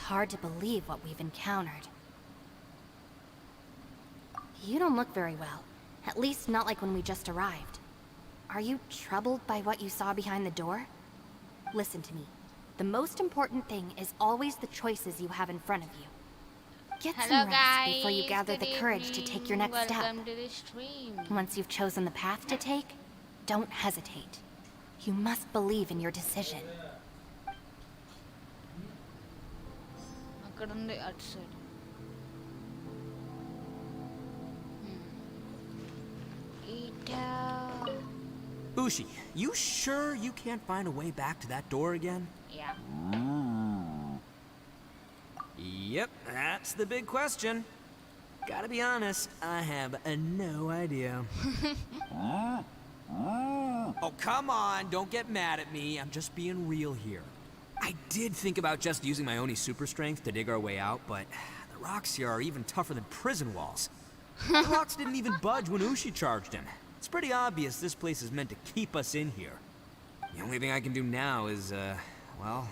hard to believe what we've encountered. You don't look very well. At least not like when we just arrived. Are you troubled by what you saw behind the door? Listen to me. The most important thing is always the choices you have in front of you. Get some rest before you gather the courage to take your next step. Once you've chosen the path to take, don't hesitate. You must believe in your decision. Ushi, you sure you can't find a way back to that door again? Yeah. Yep, that's the big question. Gotta be honest, I have no idea. Oh, come on, don't get mad at me. I'm just being real here. I did think about just using my Oni super strength to dig our way out, but the rocks here are even tougher than prison walls. The rocks didn't even budge when Ushi charged him. It's pretty obvious this place is meant to keep us in here. The only thing I can do now is, well,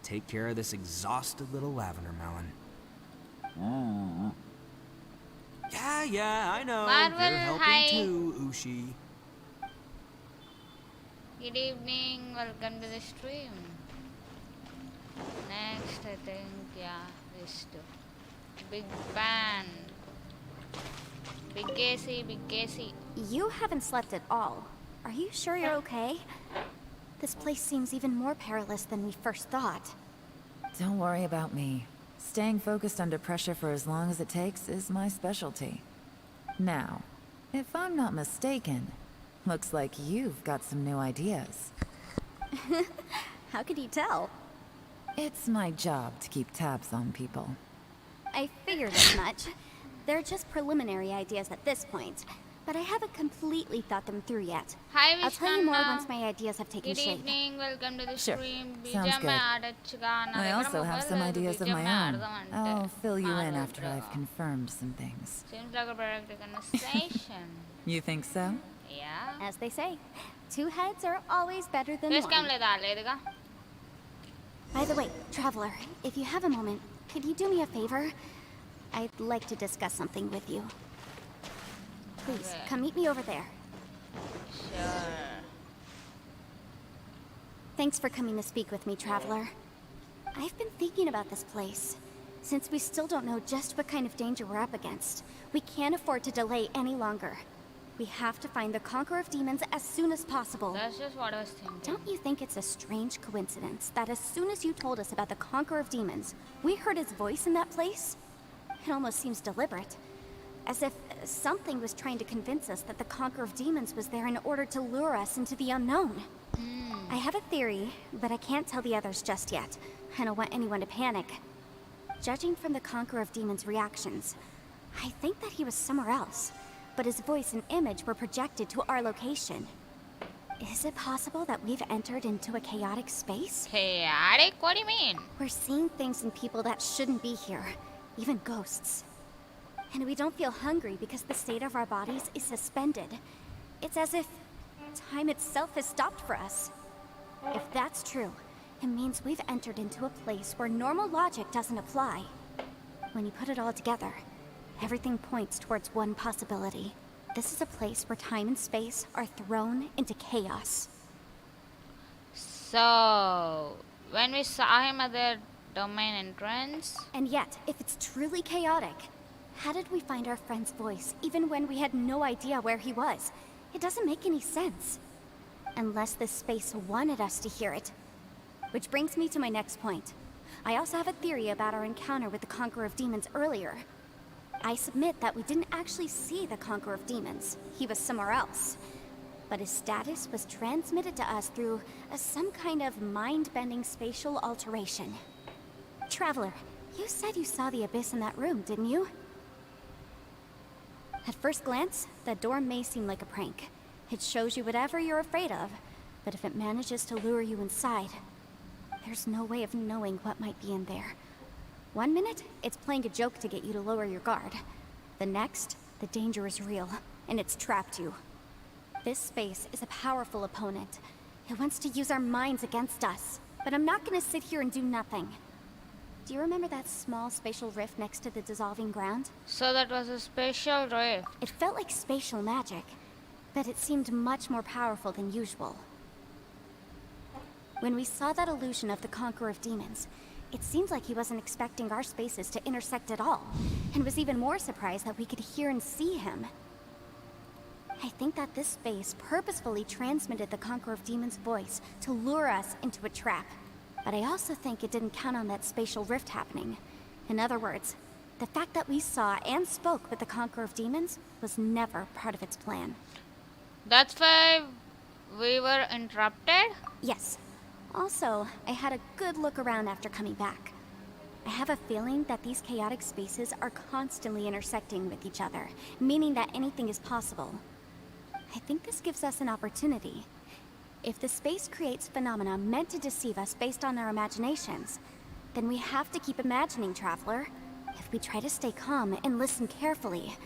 take care of this exhausted little lavender melon. Yeah, I know. You're helping too, Ushi. Good evening, welcome to the stream. Next, I think, yeah, this too. Big Band. Big Gacy. You haven't slept at all. Are you sure you're okay? This place seems even more perilous than we first thought. Don't worry about me. Staying focused under pressure for as long as it takes is my specialty. Now, if I'm not mistaken, looks like you've got some new ideas. How could you tell? It's my job to keep tabs on people. I figured as much. They're just preliminary ideas at this point, but I haven't completely thought them through yet. Hi, I'll tell you more once my ideas have taken shape. Good evening, welcome to the Sure. stream. Sounds good. I also have some ideas of my own. I'll fill you in after I've confirmed some things. Seems like a perfect conversation. You think so? Yeah. As they say, two heads are always better than Facecam one. le. By the way, Traveler, if you have a moment, could you do me a favor? I'd like to discuss something with you. Please, come meet me over there. Sure. Thanks for coming to speak with me, Traveler. I've been thinking about this place. Since we still don't know just what kind of danger we're up against, we can't afford to delay any longer. We have to find the Conqueror of Demons as soon as possible. That's just what I was thinking. Don't you think it's a strange coincidence that as soon as you told us about the Conqueror of Demons, we heard his voice in that place? It almost seems deliberate. As if something was trying to convince us that the Conqueror of Demons was there in order to lure us into the unknown. I have a theory, but I can't tell the others just yet. I don't want anyone to panic. Judging from the Conqueror of Demons' reactions, I think that he was somewhere else, but his voice and image were projected to our location. Is it possible that we've entered into a chaotic space? Chaotic? What do you mean? We're seeing things in people that shouldn't be here, even ghosts. And we don't feel hungry because the state of our bodies is suspended. It's as if time itself has stopped for us. If that's true, it means we've entered into a place where normal logic doesn't apply. When you put it all together, everything points towards one possibility. This is a place where time and space are thrown into chaos. So, when we saw him at the domain entrance... And yet, if it's truly chaotic, how did we find our friend's voice even when we had no idea where he was? It doesn't make any sense. Unless this space wanted us to hear it. Which brings me to my next point. I also have a theory about our encounter with the Conqueror of Demons earlier. I submit that we didn't actually see the Conqueror of Demons. He was somewhere else. But his status was transmitted to us through some kind of mind-bending spatial alteration. Traveler, you said you saw the abyss in that room, didn't you? At first glance, that door may seem like a prank. It shows you whatever you're afraid of, but if it manages to lure you inside, there's no way of knowing what might be in there. One minute, it's playing a joke to get you to lower your guard. The next, the danger is real, and it's trapped you. This space is a powerful opponent. It wants to use our minds against us, but I'm not gonna sit here and do nothing. Do Do you remember that small spatial rift next to the dissolving ground? So that was a special rift. It felt like spatial magic, but it seemed much more powerful than usual. When we saw that illusion of the Conqueror of Demons, it seemed like he wasn't expecting our spaces to intersect at all, and was even more surprised that we could hear and see him. I think that this space purposefully transmitted the Conqueror of Demons' voice to lure us into a trap. But I also think it didn't count on that spatial rift happening. In other words, the fact that we saw and spoke with the Conqueror of Demons was never part of its plan. That's why we were interrupted? Yes. Also, I had a good look around after coming back. I have a feeling that these chaotic spaces are constantly intersecting with each other, meaning that anything is possible. I think this gives us an opportunity. If the space creates phenomena meant to deceive us based on our imaginations, then we have to keep imagining, Traveler. If we try to stay calm and listen carefully,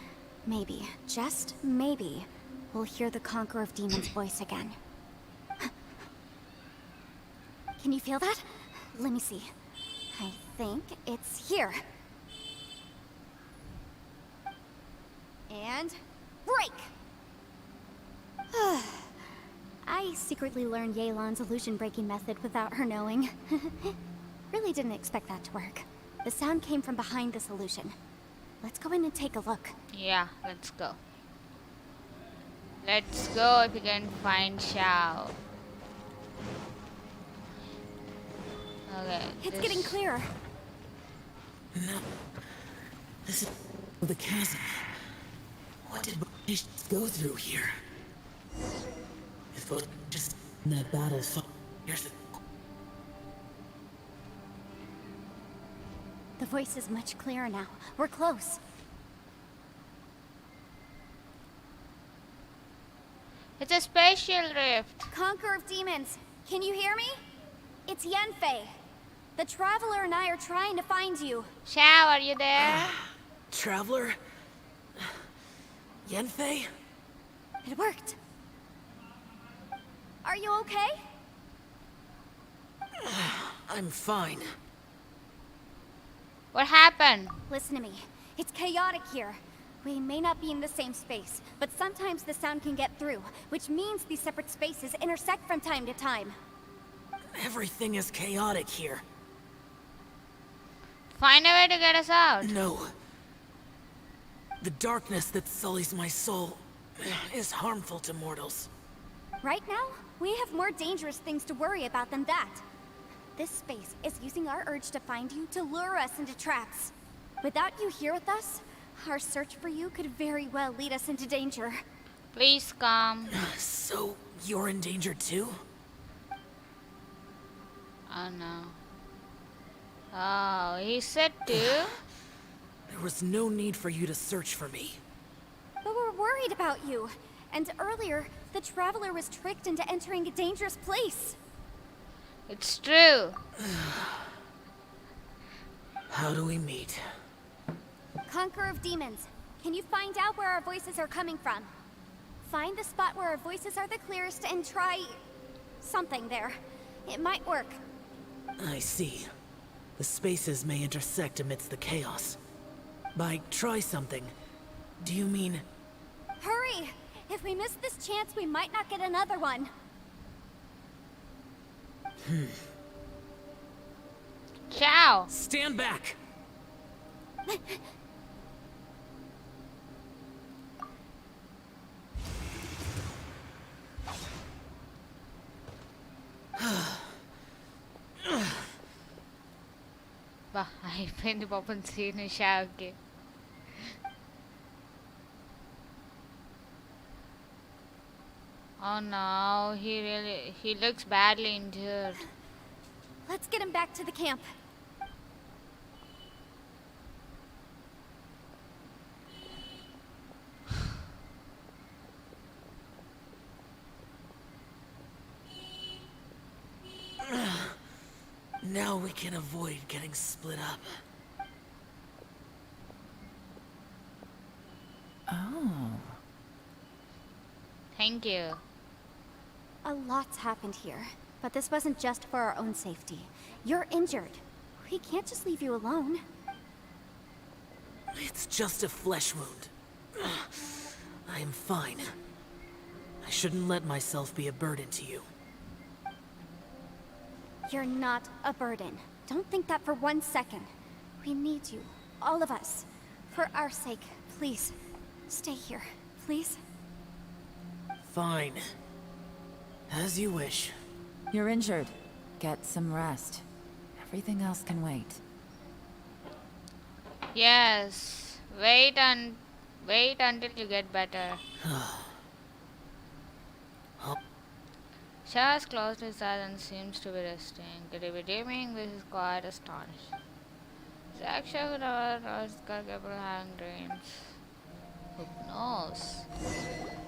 maybe, just maybe, we'll hear the Conqueror of Demons' voice again. Can you feel that? Let me see. I think it's here. And break! I secretly learned Yelan's illusion-breaking method without her knowing. Really didn't expect that to work. The sound came from behind this illusion. Let's go in and take a look. Yeah, let's go. Let's go if we can find Xiao. Okay. It's getting clearer. No. This is the chasm. What did we go through here? It was just in that battle years ago. The voice is much clearer now. We're close. It's a spatial rift. Conqueror of Demons, can you hear me? It's Yanfei. The Traveler and I are trying to find you. Xiao, are you there? Traveler? Yanfei? It worked. Are you okay? I'm fine. What happened? Listen to me. It's chaotic here. We may not be in the same space, but sometimes the sound can get through, which means these separate spaces intersect from time to time. Everything is chaotic here. Find a way to get us out. No. The darkness that sullies my soul is harmful to mortals. Right now, we have more dangerous things to worry about than that. This space is using our urge to find you to lure us into traps. Without you here with us, our search for you could very well lead us into danger. Please come. So, you're in danger too? Oh no. Oh, he said to. There was no need for you to search for me. But we're worried about you. And earlier, the Traveler was tricked into entering a dangerous place. It's true. How do we meet? Conqueror of Demons, can you find out where our voices are coming from? Find the spot where our voices are the clearest and try something there. It might work. I see. The spaces may intersect amidst the chaos. By try something, do you mean... Hurry! If we miss this chance, we might not get another one. Ciao. Stand back! Bah, ayıplayın papansinin şarkı. Oh no, he looks badly injured. Let's get him back to the camp. Now we can avoid getting split up. Oh. Thank you. A lot's happened here, but this wasn't just for our own safety. You're injured. We can't just leave you alone. It's just a flesh wound. I am fine. I shouldn't let myself be a burden to you. You're not a burden. Don't think that for 1 second. We need you, all of us. For our sake, please. Stay here, please. Fine. As you wish. You're injured. Get some rest. Everything else can wait. Yes. Wait until you get better. Shah has closed his eyes and seems to be resting. Could he be dreaming? This is quite astonishing. Zaksha would have capable of having dreams. Who knows?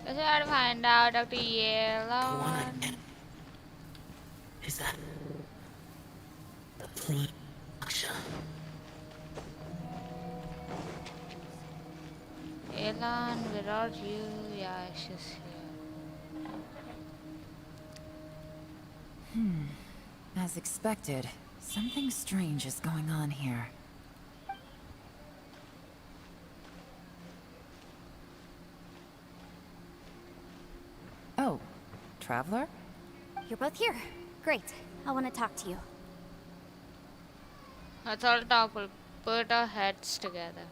Let's try to find out, Dr. The Yellow. one I met. Is that the prime Aksha? Elan, without you, yeah, she's here. As expected, something strange is going on here. Oh, Traveler? You're both here. Great. I want to talk to you. Let's all talk. We'll put our heads together.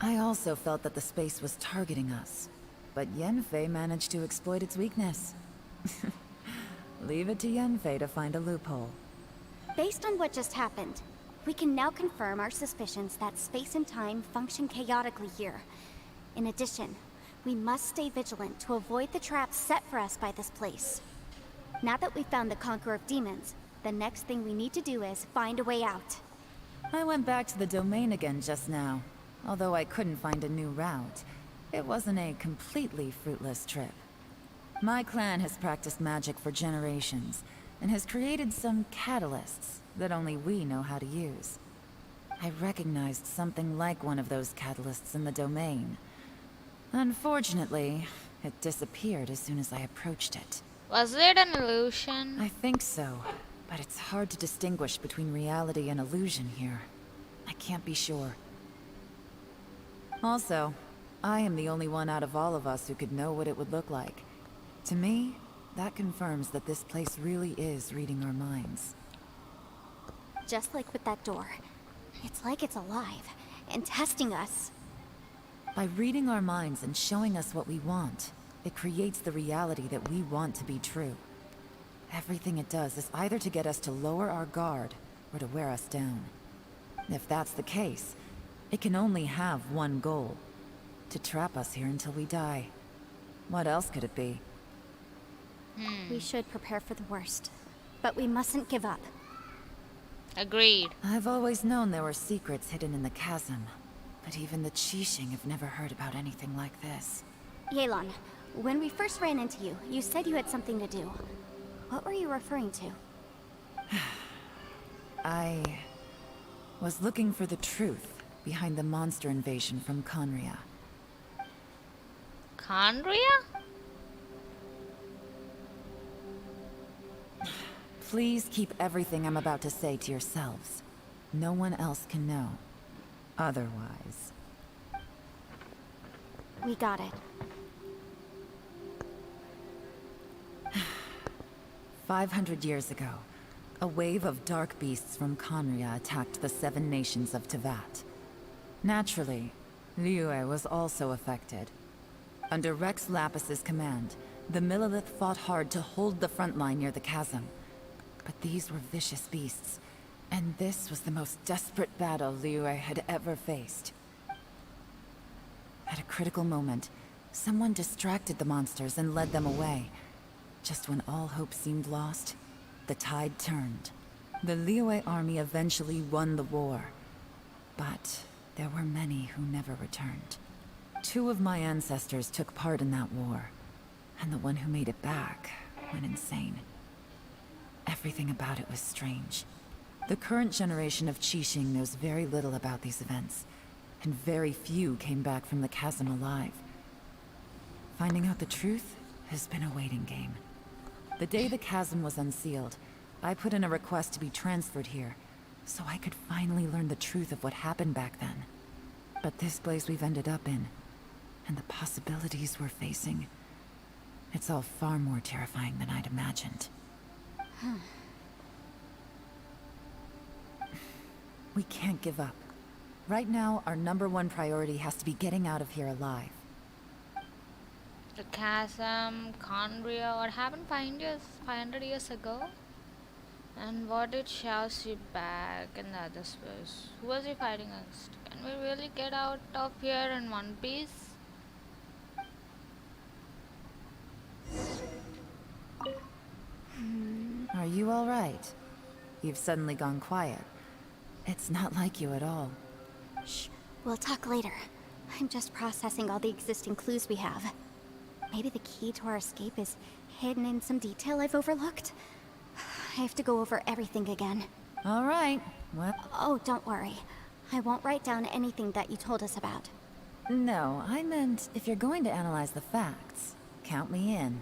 I also felt that the space was targeting us, but Yenfei managed to exploit its weakness. Leave it to Yenfei to find a loophole. Based on what just happened, we can now confirm our suspicions that space and time function chaotically here. In addition, we must stay vigilant to avoid the traps set for us by this place. Now that we've found the Conqueror of Demons, the next thing we need to do is find a way out. I went back to the domain again just now. Although I couldn't find a new route, it wasn't a completely fruitless trip. My clan has practiced magic for generations, and has created some catalysts that only we know how to use. I recognized something like one of those catalysts in the domain. Unfortunately, it disappeared as soon as I approached it. Was it an illusion? I think so, but it's hard to distinguish between reality and illusion here. I can't be sure. Also, I am the only one out of all of us who could know what it would look like. To me, that confirms that this place really is reading our minds. Just like with that door. It's like it's alive, and testing us. By reading our minds and showing us what we want, it creates the reality that we want to be true. Everything it does is either to get us to lower our guard, or to wear us down. If that's the case, it can only have one goal. To trap us here until we die. What else could it be? We should prepare for the worst. But we mustn't give up. Agreed. I've always known there were secrets hidden in the chasm. But even the Qixing have never heard about anything like this. Yelan, when we first ran into you, you said you had something to do. What were you referring to? I was looking for the truth behind the monster invasion from Conria. Kandria? Please keep everything I'm about to say to yourselves. No one else can know. Otherwise. We got it. 500 years ago, a wave of dark beasts from Conria attacked the 7 nations of Tevat. Naturally, Liyue was also affected. Under Rex Lapis's command, the Millelith fought hard to hold the front line near the chasm. But these were vicious beasts, and this was the most desperate battle Liyue had ever faced. At a critical moment, someone distracted the monsters and led them away. Just when all hope seemed lost, the tide turned. The Liyue army eventually won the war. But there were many who never returned. 2 of my ancestors took part in that war, and the one who made it back went insane. Everything about it was strange. The current generation of Qixing knows very little about these events, and very few came back from the chasm alive. Finding out the truth has been a waiting game. The day the chasm was unsealed, I put in a request to be transferred here, so I could finally learn the truth of what happened back then. But this place we've ended up in, and the possibilities we're facing, it's all far more terrifying than I'd imagined. We can't give up. Right now, our #1 priority has to be getting out of here alive. The chasm, Conria, what happened 500 years ago? And what did Xiao see back in the other space? Who was he fighting against? Can we really get out of here in one piece? Are you all right? You've suddenly gone quiet. It's not like you at all. Shh, we'll talk later. I'm just processing all the existing clues we have. Maybe the key to our escape is hidden in some detail I've overlooked. I have to go over everything again. All right, well... Oh, don't worry. I won't write down anything that you told us about. No, I meant if you're going to analyze the facts, count me in.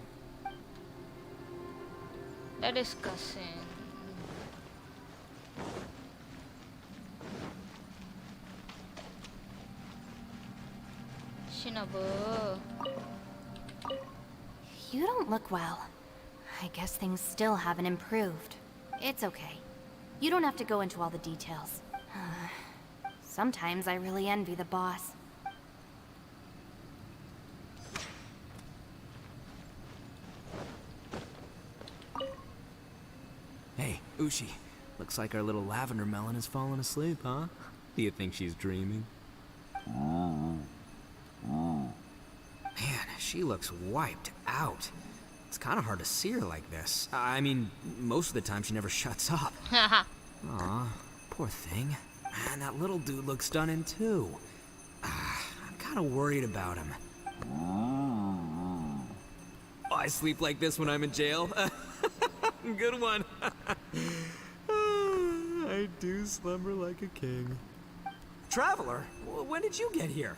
They're discussing. Shinobu. You don't look well. I guess things still haven't improved. It's okay. You don't have to go into all the details. Sometimes I really envy the boss. Hey, Ushi. Looks like our little lavender melon has fallen asleep, huh? Do you think she's dreaming? Man, she looks wiped out. It's kind of hard to see her like this. I mean, most of the time she never shuts up. Aw, poor thing. Man, that little dude looks stunning too. I'm kind of worried about him. Oh, I sleep like this when I'm in jail? Good one. I do slumber like a king. Traveler, when did you get here?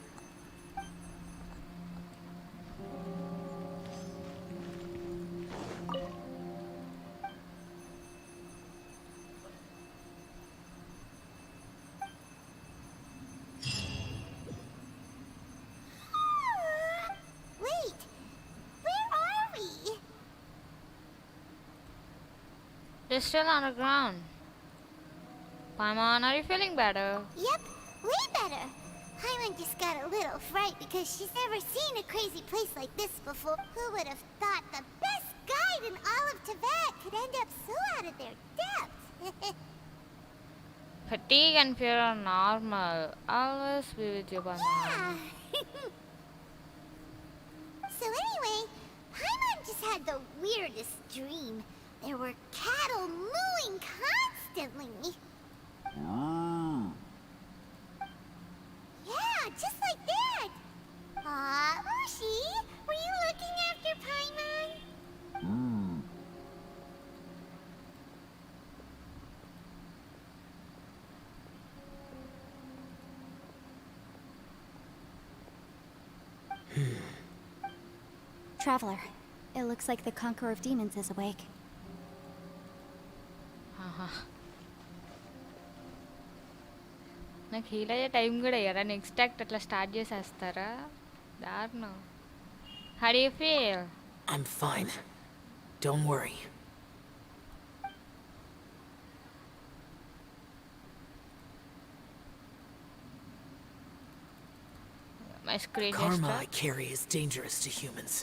Wait! Where are we? They're still underground. Paimon, are you feeling better? Yep, way better. Paimon just got a little fright because she's never seen a crazy place like this before. Who would have thought the best guide in all of Tibet could end up so out of their depth? Fatigue and fear are normal. Always be with you, Paimon. Yeah. So anyway, Paimon just had the weirdest dream. There were cattle mooing constantly. Yeah, just like that. Aw, Ushi, were you looking after Paimon? Traveler, it looks like the Conqueror of Demons is awake. నాకు heal అయ్యే time కూడా అయ్యారా next act అట్లా start చేసేస్తారా దారుణం how do you feel I'm fine. Don't worry. My screen Karma I carry is dangerous to humans.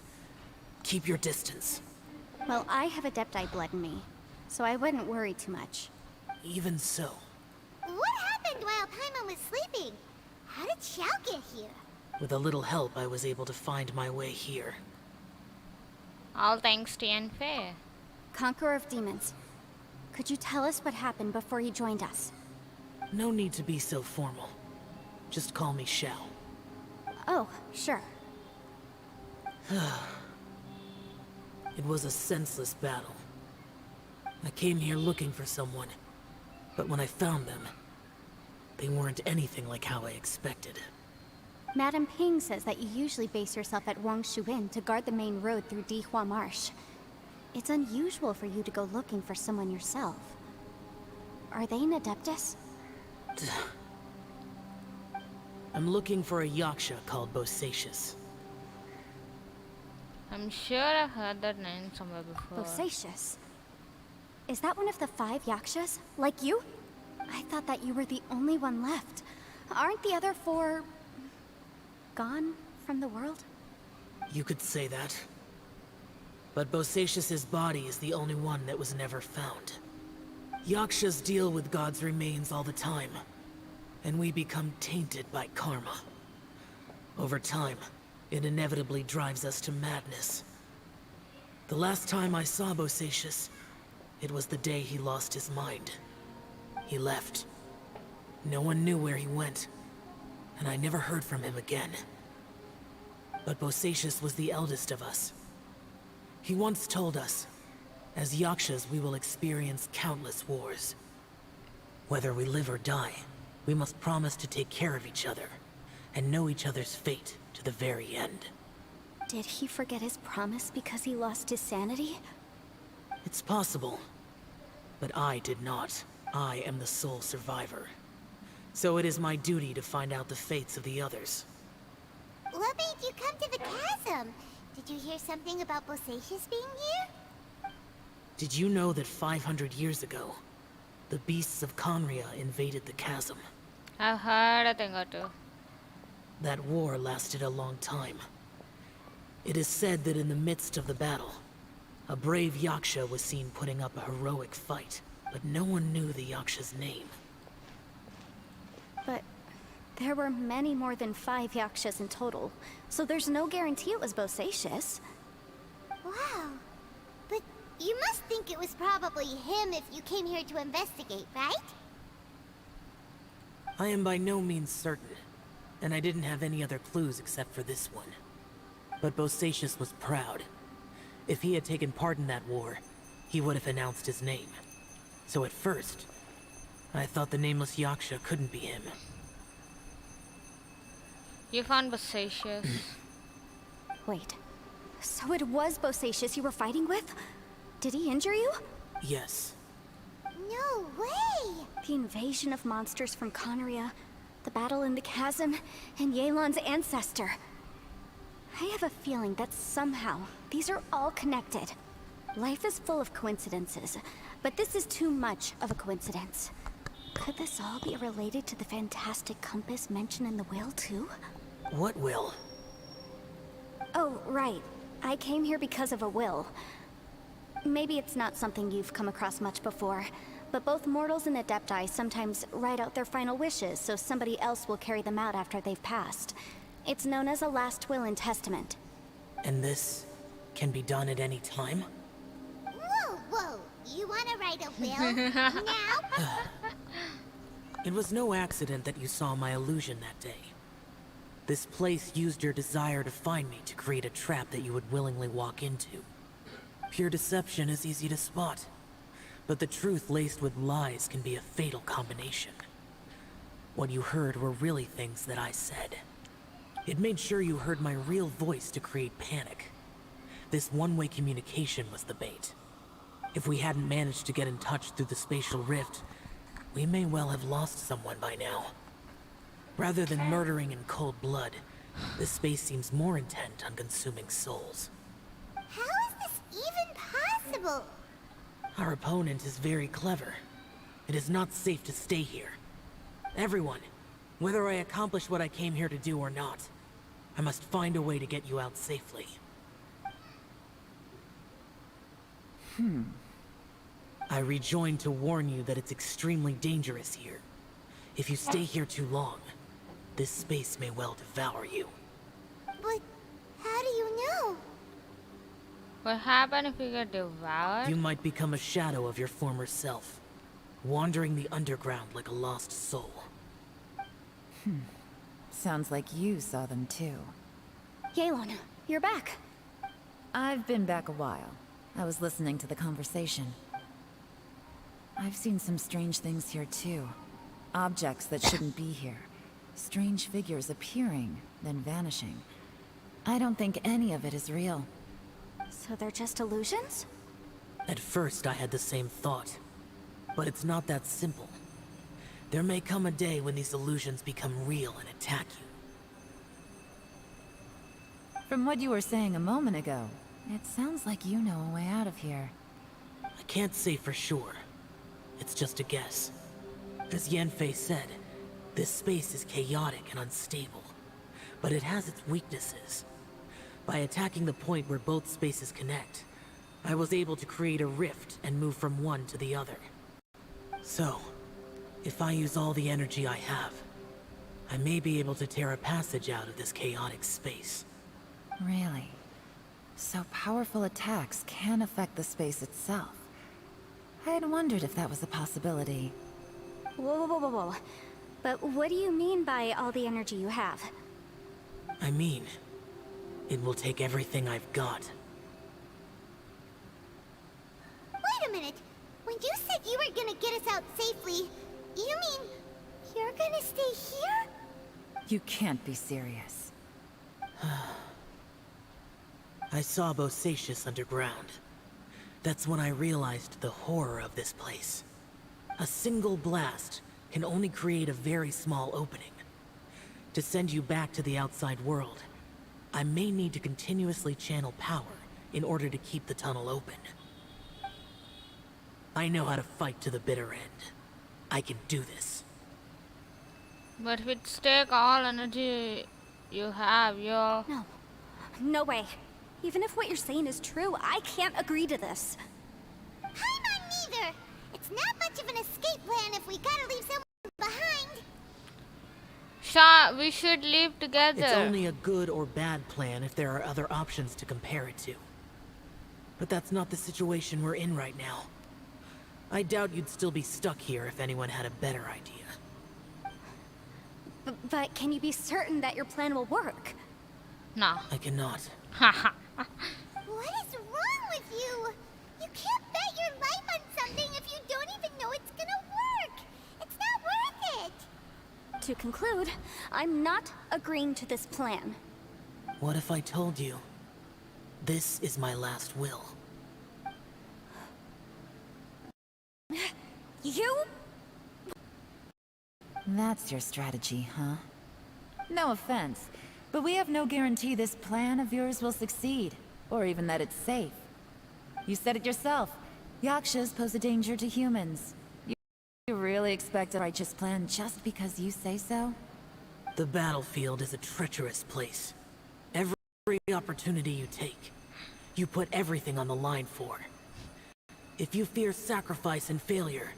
Keep your distance. Well, I have Adepti blood in me, so I wouldn't worry too much. Even so, What happened while Paimon was sleeping? How did Xiao get here? with a little help, I was able to find my way here. All thanks to ఎన్ఫే Conqueror of Demons, could you tell us what happened before he joined us? No need to be so formal. Just call me Xiao. Oh, sure. It was a senseless battle. I came here looking for someone, but when I found them, they weren't anything like how I expected. Madam Ping says that you usually base yourself at Wangshu Inn to guard the main road through Dihua Marsh. It's unusual for you to go looking for someone yourself. Are they an Adeptus? I'm looking for a Yaksha called Bosacius. I'm sure I've heard that name somewhere before. Bosacius? Is that one of the 5 Yakshas? Like you? I thought that you were the only one left. Aren't the other 4... gone from the world? You could say that. But Bosacius's body is the only one that was never found. Yakshas deal with God's remains all the time, and we become tainted by karma. Over time, it inevitably drives us to madness. The last time I saw Bosacius, it was the day he lost his mind. He left. No one knew where he went, and I never heard from him again. But Bosacius was the eldest of us. He once told us, as Yakshas we will experience countless wars. Whether we live or die, we must promise to take care of each other, and know each other's fate to the very end. Did he forget his promise because he lost his sanity? It's possible, but I did not. I am the sole survivor. So it is my duty to find out the fates of the others. What made you come to the chasm? Did you hear something about Bosacius being here? Did you know that 500 years ago, the beasts of Conria invaded the chasm? I've heard a thing or two. That war lasted a long time. It is said that in the midst of the battle, a brave Yaksha was seen putting up a heroic fight, but no one knew the Yaksha's name. But there were many more than 5 Yakshas in total, so there's no guarantee it was Bosacius. Wow. But you must think it was probably him if you came here to investigate, right? I am by no means certain, and I didn't have any other clues except for this one. But Bosacius was proud. If he had taken part in that war, he would have announced his name. So at first, I thought the nameless Yaksha couldn't be him. You found Bosacius. Wait, so it was Bosacius you were fighting with? Did he injure you? Yes. No way! The invasion of monsters from Conria, the battle in the chasm, and Yelan's ancestor. I have a feeling that somehow these are all connected. Life is full of coincidences, but this is too much of a coincidence. Could this all be related to the fantastic compass mentioned in the will, too? What will? Oh, right. I came here because of a will. Maybe it's not something you've come across much before, but both mortals and Adepti sometimes write out their final wishes so somebody else will carry them out after they've passed. It's known as a last will and testament. And this can be done at any time? Whoa, whoa! You wanna write a will? Now? It was no accident that you saw my illusion that day. This place used your desire to find me to create a trap that you would willingly walk into. Pure deception is easy to spot, but the truth laced with lies can be a fatal combination. What you heard were really things that I said. It made sure you heard my real voice to create panic. This one-way communication was the bait. If we hadn't managed to get in touch through the spatial rift, we may well have lost someone by now. Rather than murdering in cold blood, this space seems more intent on consuming souls. How is this even possible? Our opponent is very clever. It is not safe to stay here. Everyone, whether I accomplish what I came here to do or not, I must find a way to get you out safely. I rejoined to warn you that it's extremely dangerous here. If you stay here too long, this space may well devour you. But how do you know? What happened if you get devoured? You might become a shadow of your former self, wandering the underground like a lost soul. Sounds like you saw them too. Yelan, you're back. I've been back a while. I was listening to the conversation. I've seen some strange things here too. Objects that shouldn't be here. Strange figures appearing, then vanishing. I don't think any of it is real. So they're just illusions? At first, I had the same thought. But it's not that simple. There may come a day when these illusions become real and attack you. From what you were saying a moment ago, it sounds like you know a way out of here. I can't say for sure. It's just a guess. As Yanfei said, this space is chaotic and unstable. But it has its weaknesses. By attacking the point where both spaces connect, I was able to create a rift and move from one to the other. So, if I use all the energy I have, I may be able to tear a passage out of this chaotic space. Really? So powerful attacks can affect the space itself. I had wondered if that was a possibility. Whoa, whoa, whoa, whoa. But what do you mean by all the energy you have? I mean, it will take everything I've got. Wait a minute. When you said you were gonna get us out safely, you mean you're gonna stay here? You can't be serious. I saw Bosacius underground. That's when I realized the horror of this place. A single blast can only create a very small opening. To send you back to the outside world, I may need to continuously channel power in order to keep the tunnel open. I know how to fight to the bitter end. I can do this. But if it's take all energy you have, you're... No. No way. Even if what you're saying is true, I can't agree to this. I'm on neither. It's not much of an escape plan if we gotta leave someone behind. We should live together. It's only a good or bad plan if there are other options to compare it to. But that's not the situation we're in right now. I doubt you'd still be stuck here if anyone had a better idea. But can you be certain that your plan will work? No. I cannot. Haha. What is wrong with you? You can't bet your life on something if you don't even know it's gonna work. It's not worth it. To conclude, I'm not agreeing to this plan. What if I told you, this is my last will? You? That's your strategy, huh? No offense, but we have no guarantee this plan of yours will succeed, or even that it's safe. You said it yourself. Yakshas pose a danger to humans. You really expect a righteous plan just because you say so? The battlefield is a treacherous place. Every opportunity you take, you put everything on the line for. If you fear sacrifice and failure,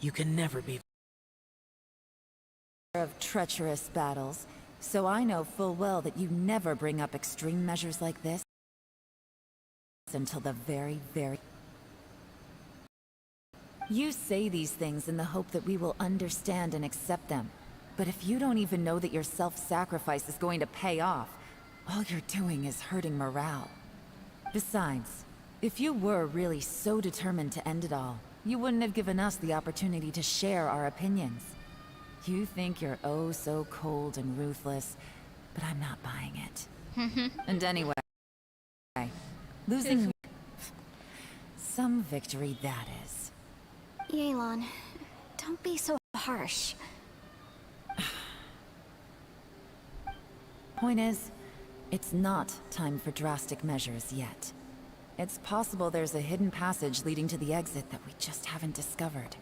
you can never be of treacherous battles, so I know full well that you never bring up extreme measures like this until the very... You say these things in the hope that we will understand and accept them. But if you don't even know that your self-sacrifice is going to pay off, all you're doing is hurting morale. Besides, if you were really so determined to end it all, you wouldn't have given us the opportunity to share our opinions. You think you're oh so cold and ruthless, but I'm not buying it. And anyway, losing... some victory that is. Yelan, don't be so harsh. Point is, it's not time for drastic measures yet. It's possible there's a hidden passage leading to the exit that we just haven't discovered.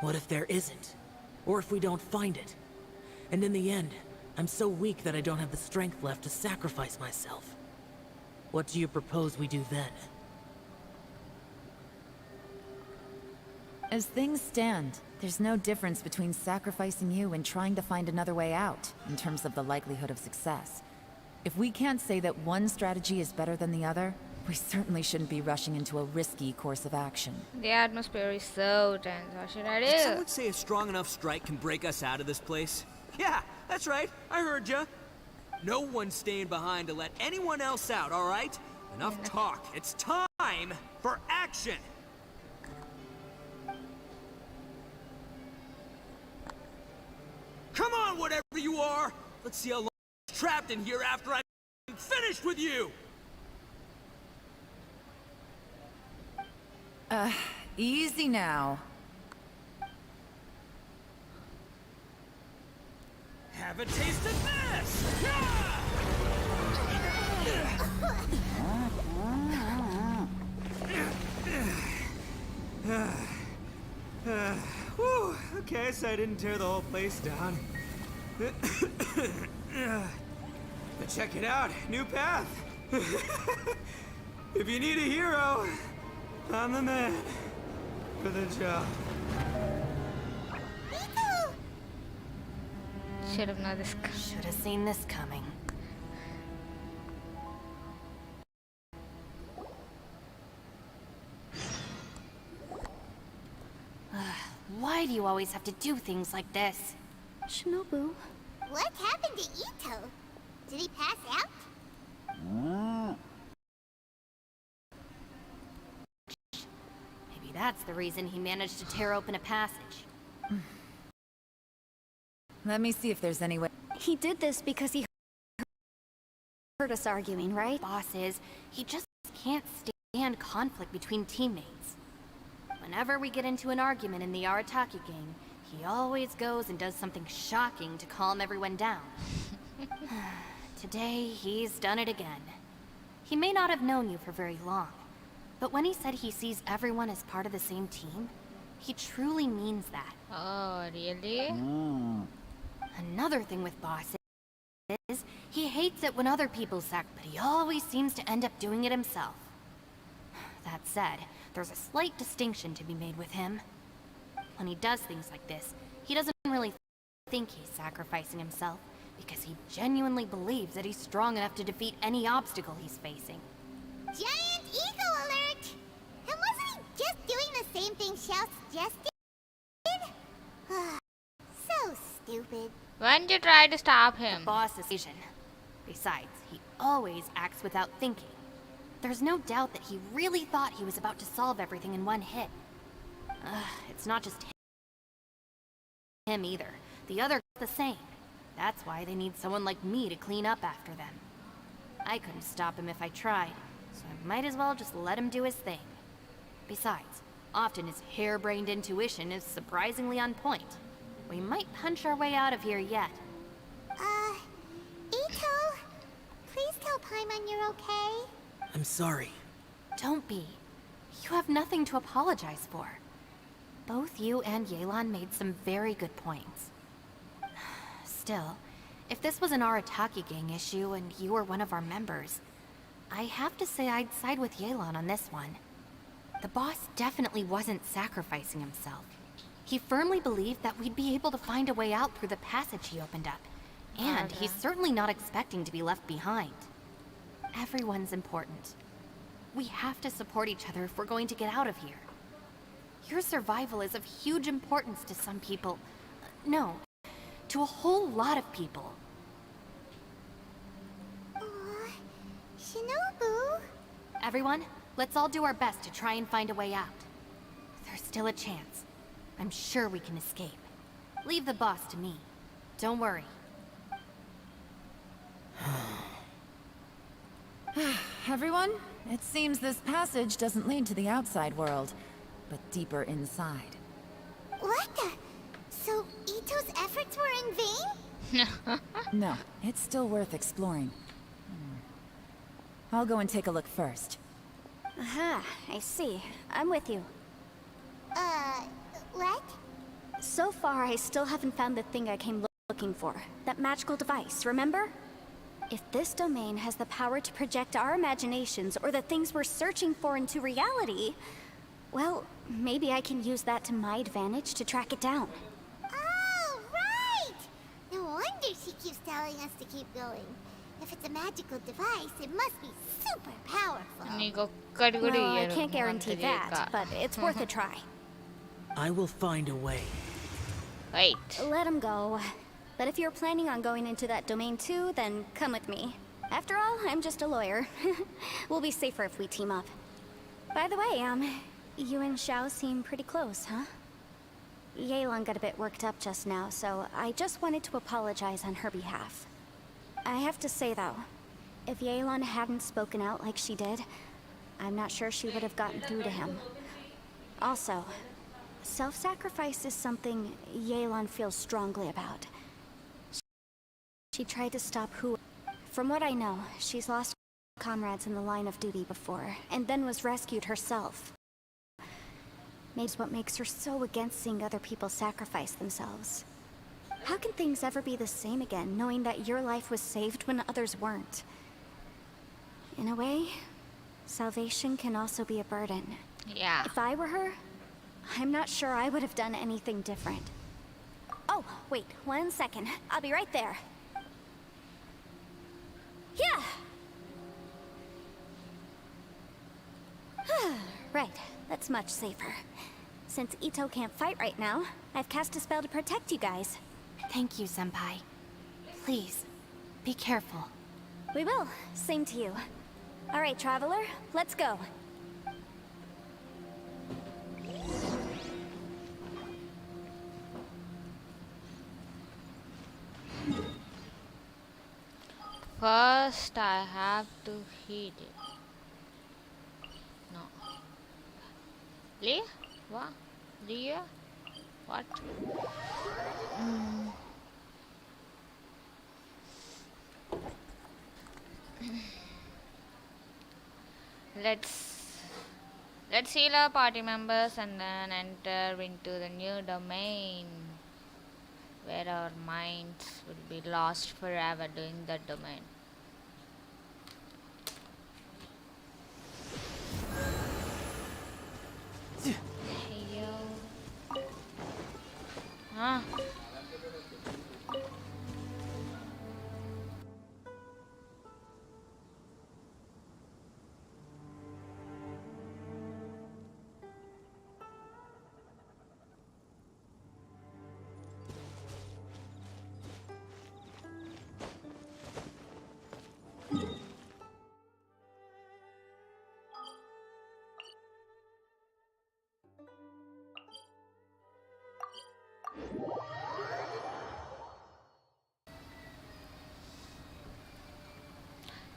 What if there isn't? Or if we don't find it? And in the end, I'm so weak that I don't have the strength left to sacrifice myself. What do you propose we do then? As things stand, there's no difference between sacrificing you and trying to find another way out, in terms of the likelihood of success. If we can't say that one strategy is better than the other, we certainly shouldn't be rushing into a risky course of action. The atmosphere is so tense. What should I Did do? someone say a strong enough strike can break us out of this place? Yeah, that's right. I heard ya. No one's staying behind to let anyone else out, all right? Enough talk. It's time for action. Come on, whatever you are. Let's see how long I'm trapped in here after I'm finished with you! Easy now. Have a taste of this! Whew, okay, so I didn't tear the whole place down. But check it out, new path. If you need a hero, I'm the man for the job. Should have known this. Should have seen this coming. Why do you always have to do things like this? Shinobu, What happened to Ito? Did he pass out? Maybe that's the reason he managed to tear open a passage. Let me see if there's any way. he did this because he heard us arguing, right? Boss is, he just can't stand conflict between teammates. Whenever we get into an argument in the Arataki gang, he always goes and does something shocking to calm everyone down. Today, he's done it again. He may not have known you for very long, but when he said he sees everyone as part of the same team, he truly means that. Oh, really? Another thing with Boss is, he hates it when other people sack, but he always seems to end up doing it himself. That said, there's a slight distinction to be made with him. When he does things like this, he doesn't really think he's sacrificing himself, because he genuinely believes that he's strong enough to defeat any obstacle he's facing. Giant ego alert! And wasn't he just doing the same thing Xiao suggested? So stupid. When did you try to stop him? Boss is Asian. Besides, he always acts without thinking. There's no doubt that he really thought he was about to solve everything in one hit. It's not just him either. The others are the same. That's why they need someone like me to clean up after them. I couldn't stop him if I tried, so I might as well just let him do his thing. Besides, often his harebrained intuition is surprisingly on point. We might punch our way out of here yet. Ito, please tell Paimon you're okay. I'm sorry. Don't be. You have nothing to apologize for. Both you and Yelan made some very good points. Still, if this was an Arataki gang issue and you were one of our members, I have to say I'd side with Yelan on this one. The boss definitely wasn't sacrificing himself. He firmly believed that we'd be able to find a way out through the passage he opened up. And he's certainly not expecting to be left behind. Everyone's important. We have to support each other if we're going to get out of here. Your survival is of huge importance to some people. No, to a whole lot of people. Aw, Shinobu. Everyone, let's all do our best to try and find a way out. There's still a chance. I'm sure we can escape. Leave the boss to me. Don't worry. Everyone, it seems this passage doesn't lead to the outside world, but deeper inside. What the? So Ito's efforts were in vain? No, it's still worth exploring. I'll go and take a look first. Aha, I see. I'm with you. What? So far, I still haven't found the thing I came looking for. That magical device, remember? If this domain has the power to project our imaginations or the things we're searching for into reality, well, maybe I can use that to my advantage to track it down. Oh, right! No wonder she keeps telling us to keep going. If it's a magical device, it must be super powerful. Well, I can't guarantee that, but it's worth a try. I will find a way. Wait. Let him go. But if you're planning on going into that domain too, then come with me. After all, I'm just a lawyer. We'll be safer if we team up. By the way, you and Xiao seem pretty close, huh? Yelan got a bit worked up just now, so I just wanted to apologize on her behalf. I have to say though, if Yelan hadn't spoken out like she did, I'm not sure she would have gotten through to him. Also, self-sacrifice is something Yelan feels strongly about. She tried to stop who... From what I know, she's lost comrades in the line of duty before, and then was rescued herself. Maybe what makes her so against seeing other people sacrifice themselves. How can things ever be the same again, knowing that your life was saved when others weren't? In a way, salvation can also be a burden. Yeah. If I were her, I'm not sure I would have done anything different. Oh, wait, 1 second. I'll be right there. Yeah! Right, that's much safer. Since Ito can't fight right now, I've cast a spell to protect you guys. Thank you, Senpai. Please, be careful. We will. Same to you. All right, Traveler, let's go. First, I have to heat it. No. Lee? What? Leah? What? Let's heal our party members and then enter into the new domain, where our minds will be lost forever doing that domain. Hey yo. Huh?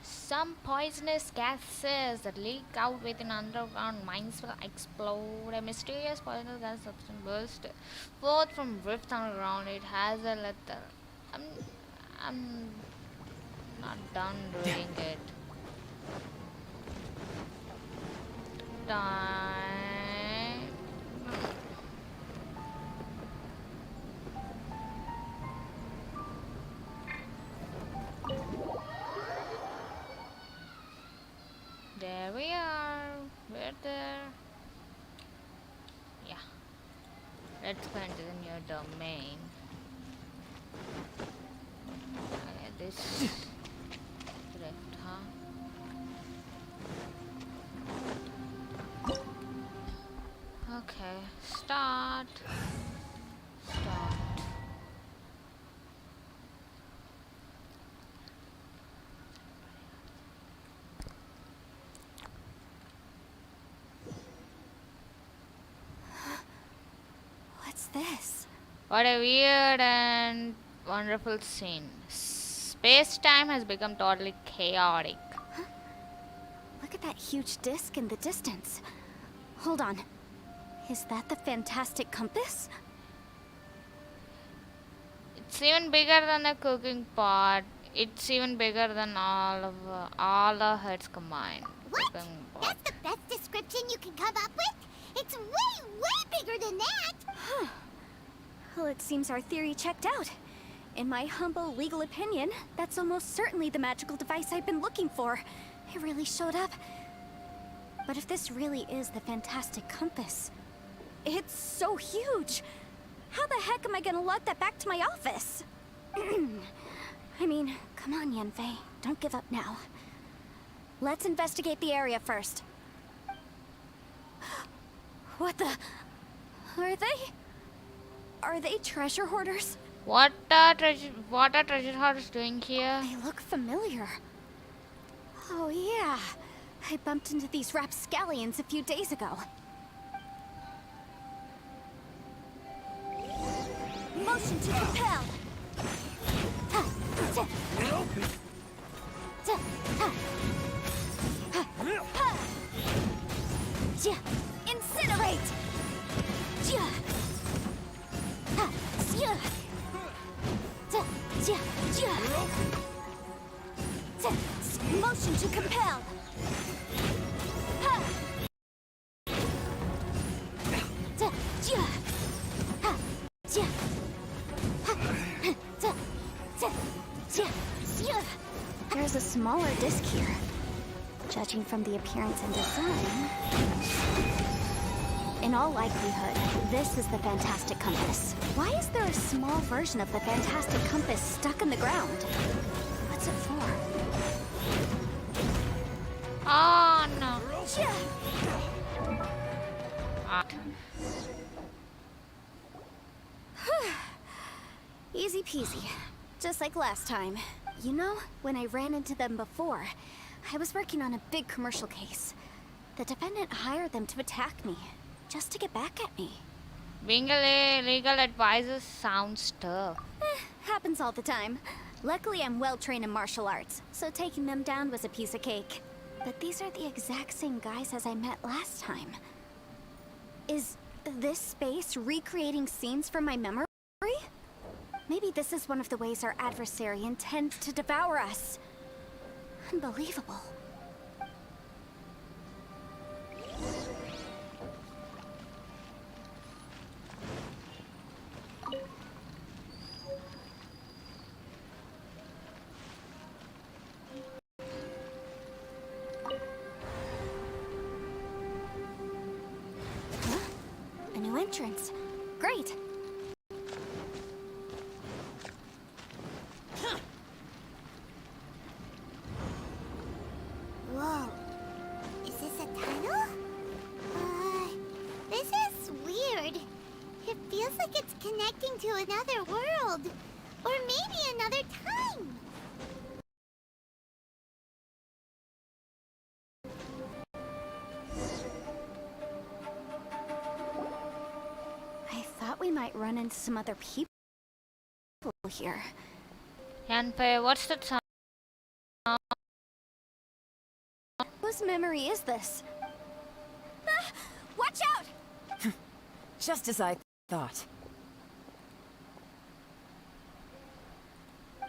Some poisonous gases that leak out within underground mines will explode. A mysterious poisonous gas substance burst forth from rifts underground. It has a letter. I'm not done reading it. Time. There we are. We're there. Yeah. Let's go into the new domain. Okay, this rift, huh? Okay, start. Start. What's this? What a weird and wonderful scene. Space-time has become totally chaotic. Look at that huge disc in the distance. Hold on. Is that the fantastic compass? It's even bigger than a cooking pot. It's even bigger than all our heads combined. What? Cooking pot. That's the best description you can come up with? It's way, way bigger than that! Huh. Well, it seems our theory checked out. In my humble legal opinion, that's almost certainly the magical device I've been looking for. It really showed up. But if this really is the fantastic compass, it's so huge! How the heck am I gonna lug that back to my office? I mean, come on, Yanfei. Don't give up now. Let's investigate the area first. What the... Are they treasure hoarders? What are treasure hunters doing here? They look familiar. Oh yeah, I bumped into these rapscallions a few days ago. Motion to propel. Incinerate! Motion to compel! There's a smaller disc here. Judging from the appearance and design... In all likelihood, this is the Fantastic Compass. Why is there a small version of the Fantastic Compass stuck in the ground? What's it for? Oh no. Easy peasy. Just like last time. You know, when I ran into them before, I was working on a big commercial case. The defendant hired them to attack me, just to get back at me. Being a legal advisor sounds tough. Happens all the time. Luckily, I'm well trained in martial arts, so taking them down was a piece of cake. But these are the exact same guys as I met last time. Is this space recreating scenes from my memory? Maybe this is one of the ways our adversary intends to devour us. Unbelievable. A new entrance. Great. Whoa. Is this a tunnel? This is weird. It feels like it's connecting to another world. Or maybe another time. I thought we might run into some other people here. Yanpei, what's that sound? Whose memory is this? Ah, watch out! Just as I thought.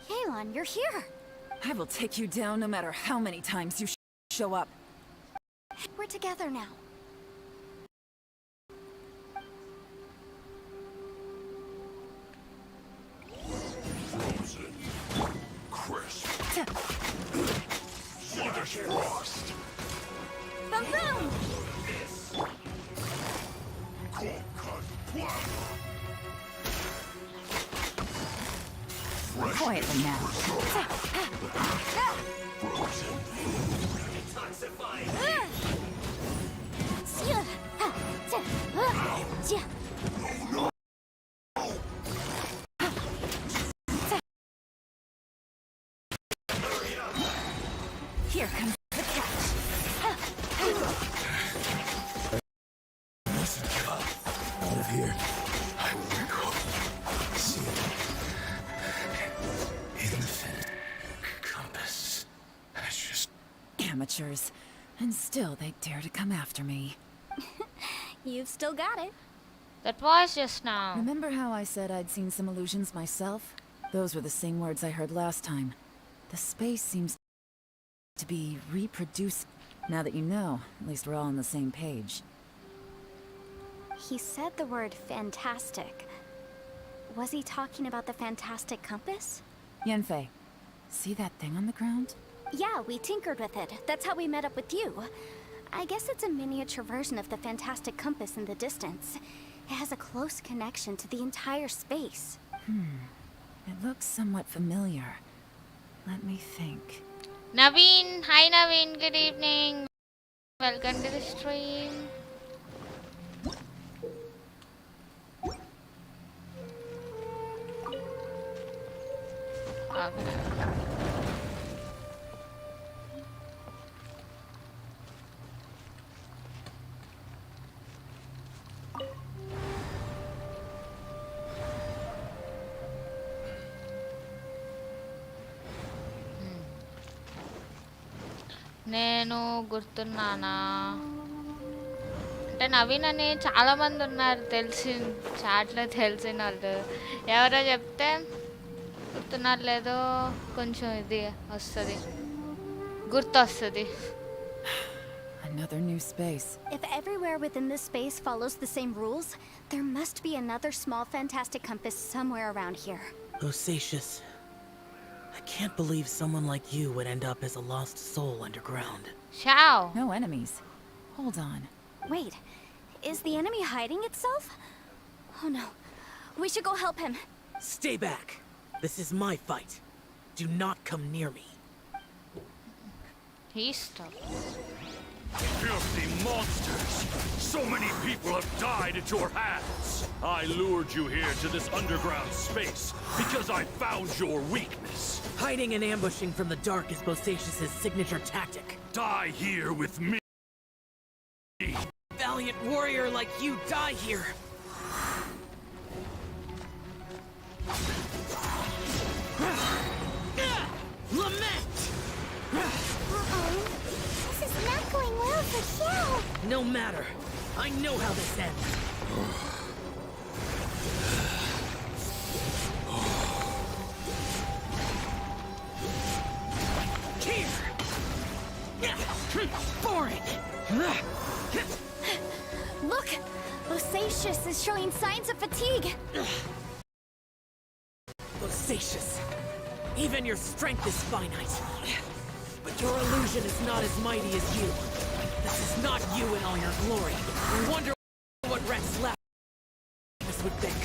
Yelan, you're here. I will take you down no matter how many times you show up. We're together now. Frozen. Crisp. Sluggish frost. Boom boom! Cold cut plasma. Quietly now. Frozen. Here comes the catch. Listen, out of here. I will go. See it. In the fence. Compass. That's just Amateurs. And still they dare to come after me. You've still got it. That was just now. Remember how I said I'd seen some illusions myself? Those were the same words I heard last time. The space seems to be reproduced. Now that you know, at least we're all on the same page. He said the word fantastic. Was he talking about the Fantastic Compass? Yanfei, see that thing on the ground? Yeah, we tinkered with it. That's how we met up with you. I guess it's a miniature version of the Fantastic Compass in the distance. It has a close connection to the entire space. It looks somewhat familiar. Let me think. Naveen, hi Naveen, good evening. Welcome to the stream. Okay. నేను గుర్తున్నానా అంటే నవీన్ అని చాలామంది ఉన్నారు తెలిసి చాట్లో తెలిసిన వాళ్ళు ఎవరో చెప్తే గుర్తున్నారు లేదో కొంచెం ఇది వస్తుంది గుర్తొస్తుంది. Another new space. If everywhere within this space follows the same rules, there must be another small fantastic compass somewhere around here. Bosacious. I can't believe someone like you would end up as a lost soul underground. Ciao. No enemies. Hold on. Wait, is the enemy hiding itself? Oh no, we should go help him. Stay back. This is my fight. Do not come near me. He's stuck. Filthy monsters! So many people have died at your hands! I lured you here to this underground space because I found your weakness. Hiding and ambushing from the dark is Bosacious' signature tactic. Die here with me! Valiant warrior like you die here! Lament! Uh-oh. This is not going well for Xiao. No matter. I know how this ends. Here! Boring! Look! Bosacious is showing signs of fatigue. Bosacious. Even your strength is finite. But your illusion is not as mighty as you. This is not you in all your glory. I wonder what Rex left this would think.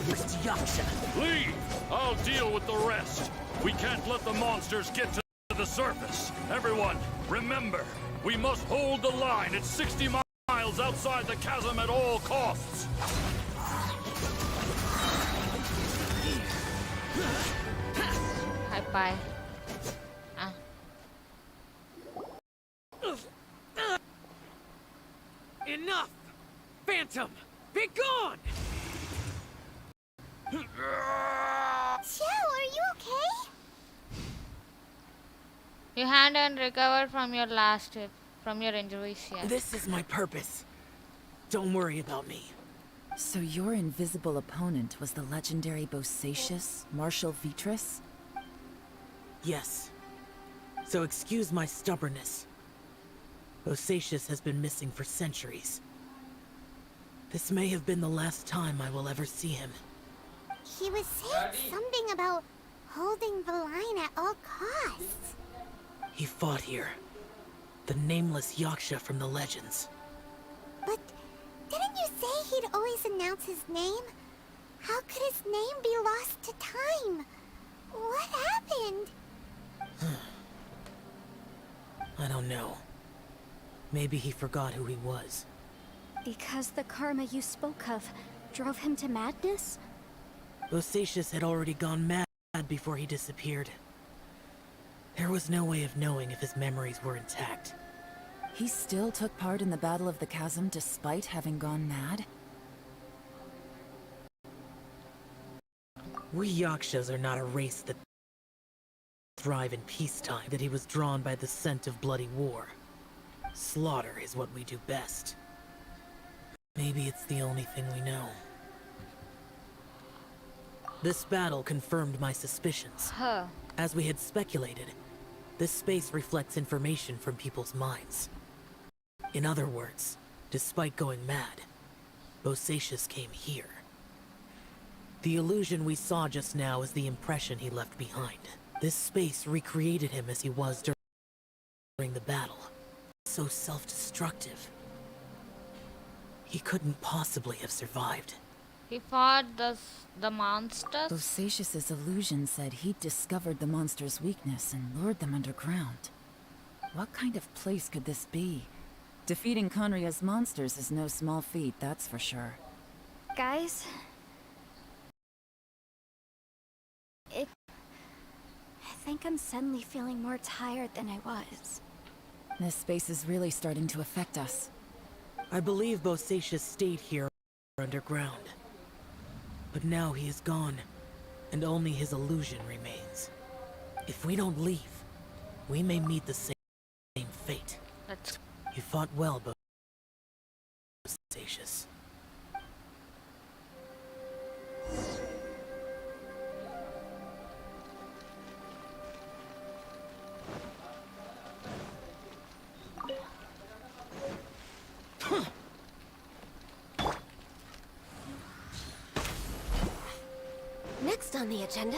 First Yaksha. Leave! I'll deal with the rest. We can't let the monsters get to the surface. Everyone, remember, we must hold the line at 60 miles outside the chasm at all costs. Hi, bye. Ah. Enough! Phantom! Be gone! Xiao, are you okay? You haven't recovered from your injuries yet. This is my purpose. Don't worry about me. So your invisible opponent was the legendary Bosacious, Marshal Vitris? Yes. So excuse my stubbornness. Bosacious has been missing for centuries. This may have been the last time I will ever see him. He was saying something about holding the line at all costs. He fought here. The nameless Yaksha from the legends. But didn't you say he'd always announce his name? How could his name be lost to time? What happened? I don't know. Maybe he forgot who he was. Because the karma you spoke of drove him to madness? Bosacious had already gone mad before he disappeared. There was no way of knowing if his memories were intact. He still took part in the Battle of the Chasm despite having gone mad? We Yakshas are not a race that thrive in peacetime, that he was drawn by the scent of bloody war. Slaughter is what we do best. Maybe it's the only thing we know. This battle confirmed my suspicions. Huh. As we had speculated, this space reflects information from people's minds. In other words, despite going mad, Bosacious came here. The illusion we saw just now is the impression he left behind. This space recreated him as he was during the battle. So self-destructive. He couldn't possibly have survived. He fought the monsters. Bosacious's illusion said he'd discovered the monster's weakness and lured them underground. What kind of place could this be? Defeating Conria's monsters is no small feat, that's for sure. Guys? I think I'm suddenly feeling more tired than I was. This space is really starting to affect us. I believe Bosacious stayed here underground. But now he is gone, and only his illusion remains. If we don't leave, we may meet the same fought well, but Satious. Next on the agenda.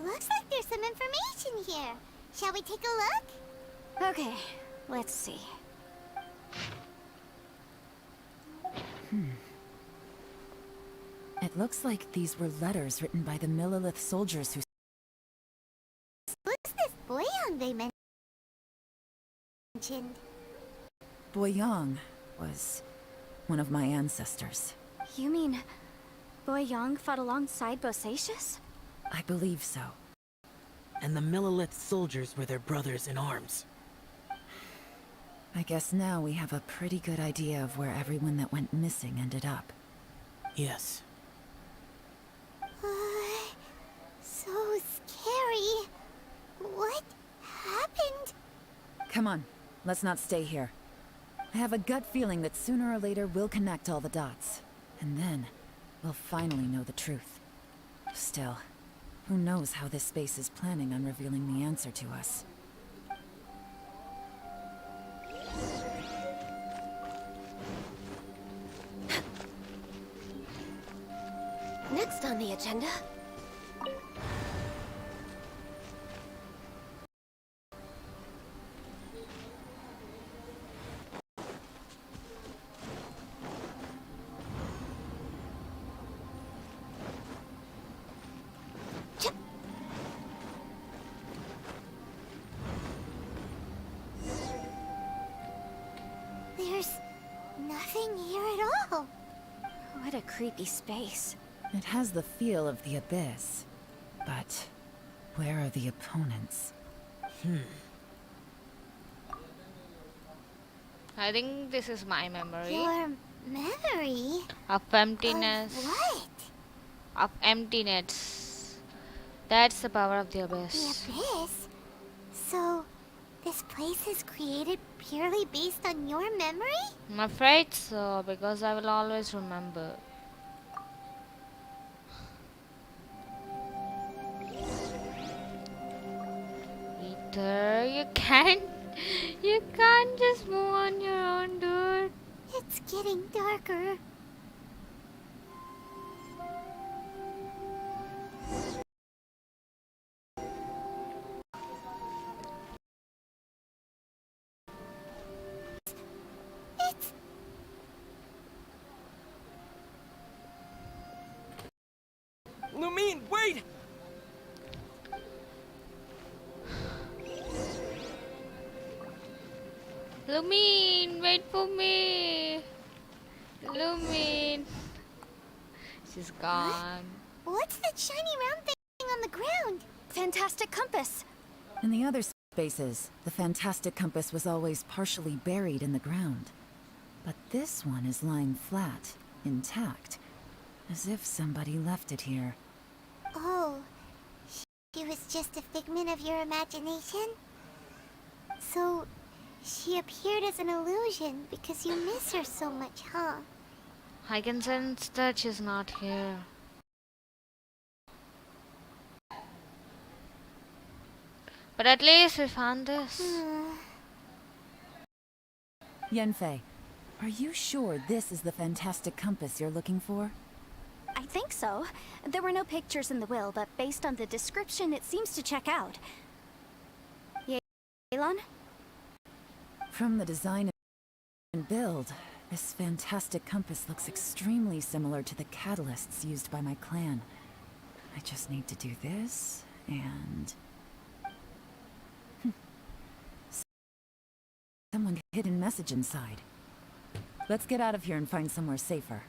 Looks like there's some information here. Shall we take a look? Okay, let's see. It looks like these were letters written by the Millelith soldiers who... Who's this Boyang they mentioned? Boyang was one of my ancestors. You mean Boyang fought alongside Bosacius? I believe so. And the Millelith soldiers were their brothers in arms. I guess now we have a pretty good idea of where everyone that went missing ended up. Yes. So scary. What happened? Come on, let's not stay here. I have a gut feeling that sooner or later we'll connect all the dots. And then, we'll finally know the truth. Still, who knows how this space is planning on revealing the answer to us. Next on the agenda. There's nothing here at all. What a creepy space. It has the feel of the abyss. But where are the opponents? I think this is my memory Your memory? of emptiness. Of what? Of emptiness. That's the power of the The abyss. abyss? So, this place is created purely based on your memory? I'm afraid so, because I will always remember. Ether, you can't just move on your own, dude. It's getting darker. It's... Lumine, wait! Lumine, wait for me. Lumine. She's gone. What's that shiny round thing on the ground? Fantastic compass. In the other spaces, the fantastic compass was always partially buried in the ground. But this one is lying flat, intact, as if somebody left it here. Oh, she was just a figment of your imagination? So, she appeared as an illusion because you miss her so much, huh? I can sense that she's not here. But at least we found this. Yanfei, are you sure this is the fantastic compass you're looking for? I I think so. There were no pictures in the will, but based on the description, it seems to check out. Yelan? From the design and build, this fantastic compass looks extremely similar to the catalysts used by my clan. I just need to do this, and... Someone hidden message inside. Let's get out of here and find somewhere safer.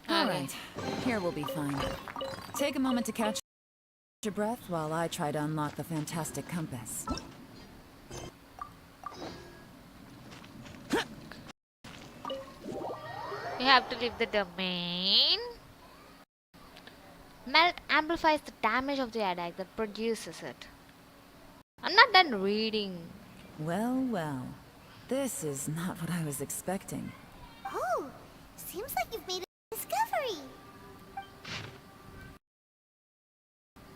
Alright, here we'll be fine. Take a moment to catch your breath while I try to unlock the fantastic compass. You have to leave the domain. Melt amplifies the damage of the attack that produces it. I'm not done reading. Well, well. This is not what I was expecting. Oh, seems like you've made a discovery.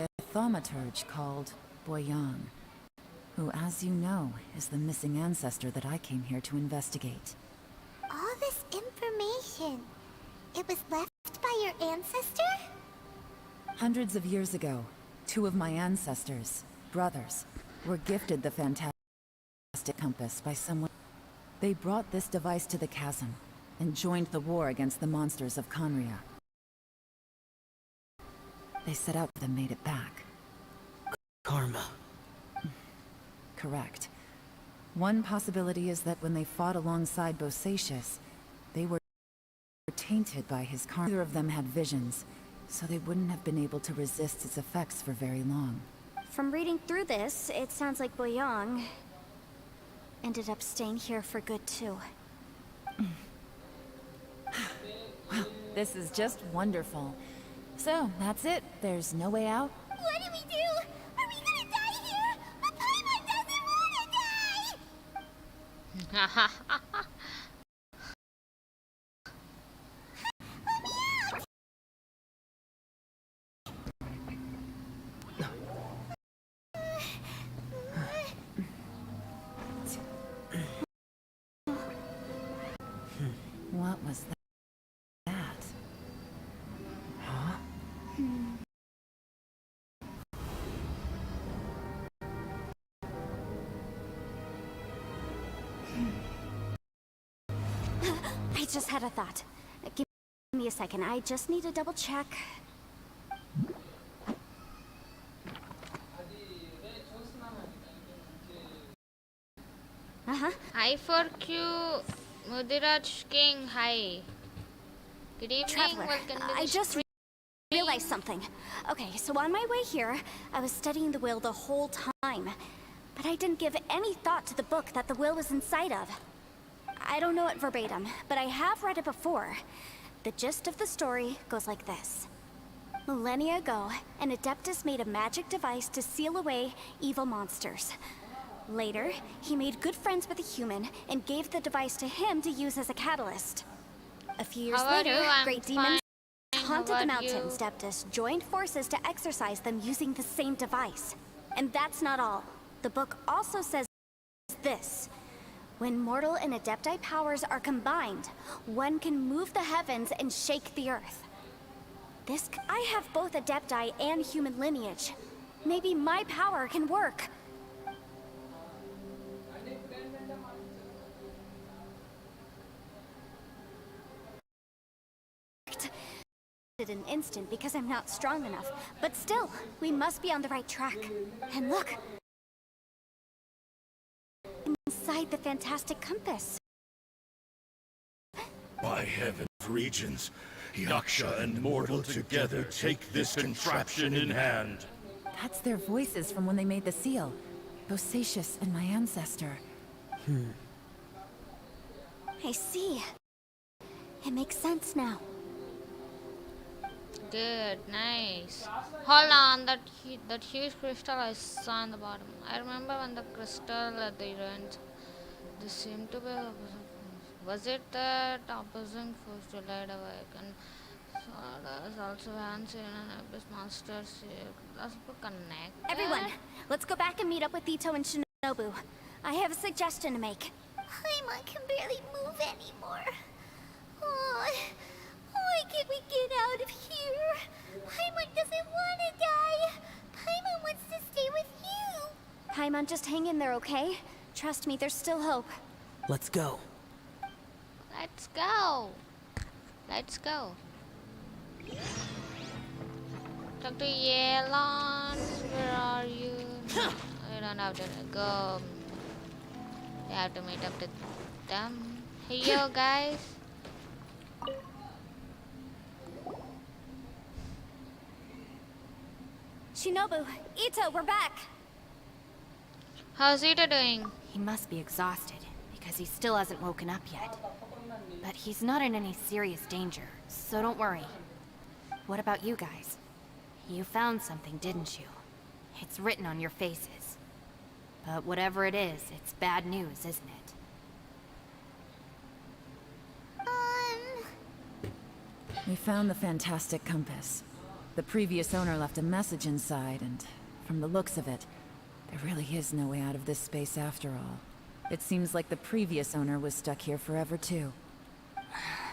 A thaumaturge called Boyang, who, as you know, is the missing ancestor that I came here to investigate. All this information, it was left by your ancestor? Hundreds of years ago, two of my ancestors, brothers, were gifted the fantastic compass by someone. They brought this device to the chasm and joined the war against the monsters of Conria. They set out and made it back. Karma. Correct. One possibility is that when they fought alongside Bosacius, they were tainted by his karma. Neither of them had visions, so they wouldn't have been able to resist its effects for very long. From reading through this, it sounds like Boyang ended up staying here for good too. Well, this is just wonderful. So, that's it. There's no way out? What do we do? Are we gonna die here? But Paimon doesn't wanna die! What was that? Huh? I just had a thought. Give me a second. I just need to double check. Hi for Q, Mudiraj King, hi. Good evening, Traveler, welcome to the I just stream. realized something. Okay, so on my way here, I was studying the will the whole time. But I didn't give any thought to the book that the will was inside of. I don't know it verbatim, but I have read it before. The gist of the story goes like this. Millennia ago, an Adeptus made a magic device to seal away evil monsters. Later, he made good friends with a human and gave the device to him to use as a catalyst. A few years How are later, you? I'm great demons fine. haunted How the about you? mountains. Adeptus joined forces to exorcise them using the same device. And that's not all. The book also says this. When mortal and Adepti powers are combined, one can move the heavens and shake the earth. I have both Adepti and human lineage. Maybe my power can work. In an instant because I'm not strong enough, but still, we must be on the right track. And look! Inside the fantastic compass. By heaven's regions, Yaksha and mortal together take this contraption in hand. That's their voices from when they made the seal. Bosacius and my ancestor. I see. It makes sense now. Good, nice. Hold on, that huge crystal I saw on the bottom. I remember when the crystal at the event, this seemed to be was it that opposing force to light awaken? So there's also fancy and abyss monsters here. Let's connect. Everyone, let's go back and meet up with Ito and Shinobu. I have a suggestion to make. Paimon can barely move anymore. Oh, why can't we get out of here? Paimon doesn't want to die. Paimon wants to stay with you. Paimon, just hang in there, okay? Trust me, there's still hope. Let's go. Let's go. Let's go. Talk to Yelan. Where are you? I don't have to go. I have to meet up with them. Hey yo guys. Shinobu, Ito, we're back! How's Ito doing? He must be exhausted, because he still hasn't woken up yet. But he's not in any serious danger, so don't worry. What about you guys? You found something, didn't you? It's written on your faces. But whatever it is, it's bad news, isn't it? We found the fantastic compass. The previous owner left a message inside, and from the looks of it, there really is no way out of this space after all. It seems like the previous owner was stuck here forever too.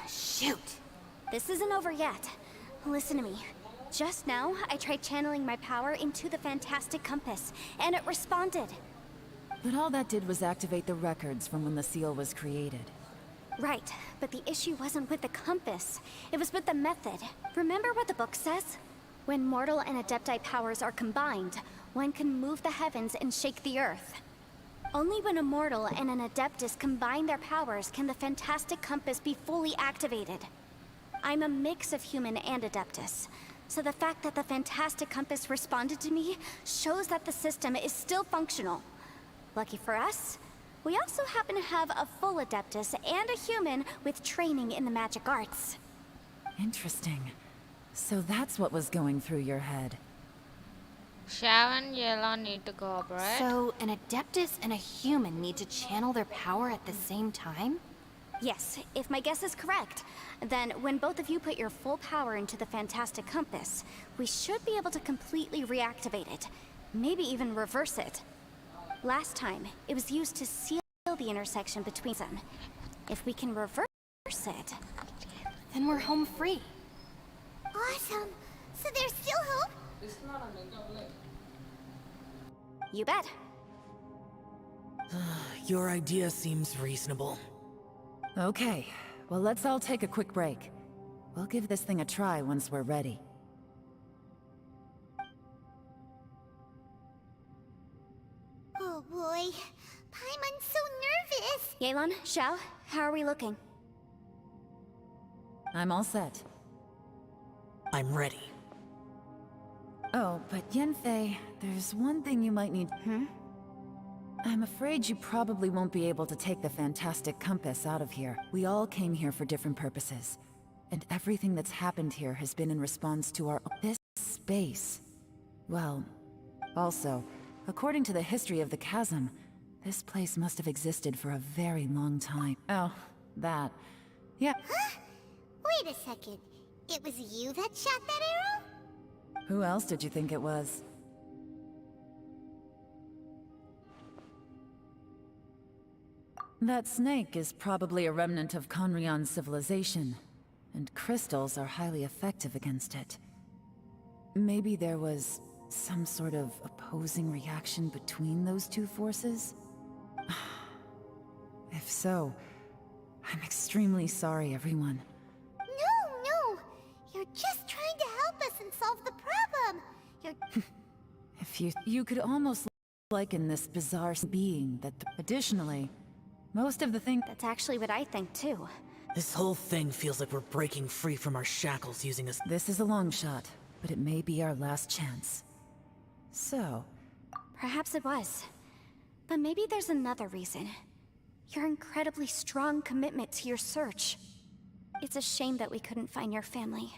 Shoot! This isn't over yet. Listen to me. Just now, I tried channeling my power into the fantastic compass, and it responded. But all that did was activate the records from when the seal was created. Right, but the issue wasn't with the compass. It was with the method. Remember what the book says? When mortal and adepti powers are combined, one can move the heavens and shake the earth. Only when a mortal and an adeptus combine their powers can the fantastic compass be fully activated. I'm a mix of human and adeptus, so the fact that the fantastic compass responded to me shows that the system is still functional. Lucky for us, we also happen to have a full adeptus and a human with training in the magic arts. Interesting. So that's what was going through your head. Shav and Yelan need to cooperate. So, an Adeptus and a human need to channel their power at the same time? Yes, if my guess is correct, then when both of you put your full power into the fantastic compass, we should be able to completely reactivate it. Maybe even reverse it. Last time, it was used to seal the intersection between them. If we can reverse it, Then we're home free. Awesome. So there's still hope? you bet. Your idea seems reasonable. Okay, well let's all take a quick break. We'll give this thing a try once we're ready. Oh boy. Paimon's so nervous. Yelan, Xiao, how are we looking? I'm all set. I'm ready. Oh, but Yanfei, there's one thing you might need. I'm afraid you probably won't be able to take the fantastic compass out of here. We all came here for different purposes. And everything that's happened here has been in response to this space. Well, also, according to the history of the chasm, this place must have existed for a very long time. Oh, that. Yeah. Huh? Wait a second. It was you that shot that arrow? Who else did you think it was? That snake is probably a remnant of Conrion's civilization, and crystals are highly effective against it. Maybe there was some sort of opposing reaction between those two forces? If so, I'm extremely sorry, everyone. No. You're just trying to help us and solve the problem. You're... If you could almost liken this bizarre being that... Additionally, most of the thing... That's actually what I think too. This whole thing feels like we're breaking free from our shackles using a... This is a long shot, but it may be our last chance. So... Perhaps it was. But maybe there's another reason. Your incredibly strong commitment to your search. It's a shame that we couldn't find your family.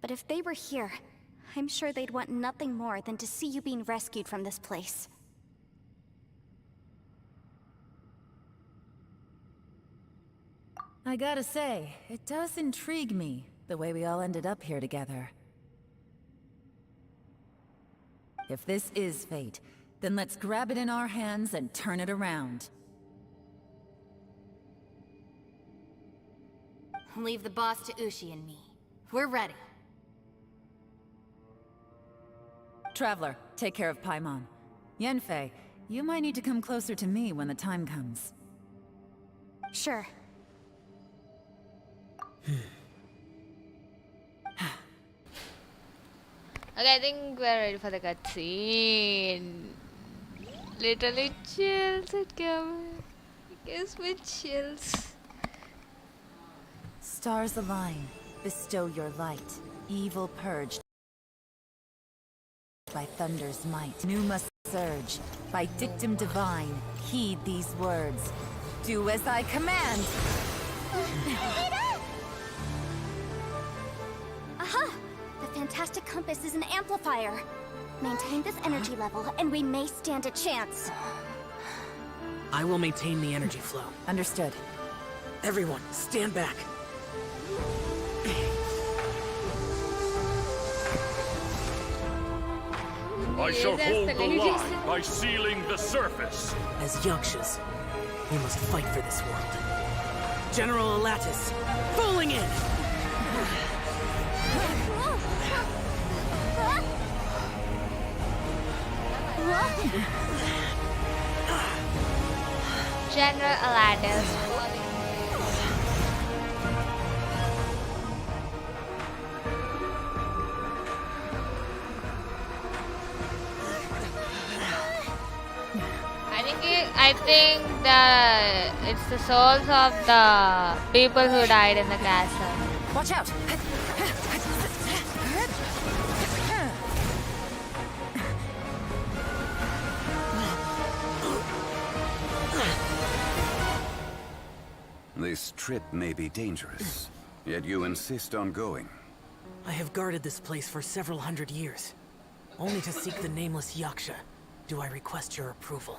But if they were here, I'm sure they'd want nothing more than to see you being rescued from this place. I gotta say, it does intrigue me, the way we all ended up here together. If this is fate, then let's grab it in our hands and turn it around. Leave the boss to Ushi and me. We're ready. Traveler, take care of Paimon. Yanfei, you might need to come closer to me when the time comes. Sure. Okay, I think we're ready for the cutscene. Literally chills, it gives me chills. Stars align, bestow your light. Evil purged by thunder's might. Numa surge, by dictum divine. Heed these words. Do as I command! Aha! The fantastic compass is an amplifier. Maintain this energy level, and we may stand a chance. I will maintain the energy flow. Understood. Everyone, stand back. I shall Yes, hold the the ladies. line by sealing the surface. As Yakshas, we must fight for this world. General Alatus, falling in! General Aladdin. I think it's the souls of the people who died in the castle. Watch out! This trip may be dangerous, yet you insist on going. I have guarded this place for several hundred years. Only to seek the nameless Yaksha, do I request your approval.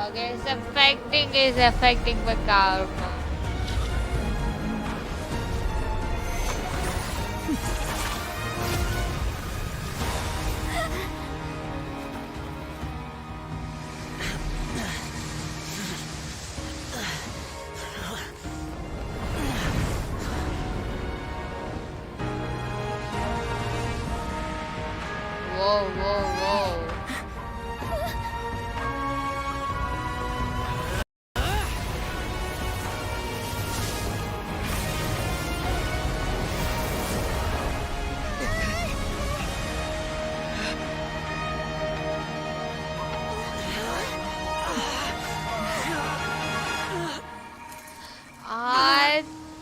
Okay, it's affecting the karma. Whoa, whoa, whoa.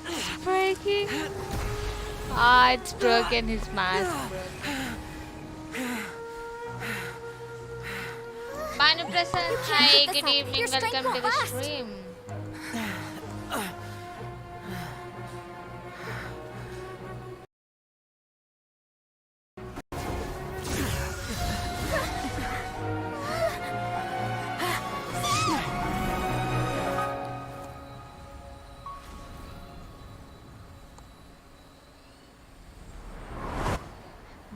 It's breaking. It's broken, his mask. Banu Prasad, hi, good evening, welcome to the stream.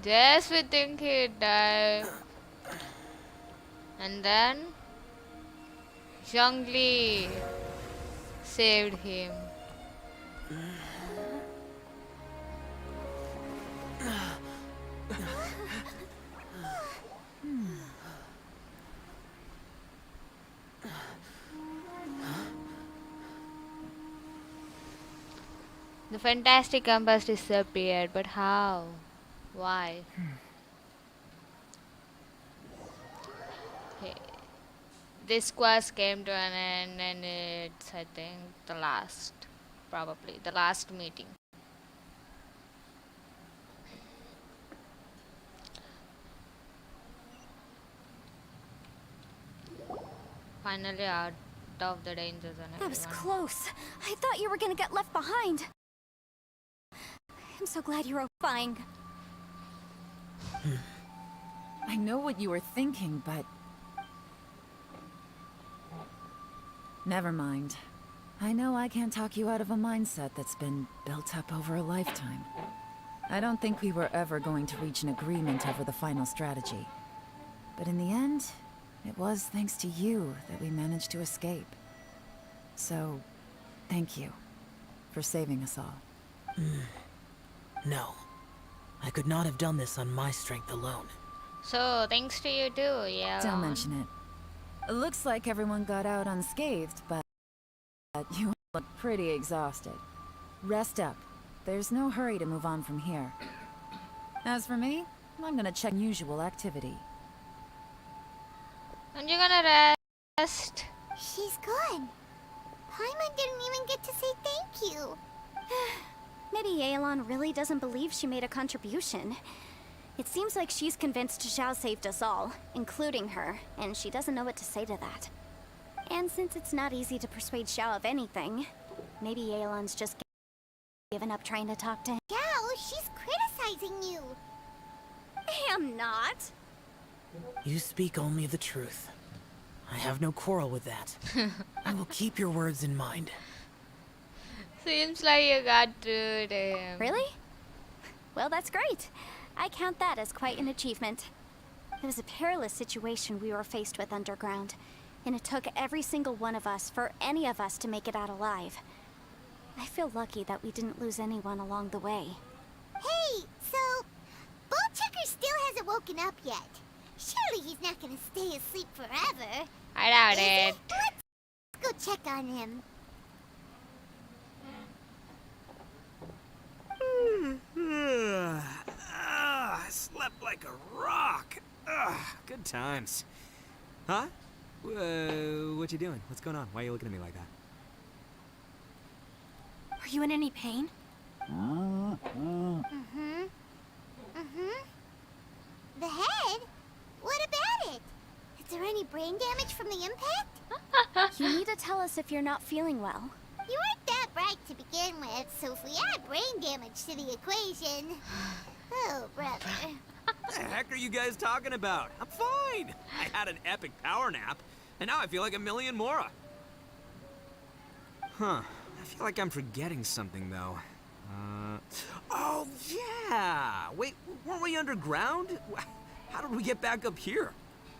Just we think he'd die. And then Zhongli saved him. The fantastic compass disappeared, but how? Why? Okay. This quest came to an end, and it's, I think, probably the last meeting. Finally out of the danger zone. That was close. I thought you were gonna get left behind. I'm so glad you're fine. I know what you were thinking, but... Never mind. I know I can't talk you out of a mindset that's been built up over a lifetime. I don't think we were ever going to reach an agreement over the final strategy. But in the end, it was thanks to you that we managed to escape. So, thank you for saving us all. No. I could not have done this on my strength alone. So, thanks to you too, yeah. Don't mention it. It looks like everyone got out unscathed, but you look pretty exhausted. Rest up. There's no hurry to move on from here. As for me, I'm gonna check usual activity. And you're gonna rest. She's gone. Paimon didn't even get to say thank you. Maybe Yelan really doesn't believe she made a contribution. It seems like she's convinced Xiao saved us all, including her, and she doesn't know what to say to that. And since it's not easy to persuade Xiao of anything, maybe Yelan's just given up trying to talk to him. Xiao, she's criticizing you. I am not. You speak only the truth. I have no quarrel with that. I will keep your words in mind. Seems like you got to him. Really? Well, that's great. I count that as quite an achievement. It was a perilous situation we were faced with underground, and it took every single one of us for any of us to make it out alive. I feel lucky that we didn't lose anyone along the way. Hey, so Ballchecker still hasn't woken up yet. Surely he's not gonna stay asleep forever. I doubt Is it. he? Let's go check on him. I slept like a rock. Good times. Huh? What you doing? What's going on? Why are you looking at me like that? Are you in any pain? The head? What about it? Is there any brain damage from the impact? You need to tell us if you're not feeling well. You weren't that bright to begin with, so if we add brain damage to the equation... Oh, brother. What the heck are you guys talking about? I'm fine. I had an epic power nap, and now I feel like a million more. Huh. I feel like I'm forgetting something, though. Oh, yeah! Wait, weren't we underground? How did we get back up here?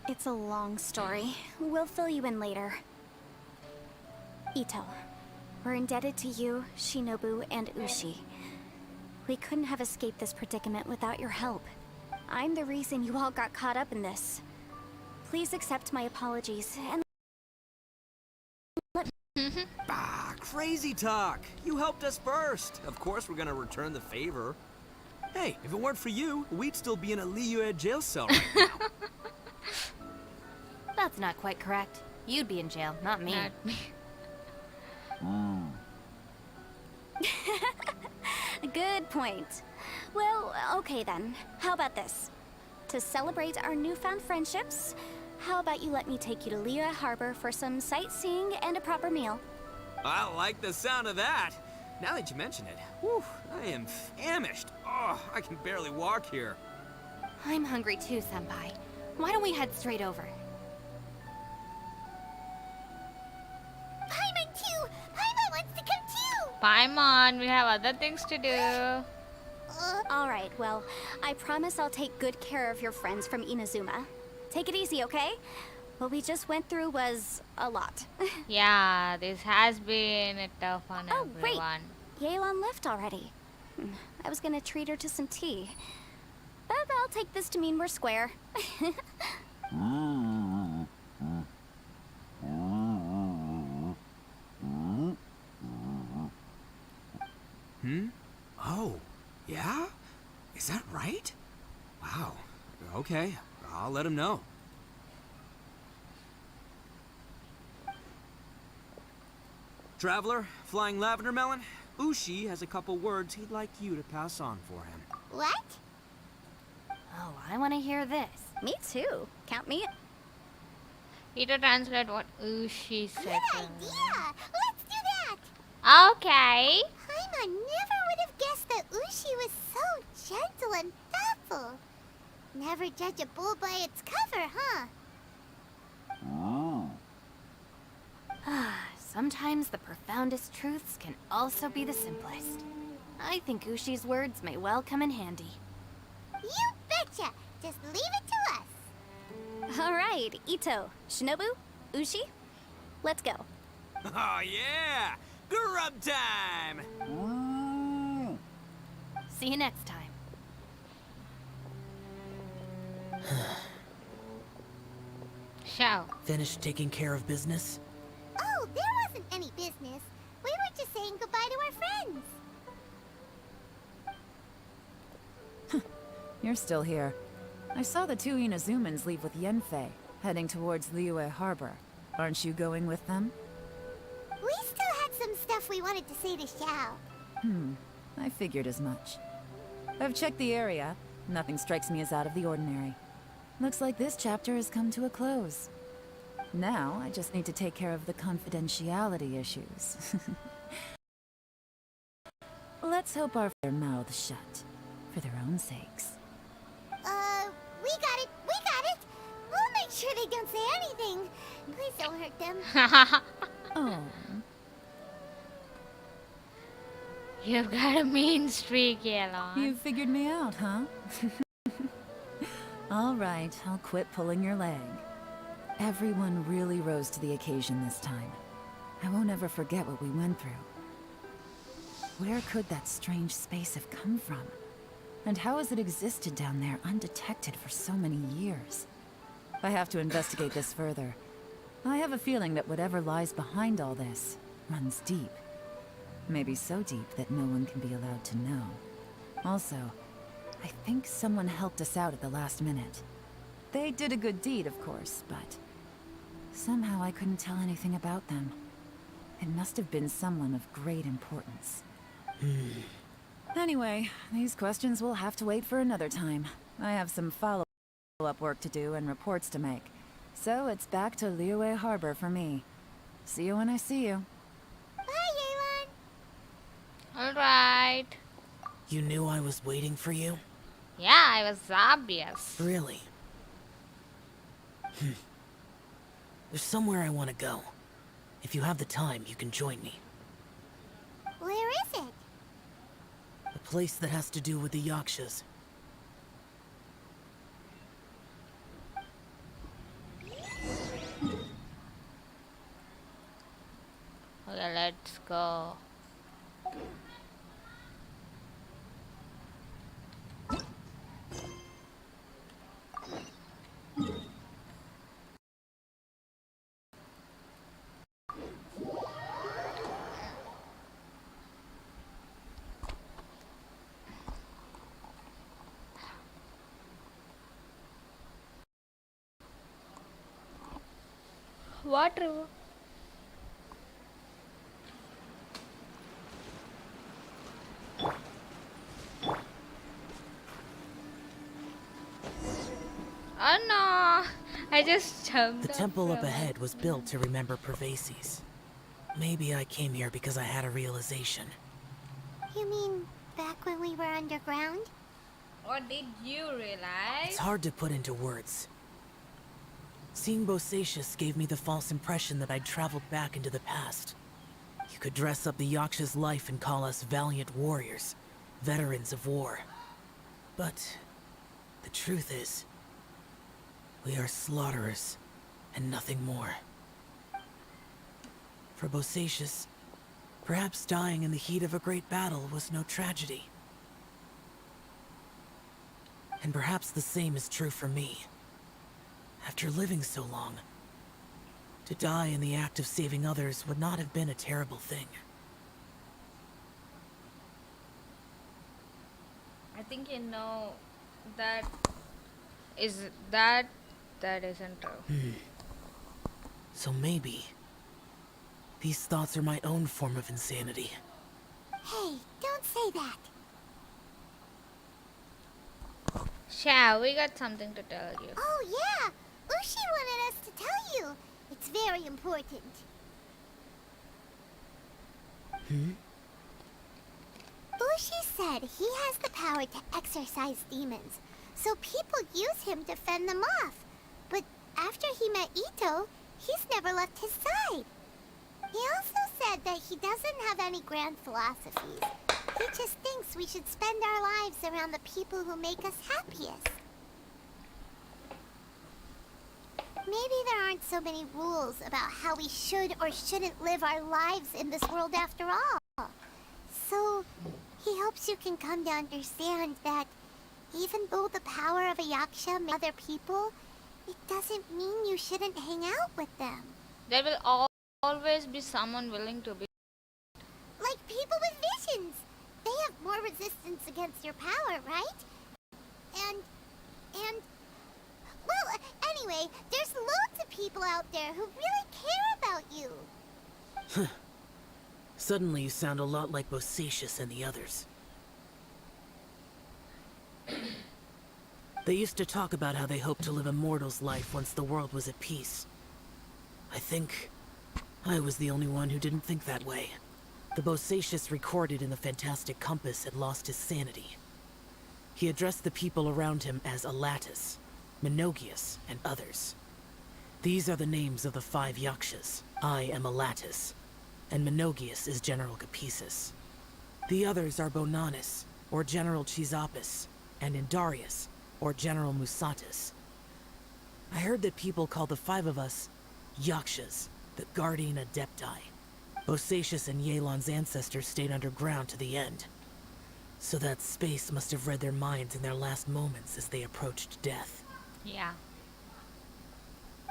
It's a long story. We'll fill you in later. Ito, we're indebted to you, Shinobu, and Ushi. We couldn't have escaped this predicament without your help. I'm the reason you all got caught up in this. Please accept my apologies, and Crazy talk. You helped us first. Of course we're gonna return the favor. Hey, if it weren't for you, we'd still be in a Liyue jail cell right now. That's not quite correct. You'd be in jail, not me. Not me. Good point. Well, okay then. How about this? To celebrate our newfound friendships, how about you let me take you to Liyue Harbor for some sightseeing and a proper meal? I like the sound of that. Now that you mention it, whew, I am famished. Oh, I can barely walk here. I'm hungry too, Senpai. Why don't we head straight over? Paimon too! Paimon wants to come too! Paimon, we have other things to do. Alright, well, I promise I'll take good care of your friends from Inazuma. Take it easy, okay? What we just went through was a lot. Yeah, this has been a tough on Oh, wait. everyone. Yelan left already. I was gonna treat her to some tea. But I'll take this to mean we're square. Oh, yeah? Is that right? Wow. Okay, I'll let him know. Traveler, Flying Lavender Melon, Ushi has a couple words he'd like you to pass on for him. What? Oh, I want to hear this. Me too. Count me in. Need to translate what Ushi said. Good idea! Let's do that! Okay. Paimon never would have guessed that Ushi was so gentle and thoughtful. Never judge a bull by its cover, huh? So sometimes the profoundest truths can also be the simplest. I think Ushi's words may well come in handy. You betcha! Just leave it to us. Alright, Ito, Shinobu, Ushi, let's go. Oh yeah! Grub time! See you next time. Shao. Finished taking care of business? Oh, there wasn't any business. We were just saying goodbye to our friends. You're still here. I saw the two Inazumans leave with Yenfei, heading towards Liyue Harbor. Aren't you going with them? We still had some stuff we wanted to say to Xiao. I figured as much. I've checked the area. Nothing strikes me as out of the ordinary. Looks like this chapter has come to a close. Now, I just need to take care of the confidentiality issues. Let's hope our mouths shut, for their own sakes. We got it! We got it! We'll make sure they don't say anything. Please don't hurt them. Oh, You've got a mean streak, Yelan. you figured me out, huh? All right, I'll quit pulling your leg. Everyone really rose to the occasion this time. I won't ever forget what we went through. Where could that strange space have come from? And how has it existed down there undetected for so many years? I have to investigate this further. I have a feeling that whatever lies behind all this runs deep. Maybe so deep that no one can be allowed to know. Also, I think someone helped us out at the last minute. They did a good deed, of course, but somehow I couldn't tell anything about them. It must have been someone of great importance. Anyway, these questions will have to wait for another time. I have some follow-up work to do and reports to make. So it's back to Liyue Harbor for me. See you when I see you. Bye, Yelan. Alright. You knew I was waiting for you? Yeah, it was obvious. Really? There's somewhere I want to go. If you have the time, you can join me. Where is it? A place that has to do with the Yakshas. Okay, let's go. What river? Oh no! I just jumped. The temple up ahead was built to remember Pervases. Maybe I came here because I had a realization. You mean back when we were underground? What did you realize? It's hard to put into words. Seeing Bosacius gave me the false impression that I'd traveled back into the past. You could dress up the Yaksha's life and call us valiant warriors, veterans of war. But the truth is, we are slaughterers, and nothing more. For Bosacius, perhaps dying in the heat of a great battle was no tragedy. And perhaps the same is true for me. After living so long, to die in the act of saving others would not have been a terrible thing. I think you know that that isn't true. So maybe these thoughts are my own form of insanity. Hey, don't say that. Shao, we got something to tell you. Oh yeah, Ushi wanted us to tell you. It's very important. Ushi said he has the power to exorcise demons, so people use him to fend them off. But after he met Ito, he's never left his side. He also said that he doesn't have any grand philosophies. He just thinks we should spend our lives around the people who make us happiest. Maybe there aren't so many rules about how we should or shouldn't live our lives in this world after all. So, he hopes you can come to understand that even though the power of a yaksha may other people, it doesn't mean you shouldn't hang out with them. There will always be someone willing to be. Like people with visions. They have more resistance against your power, right? And... Well, anyway, there's loads of people out there who really care about you. Suddenly you sound a lot like Bosacius and the others. They used to talk about how they hoped to live a mortal's life once the world was at peace. I think I was the only one who didn't think that way. The Bosacius recorded in the Fantastic Compass had lost his sanity. He addressed the people around him as Alatus, Menogius, and others. These are the names of the 5 yakshas. I am Alatus, and Menogius is General Capisis. The others are Bonanis, or General Chisapis, and Indarius, or General Musatus. I heard that people call the 5 of us yakshas, the Guardian Adepti. Bosacius and Yelan's ancestors stayed underground to the end. So that space must have read their minds in their last moments as they approached death. Yeah.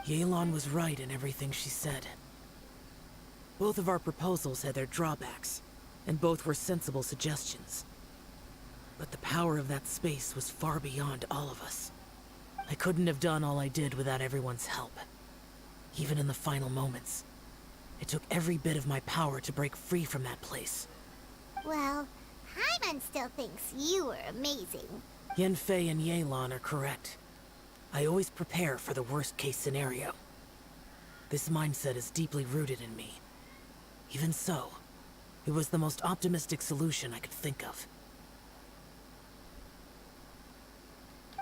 Yelan was right in everything she said. Both of our proposals had their drawbacks, and both were sensible suggestions. But the power of that space was far beyond all of us. I couldn't have done all I did without everyone's help. Even in the final moments. It took every bit of my power to break free from that place. Well, Hyman still thinks you were amazing. Yenfei and Yelan are correct. I always prepare for the worst-case scenario. This mindset is deeply rooted in me. Even so, it was the most optimistic solution I could think of.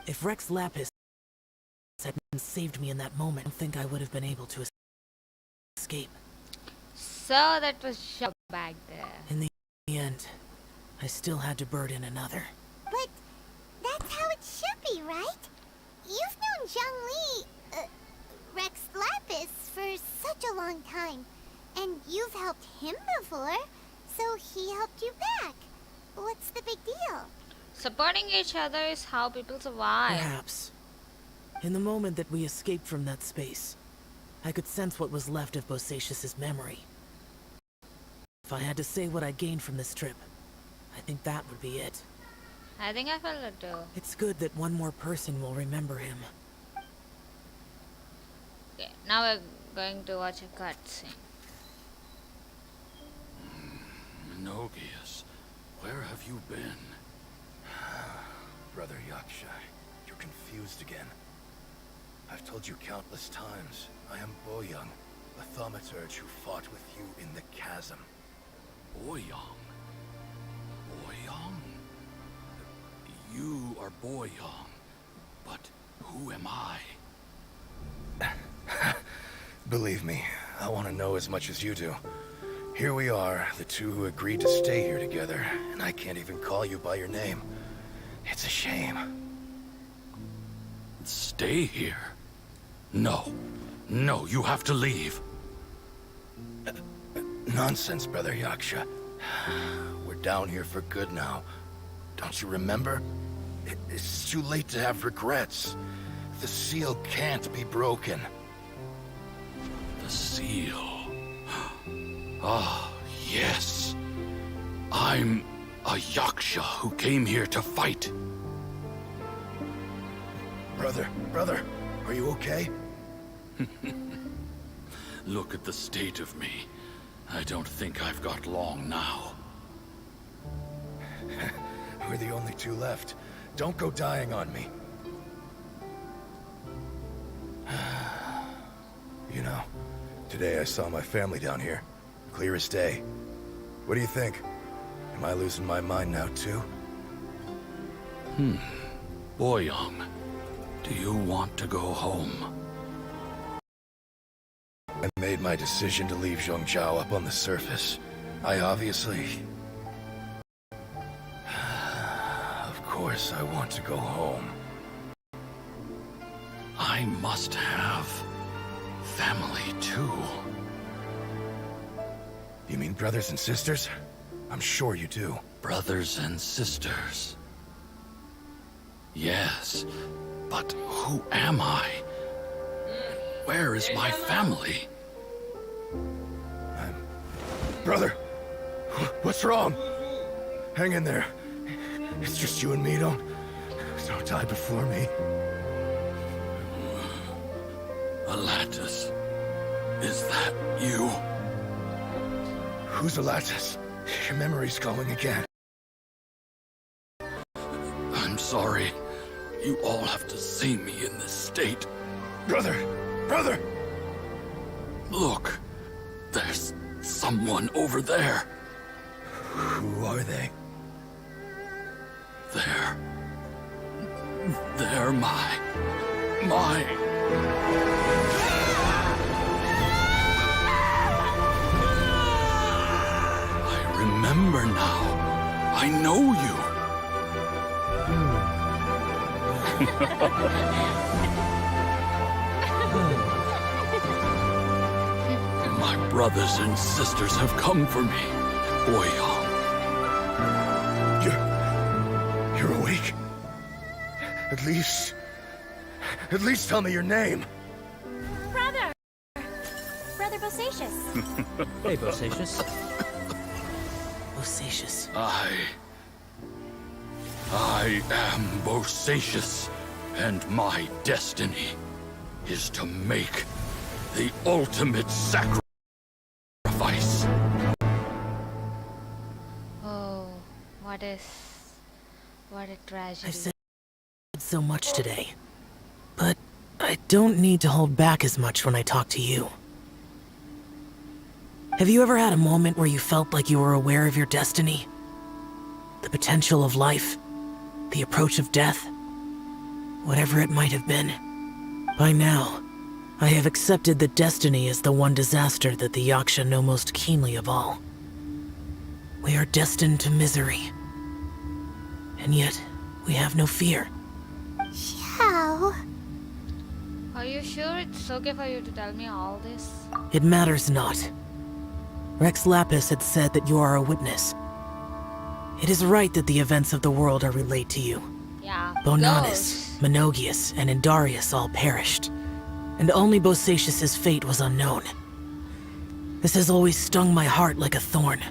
If Rex Lapis hadn't saved me in that moment, I don't think I would have been able to escape. So that was shot back there. In the end, I still had to burden another. But that's how it should be, right? You've known Zhang Li, Rex Lapis, for such a long time. And you've helped him before, so he helped you back. What's the big deal? Supporting each other is how people survive. Perhaps. In the moment that we escaped from that space, I could sense what was left of Bosacius's memory. If I had to say what I gained from this trip, I think that would be it. I think I felt it too. It's good that one more person will remember him. Okay, now we're going to watch a cutscene. Menogius, where have you been? Brother Yaksha, you're confused again. I've told you countless times, I am Boyoung, a thaumaturge who fought with you in the chasm. Boyoung? Boyoung? You are Boyoung, but who am I? Believe me, I want to know as much as you do. Here we are, the two who agreed to stay here together, and I can't even call you by your name. It's a shame. Stay here? No. No, you have to leave. Nonsense, Brother Yaksha. We're down here for good now. Don't you remember? It's too late to have regrets. The seal can't be broken. The seal. Ah, yes. I'm a Yaksha who came here to fight. Brother, are you okay? Look at the state of me. I don't think I've got long now. We're the only two left. Don't go dying on me. You know, today I saw my family down here. Clear as day. What do you think? Am I losing my mind now, too? Boyoung, do you want to go home? I made my decision to leave Zhongzhou up on the surface. I obviously... Of course I want to go home. I must have family too. You mean brothers and sisters? I'm sure you do. Brothers and sisters. Yes, but who am I? Where is my family? Brother, what's wrong? Hang in there. It's just you and me. Don't die before me. Alatus, is that you? Who's Alatus? Your memory's going again. I'm sorry. You all have to see me in this state. Brother! Brother! Look, there's someone over there. Who are they? They're my... I remember now. I know you. My brothers and sisters have come for me, Boyang. You're awake? At least tell me your name. Brother! Brother Bosacious. Hey, Bosacious. Bosacious. I am Bosacious, and my destiny is to make the ultimate sacrifice. Oh, what a tragedy. I've said so much today, but I don't need to hold back as much when I talk to you. Have you ever had a moment where you felt like you were aware of your destiny? The potential of life? The approach of death? Whatever it might have been. By now, I have accepted that destiny is the one disaster that the Yaksha know most keenly of all. We are destined to misery. And yet, we have no fear. Xiao. Are you sure it's okay for you to tell me all this? It matters not. Rex Lapis had said that you are a witness. It is right that the events of the world are relayed to you. Yeah. Bonanis, Menogius, and Indarius all perished, and only Bosacious's fate was unknown. This has always stung my heart like a thorn.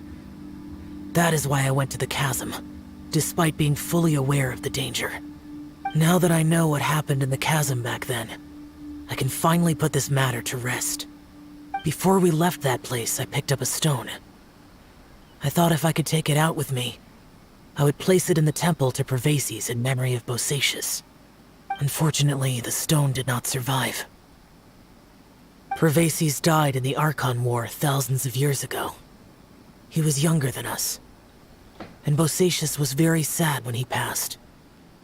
That is why I went to the chasm, despite being fully aware of the danger. Now that I know what happened in the chasm back then, I can finally put this matter to rest. Before we left that place, I picked up a stone. I thought if I could take it out with me, I would place it in the temple to Pervases in memory of Bosacious. Unfortunately, the stone did not survive. Pervases died in the Archon War thousands of years ago. He was younger than us, and Bosacious was very sad when he passed.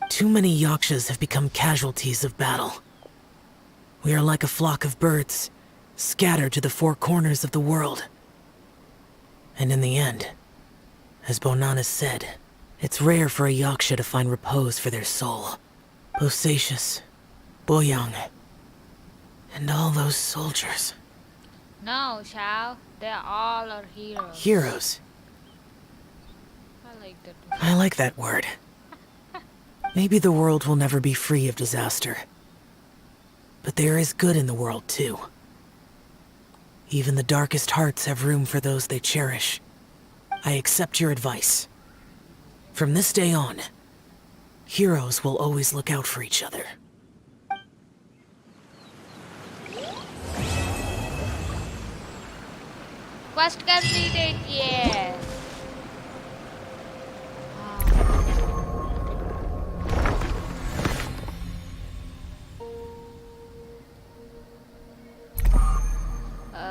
Too many Yakshas have become casualties of battle. We are like a flock of birds, scattered to the four corners of the world. And in the end, as Bonanis said, it's rare for a Yaksha to find repose for their soul. Bosacious, Boyang, and all those soldiers. No, Xiao. They all are heroes. Heroes. I like that. I like that word. Maybe the world will never be free of disaster. But there is good in the world, too. Even the darkest hearts have room for those they cherish. I accept your advice. From this day on, heroes will always look out for each other. Quest completed, yeah.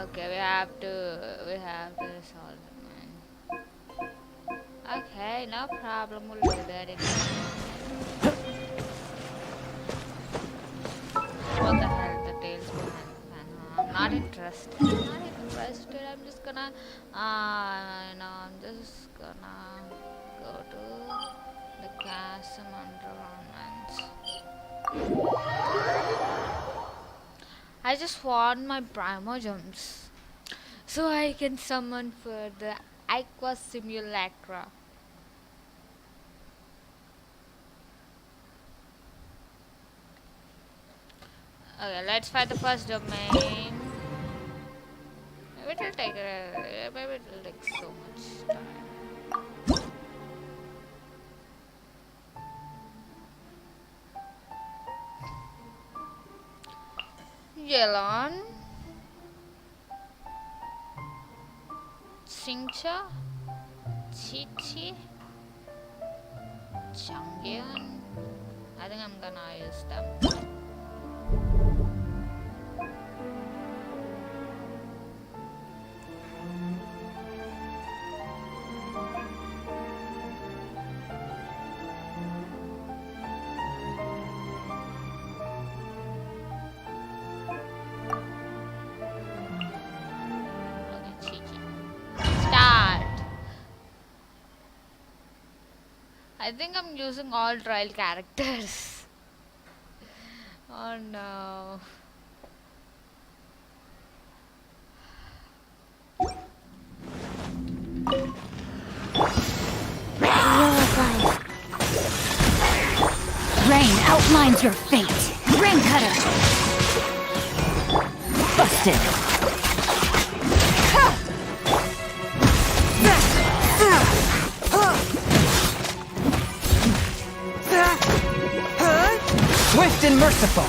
Okay, we have to resolve it, man. Okay, no problem, we'll do that in what the hell, the tails behind the fan, huh? not interested. I'm not interested. I'm just gonna, I'm just gonna go to the chasm underground. I just want my Primogems so I can summon for the Aqua Simulacra. Okay, let's find the first domain. Maybe it'll take so much time. Yelan, Singcha, Chichi, Changyan. I think I'm gonna use them. I think I'm using all trial characters. Oh no. Rain outlines your fate. Rain cutter. Busted. Swift and merciful.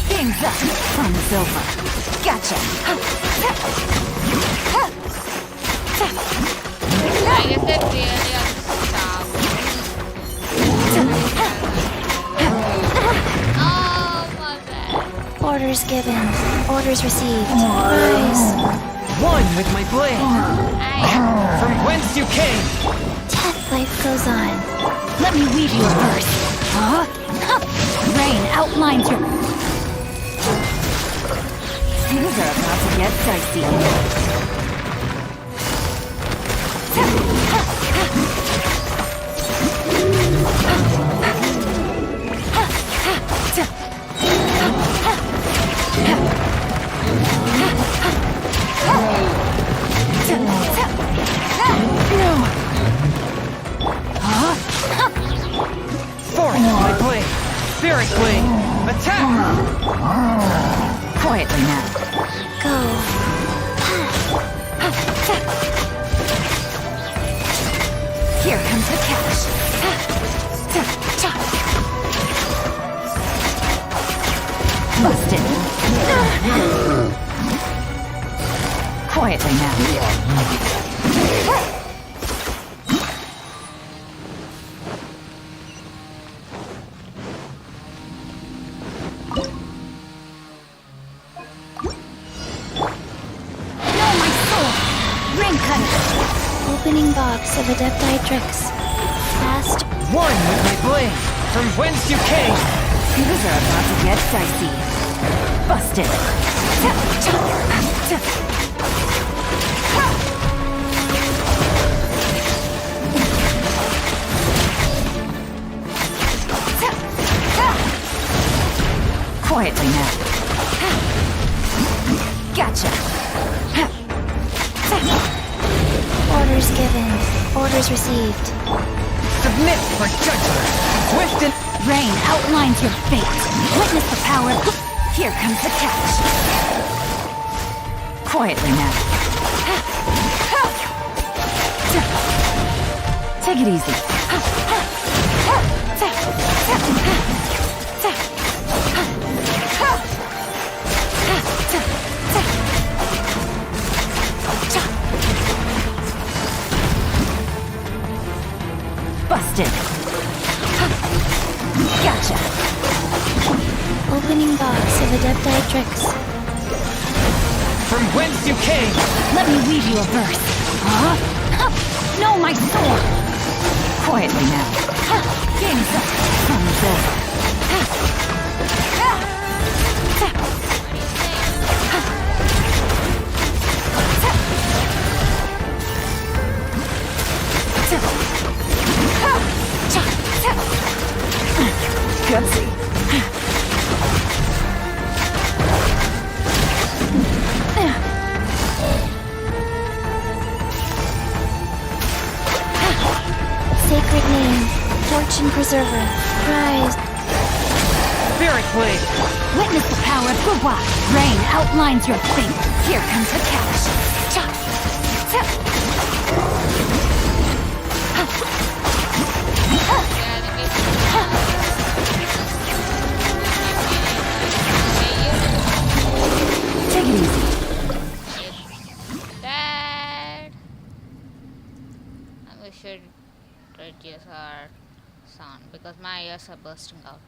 Things up. Sun's over. Gotcha. I guess it really oh my bad. Orders given. Orders received. Rise. One with my blade. From whence you came. Death life goes on. Let me weave you a verse. Huh? Rain outlines your... Things are about to get dicey. Force my blade. Spirit blade. Attack! Quietly now. Go. Here comes the catch. Busted. Quietly now. Opening box of Adepti tricks. Fast. One with my blade. From whence you came. Things are about to get dicey. Busted. Quietly now. Gotcha. Orders given. Orders received. Submit for judgment. Swift and... Rain outlines your fate. Witness the power. Here comes the catch. Quietly now. Take it easy. Busted. Gotcha. Opening box of Adepti tricks. From whence you came. Let me weave you a verse. Huh? No, my sword. Quietly now. Game's up. Sun's over. Fortune Preserver. Prize. Spirit Blade! Witness the power of Gwa. Rain outlines your fate. Here comes the cash. Cha. Ta. Take it easy. Dad. And we should reduce our sound because my ears are bursting out.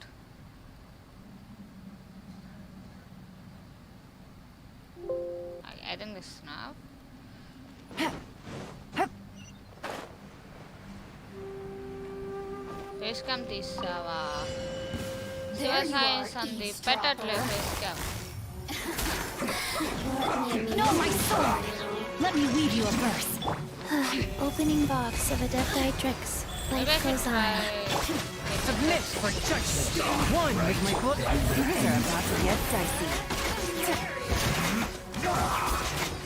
I think this is now. Facecam తీసావా శివసాయి సందీప్ పెట్టట్లే facecam. No, my sword! Let me weave you a verse. Opening box of Adepti Tricks. Life goes on. Submit for judgment! One with my book! They're about to get dicey.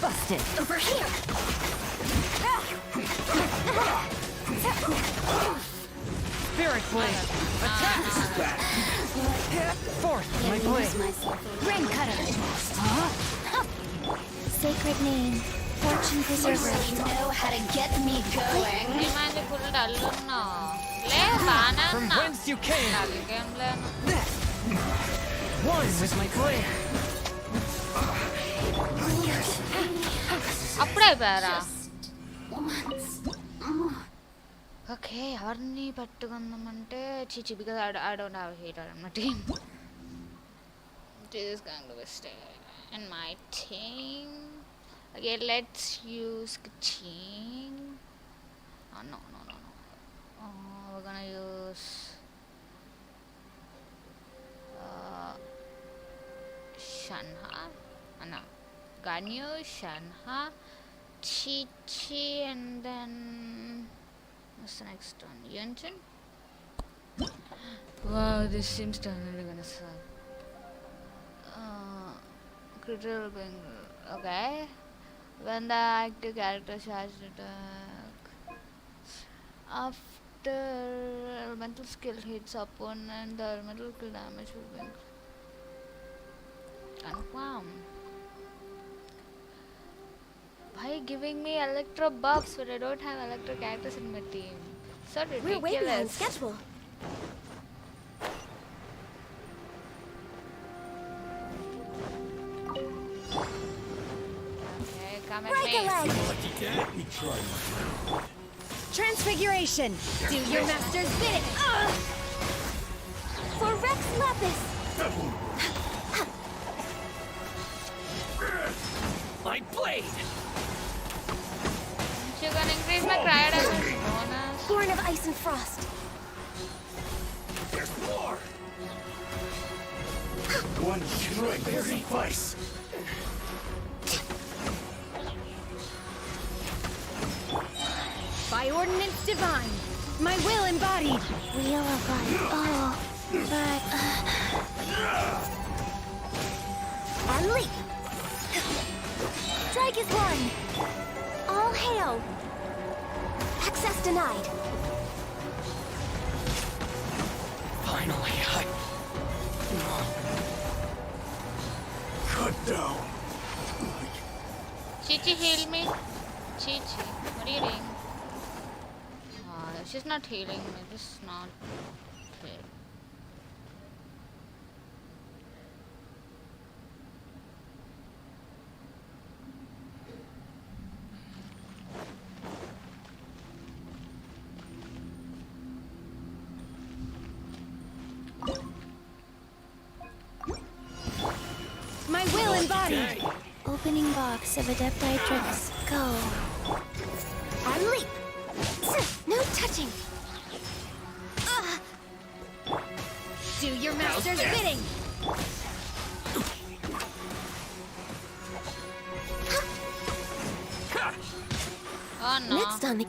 Busted! Over here! Spirit Blade! Attack! Forth my blade! Ring cutter! Sacred name. Fortune Preserver. You know how to get me going. ఏమైంది full dull ఉన్నావు లే బానే From ఉన్నా whence you came! నాకు game లేను One with my blade! అప్పుడే అయిపోయారా okay ఎవరిని పట్టుకుందామంటే చిచి because I don't have heater in my team this is going to be stay in my team okay let's use kitching no we're gonna use Shanha no Ganyu, Shanha, Chi-Chi, and then what's the next one? Genshin? Wow, this seems totally gonna suck. Critical going. Okay. When the active character charged attack. After elemental skill hits opponent, the elemental skill damage will be confirmed. Why giving me electro buffs when I don't have electro characters in my team? So ridiculous. We're way behind schedule. Okay, come at Break a me. leg. Transfiguration. Do your master's bidding. For Rex Lapis. My blade! You gonna increase my cryo damage bonus? Born of ice and frost. There's more! One should sacrifice! By ordinance divine. My will embodied. Wheel of life. Oh, but... And leap. Strike is one. All hail. Access denied. Finally, cut down. Chi-Chi, heal me. Chi-Chi, what are you doing? She's not healing me, this is not fair. My will embodied. Opening box of Adepti Tricks. Go. And leap. No touching. Do your master's bidding. Oh no. Next on the...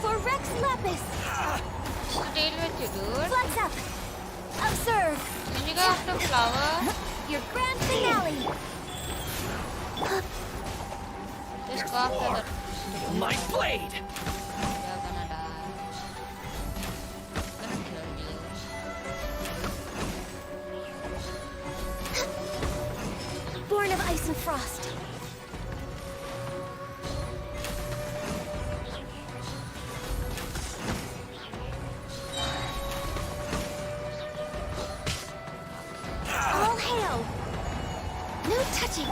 For Rex Lapis. Just to deal with you, dude. Flex up. Observe. Can you go after flower? Your grand finale. Just go after that Feel my blade! You're gonna die. I'm gonna kill you. Born of ice and frost. All hail! No touching!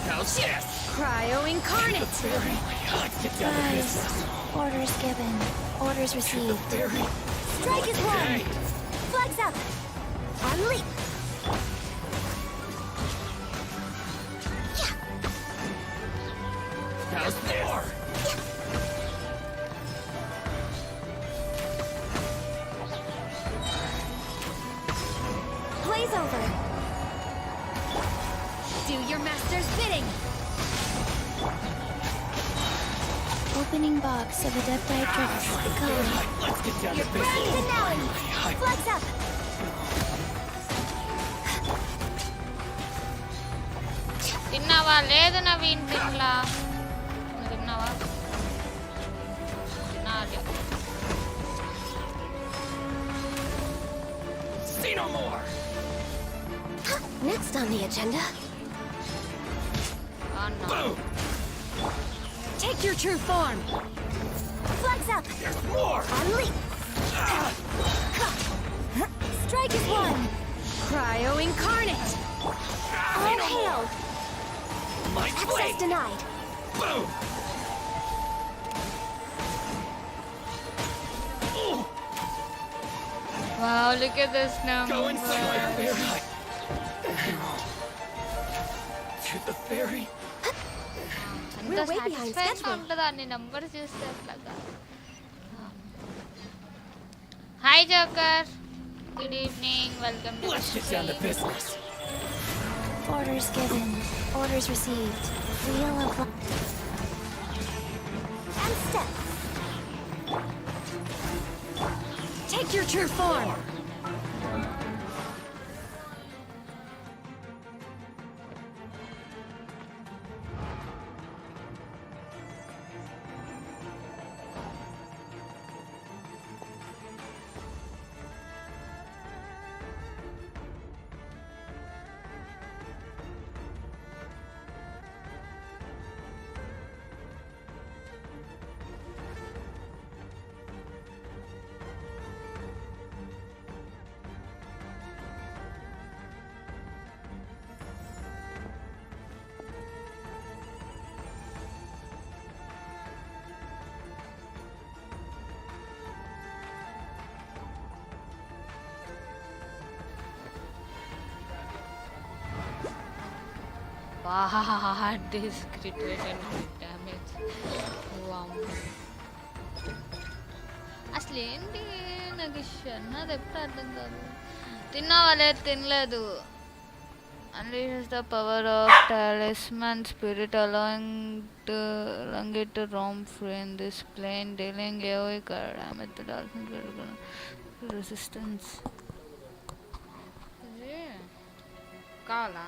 How's this? Cryo incarnate! Let's get down to Guys, business. orders given, orders received. Strike is one! Flags up! On leap! How's this? Blaze over! Do your master's bidding! Opening box of Adepti Tricks. Let's get down to Grand business. finale! Flags up! తిన్నావా లేదు నవీన్ తినలా నువ్వు తిన్నావా తినాలి See no more! Next on the agenda, అన్నా Boom! take your true form! Flags up! There's more! On leap! Strike is one! Cryo incarnate! All hail! My Access blade! denied! Boom! wow look at this Go inside my number fairy! To the fairy! ఎంత We're way behind satisfying schedule. ఉంటుందా అన్ని number చూస్తే అట్లాగా hi joker good evening welcome to Let's get down to business. Orders given, orders received. Wheel of and step. Take your true form. bad this crit rate and crit damage wow అసలు ఏంటి నాకు అది ఎప్పుడు అర్థం కాదు తిన్నావా లేదు తినలేదు unleashes the power of talisman spirit allowing it to roam free in this plane dealing AoE damage to dolphin resistance కావాలా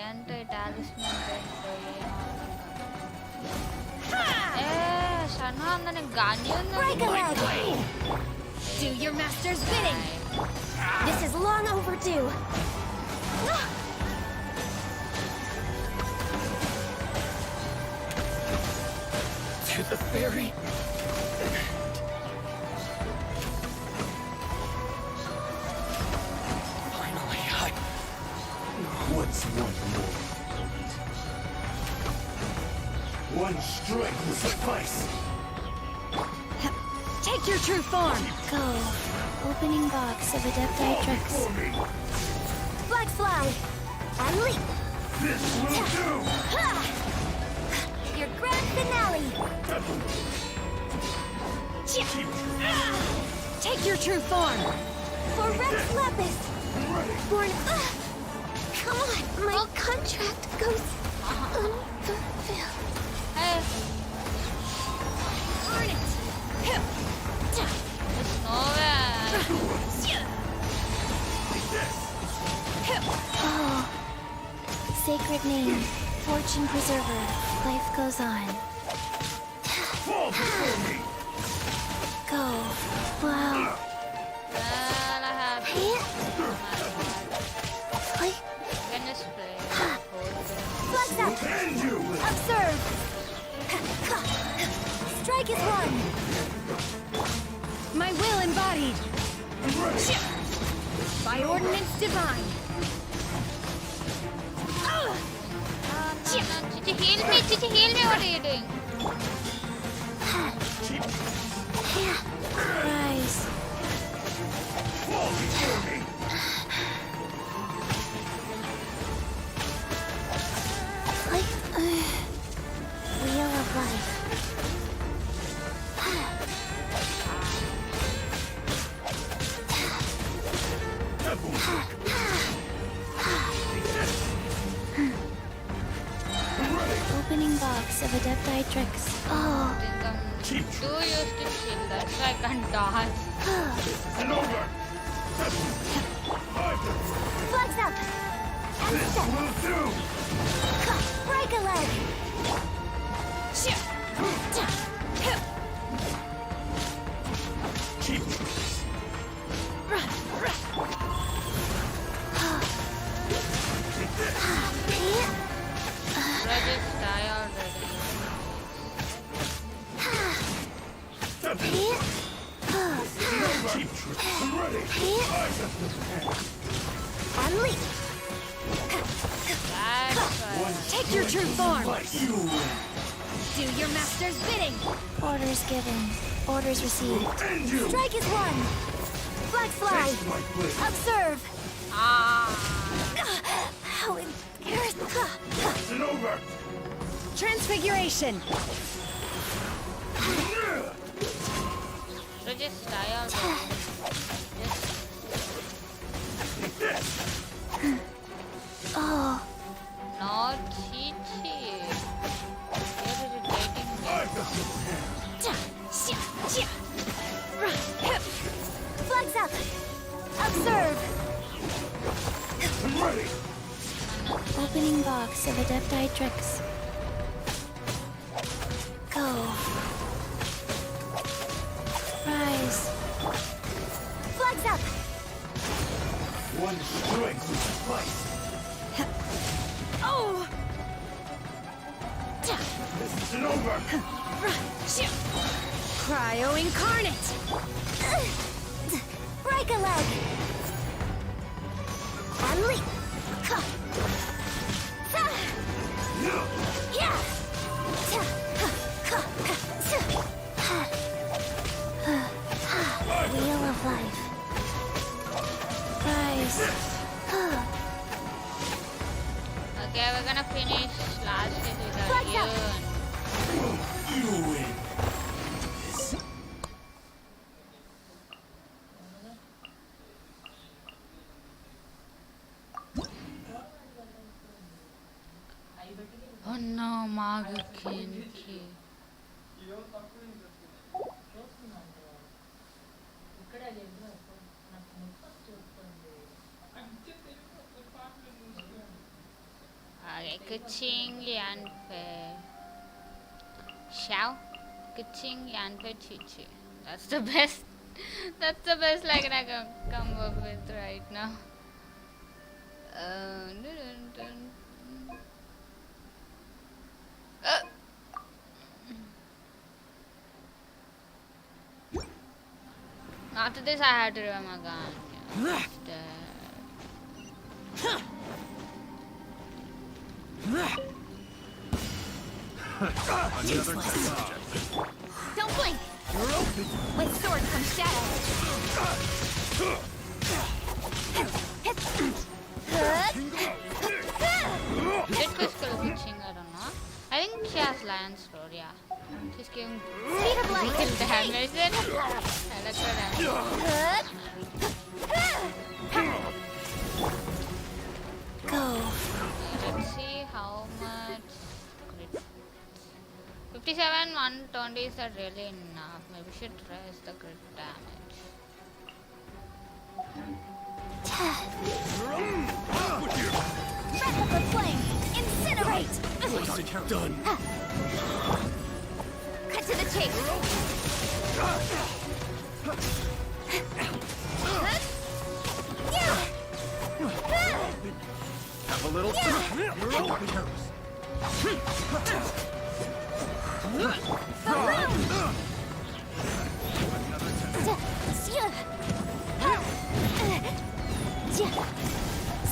ఏంటో టాలిస్మన్ సన్నా ఉందని గాని Break a leg! Do your master's bidding! This is long overdue! To the fairy! One strike will suffice. Take your true form! Go. Opening box of Adepti tricks. Flag fly! And leap! This will do! Your grand finale! Take your true form! For Rex Lapis! Born... Come on! My contract goes unfulfilled. Earn it! There's nowhere. Oh. Sacred name. Fortune preserver. Life goes on. Fall before me! Go. Wow. Well, I have to. Play. Can just play. Flex up! And you! Observe! Strike is one! My will embodied! By ordinance divine! Chichi, heal me! Chichi, heal me! What are you doing? Rise. Fall before me! Like wheel of life. Opening box of Adepti tricks. Oh. I think I'm too used to chill. That's why I can't dance. And over! Flex up! And This step! will do! Break a leg! I just die already. And leap! That's why. Take your true form! You win! Do your master's bidding! Orders given. Orders received. And you! Strike is one! Flag fly! Take my place! Observe! How embarrassing! And over! Transfiguration! So just die already. Oh, Not Chichi. You're irritating me. flags up! Observe! I'm ready! Opening box of Adepti tricks. Go. Rise. Flags up! One strike will suffice! Oh! This isn't over! Cryo incarnate! Break a leg! And leap! Yeah! Wheel of life. Rise. Okay, we're gonna finish last hit with our Flags up. Yun. You win! Oh no, Nag A King. Okay, kuching yan pe Xiao, kuching yan pe Chichi. That's the best. That's the best like I can come up with right now. Dun, dun. After this, I had to remember my gun. Yeah, it's dead. Useless. Don't blink! With sword comes shadow. Did Crystal pitching? I don't know. I think she has Lion's Sword, yeah. She's giving Speed of light! damage then. Electro damage. Go. Let's see how much crit. 57, 120 is that really enough? Maybe we should raise the crit damage. Wrap up the flame! Incinerate! Done. Cut to the chase! Have a little.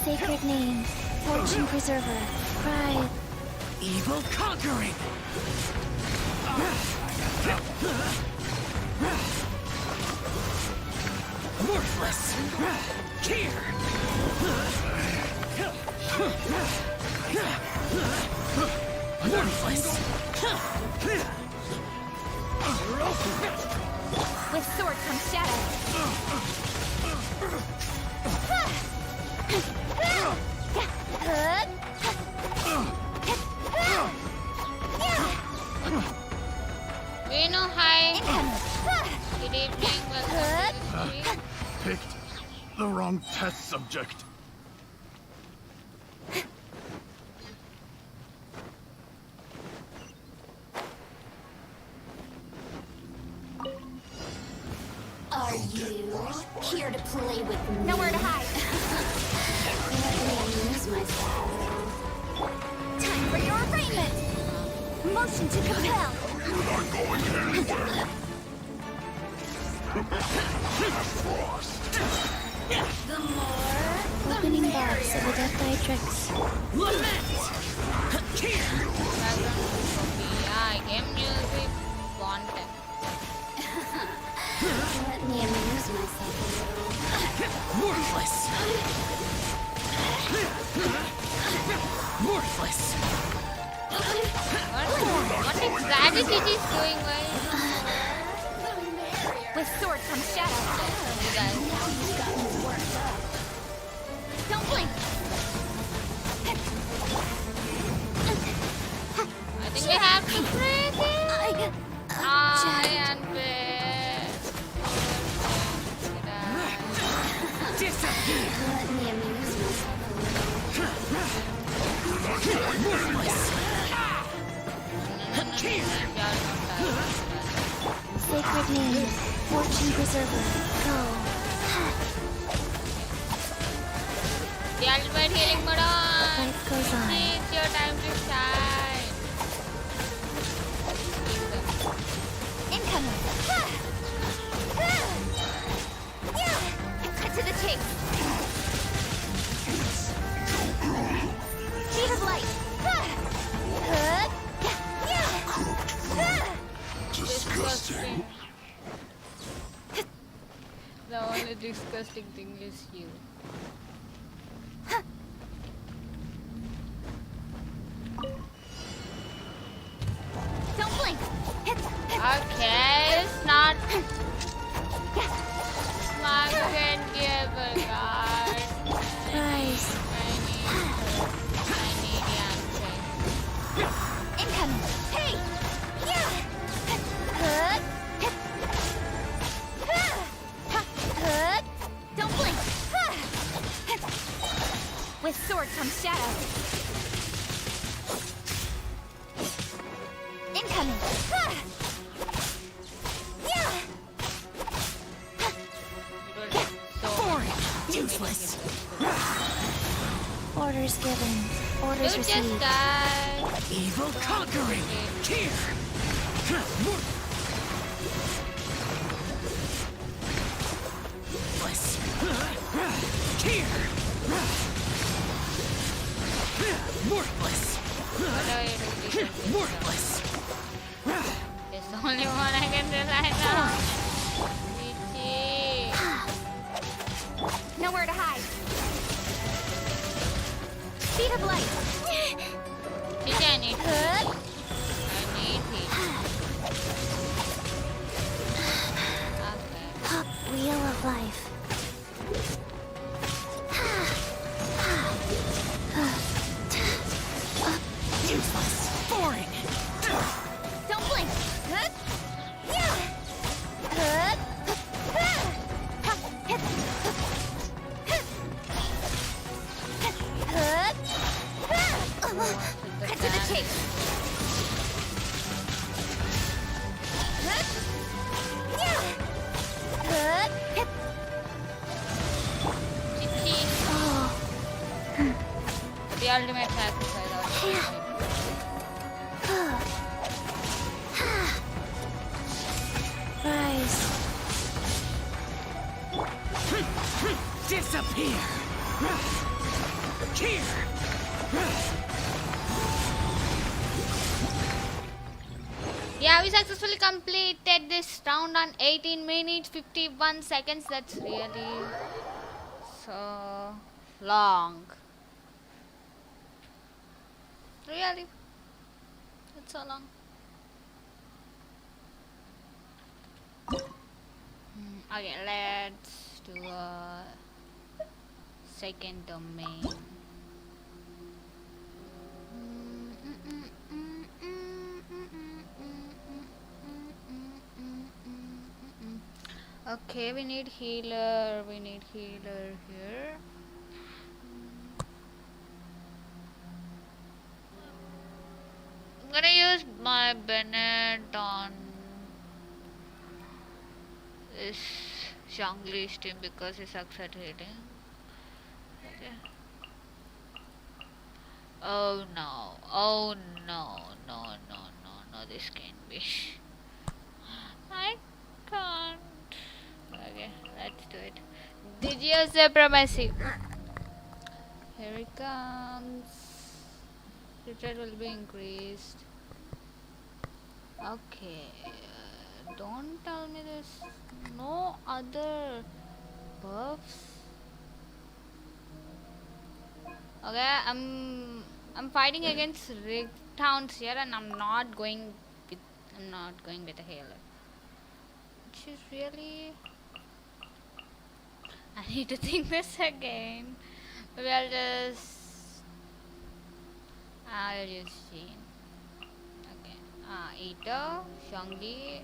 Sacred name, fortune preserver, pride. Evil conquering! Worthless! Here! Worthless! With sword comes shadow. We know hi. Good evening, welcome to the stream. Picked the wrong test subject. Are you here to play with me? Nowhere to hide. Time for your arraignment. Motion to compel. You're not going anywhere. The more opening box of the Death Eye tricks. Yeah, game music wanted. Let me amuse myself a little. Worthless! Worthless! What exactly is doing, guys? With sword comes shadow. You guys. Don't blink. I think we have to break it. I and Disappear! Let me amuse Sacred name, fortune preserver, go. the ultimate healing mode on. Life goes on. It's your time to shine. Incoming. Cut to the chase. Speed of light. Disgusting. The only disgusting thing is you. Don't blink. Okay, it's not marketable card. Rise. I need answer. Incoming. Hey. Don't blink. With sword comes shadow. Incoming. Useless! Orders given. Orders You received. just died. Evil conquering! Here! Worthless! Here! Worthless! Whatever you do, please don't be Worthless. It's the only one I can rely on. Vici. Nowhere to hide. Speed of light. Vici, I need heat. Okay. Wheel of life. Useless. Boring. Don't blink. Cut to the chase. The ultimate sacrifice. Rise. Disappear. Here. Yeah, we successfully completed this round on 18 minutes 51 seconds. That's really so long. Really? It's so long. Okay, let's do a second domain. Okay, we need healer. We need healer here. I'm gonna use my Bennett on this Zhongli's team because he sucks at hitting. Okay. Oh no! Oh no! No! No! No! No! This can't be. I can't. Okay, let's do it. Digio supremacy. Here it comes. Retreat will be increased. Okay. Don't tell me there's no other buffs. Okay, I'm fighting against rigged towns here, and I'm not going with a healer. Which is really. I need to think this again. Maybe I'll use Jean. Okay. Ito, Zhongli.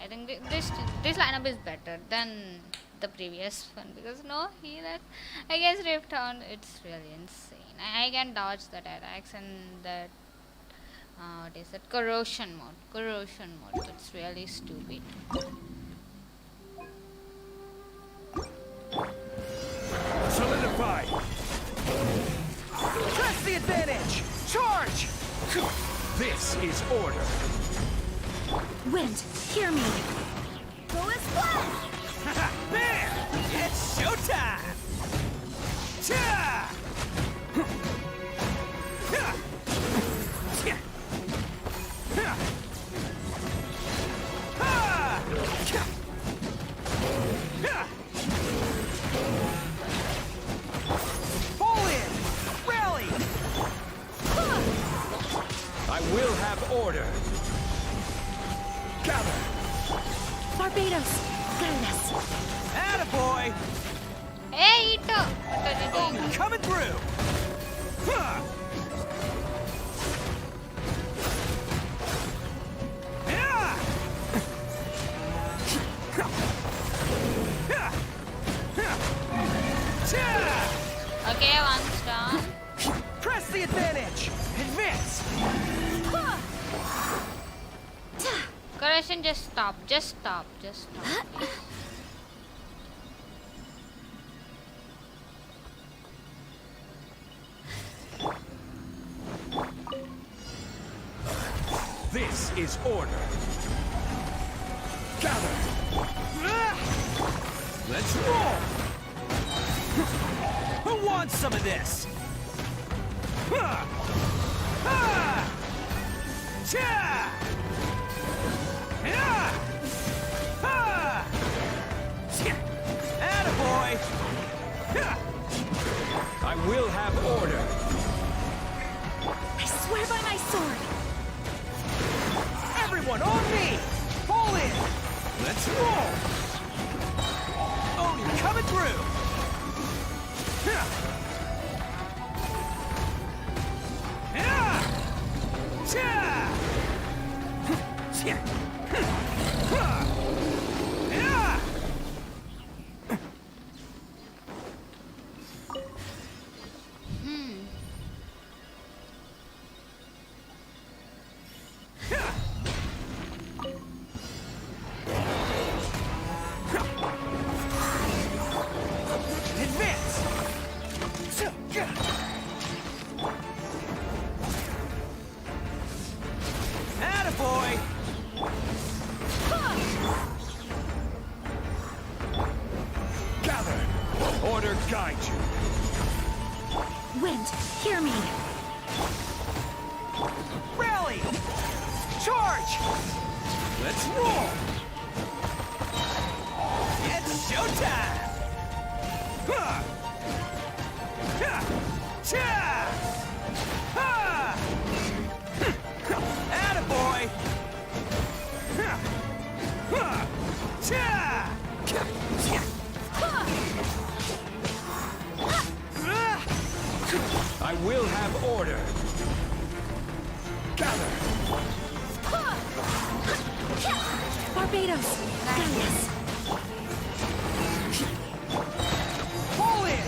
I think this lineup is better than the previous one because no healer against Rift Town. It's really insane. I can dodge the attacks and that what is that? Corrosion mode. It's really stupid. Solidify. Press the advantage. Charge. This is order. Wind, hear me. Go as one. There! It's showtime! Cha! Fall in! Rally! I will have order. Gather! Barbados, guide us. Attaboy! Hey, Ito! What are you doing? Coming through! Okay, one's down. Press the advantage! Advance! Correction, just stop. Please. This is order. Gather! Let's roll! Who wants some of this? Attaboy! I will have order. I swear by my sword! Everyone on me! Pull in! Let's roll! Oni coming through! Attaboy! Gather! Order guide you. Wind, hear me! Rally! Charge! Let's roll! It's showtime! Attaboy! I will have order. Gather. Barbados! Guidance! Pull in!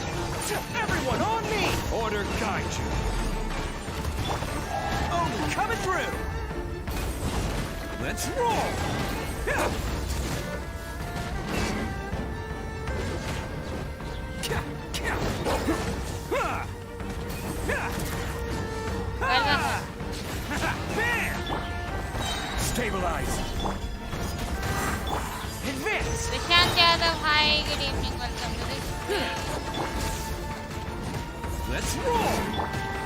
Everyone on me! Order guide you. Oni coming through! Let's roll! Stabilize! Advance! Prashant Yadav, hi, good evening, welcome to this. Let's roll!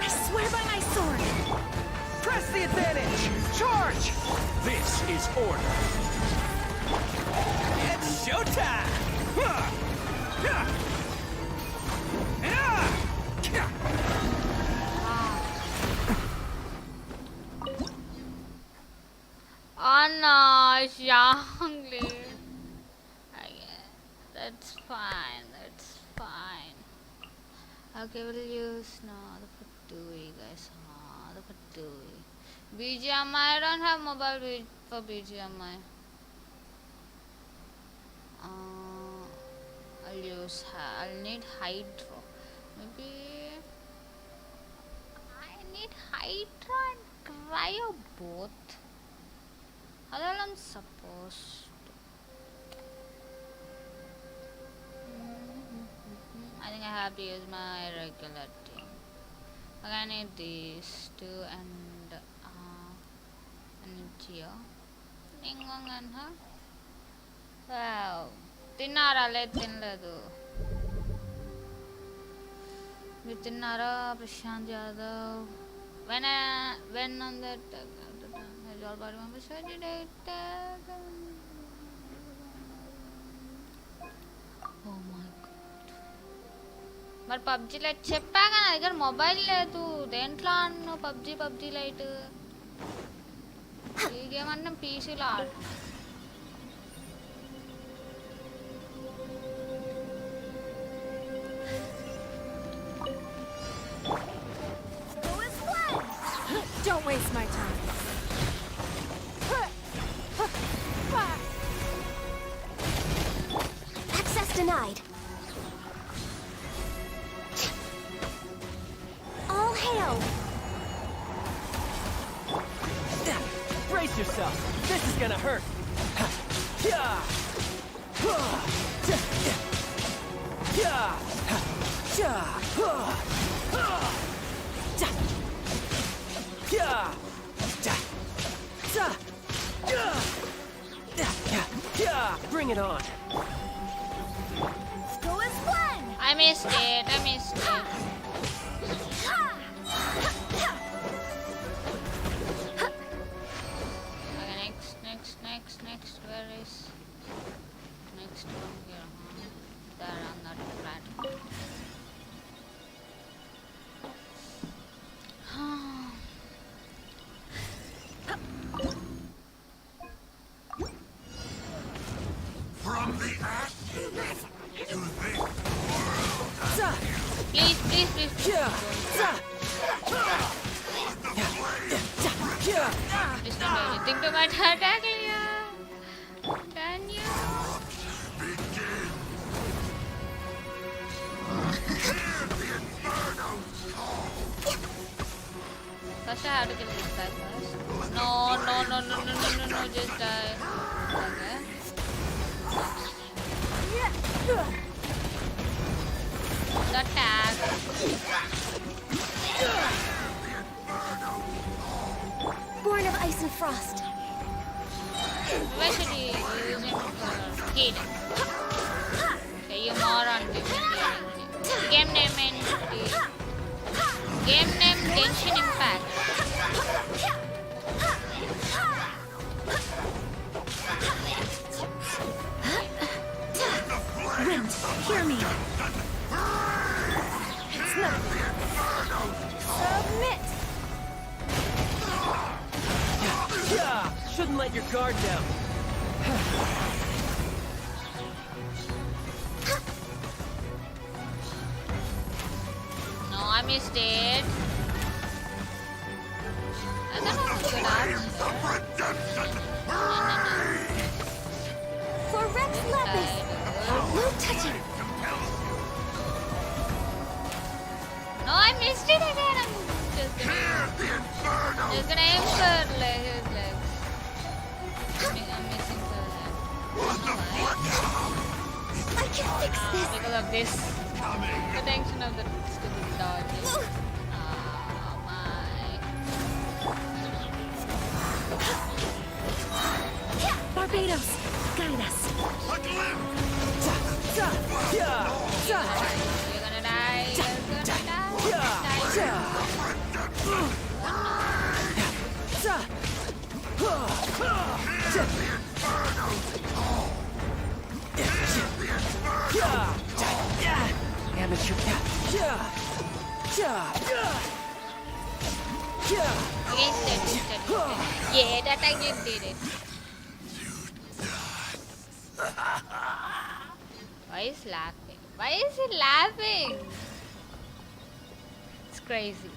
I swear by my sword! Press the advantage! Charge! This is order. It's showtime! Anna, Shangli. That's fine, that's fine. Okay, we'll use now the Fatui, guys. The Fatui. BGMI, I don't have mobile for BGMI. I'll need Hydro. Maybe I need Hydro and Cryo both. How I'm supposed to? I think I have to use my regular team. Okay, I need these two and Geo. Ningong and her. Wow. Tinara let tinladu. With Tinara, Prashant Yadav. When on that all body members said you did that. Oh my god. But PUBG Lite చెప్పాక నా దగ్గర mobile లేదు దేంట్లో ఆడను PUBG Lite ఈ game అన్న పీసీలో ఆడు Don't waste my time. Access denied. All hail. Brace yourself. This is gonna hurt. Bring it on. Go as one. I missed it. Just do anything to my attack here. Can you? First I have to kill this guy first. No, just die. Okay. The tag. Born of ice and frost. Why should he use him for healing? Okay, you moron, give me healing. Game name entity. Game name Genshin Impact. Wind, hear me. It's not. Submit. Shouldn't let your guard down. No, I missed it. I don't have a good option. For Rex Lapis. No touching. No, I missed it again. I'm just gonna aim for his legs. I'm missing for that. I can fix this. Because of this protection of the stupid dog. Oh my. Barbados, guide us. You're gonna die. You're gonna die. Amateur. Yeah, that I just did it. Why is he laughing? Why is he laughing? It's crazy.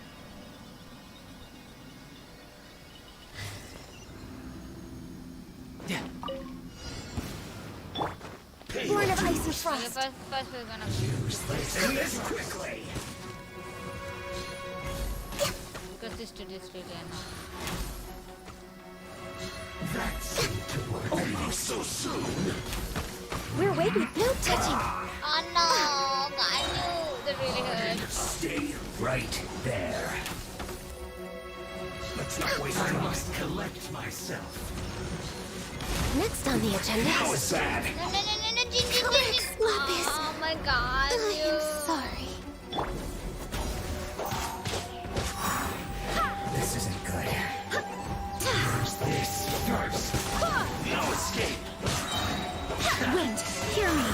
Born of ice and Okay, frost. first we're gonna This quickly. because this to this again. That seemed to work almost so soon. We're waiting. No touching. Oh no, I knew that really hurt. Stay right there. Let's not waste time. I must collect myself. Next on the agenda. How is that? No, Jin. Rex Lapis. Oh my god, I you. am sorry. This isn't good. First this first. No escape. Wind, hear me.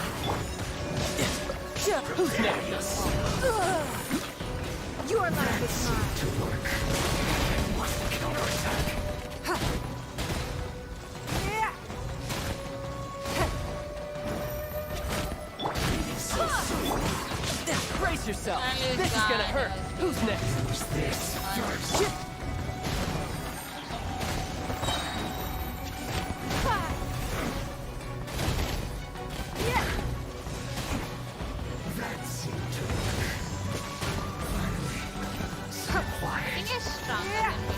Who's next? Your life is mine. To work. I must counterattack. Brace yourself. Anil This is gonna Luckey. hurt. Who's next? Who's this first? That seemed to work. Finally. So I quiet. think he's stronger than me.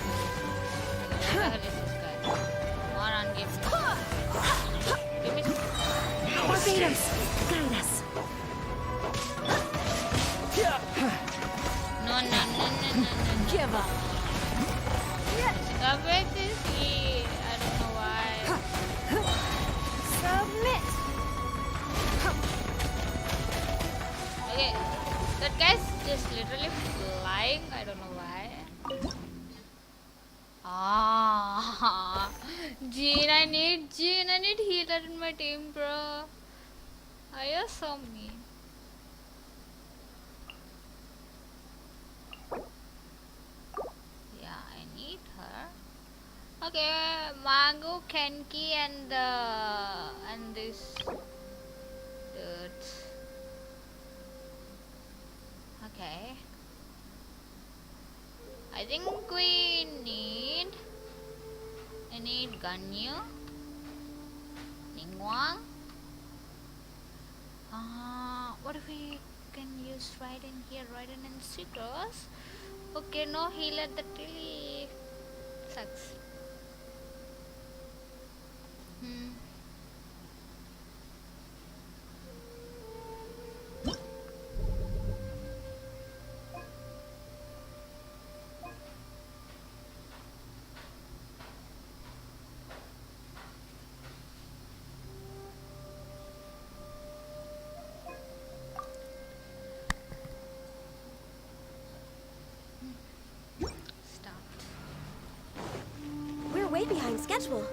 What the hell is this guy? More on give me. Barbados, guide us. No. Give up. Stop with this E. I don't know why. Submit. Okay, that guy's just literally flying. I don't know why. Ah, Jean, I need healer in my team, bro. Are you so mean? Yeah, I need her. Okay, Mango, Kenki, and this dudes. Okay. I think we need it Ganyu? Ningguang? What if we can use Raiden here? Raiden and Citrus? Okay, no healer, that really sucks. We're way behind schedule.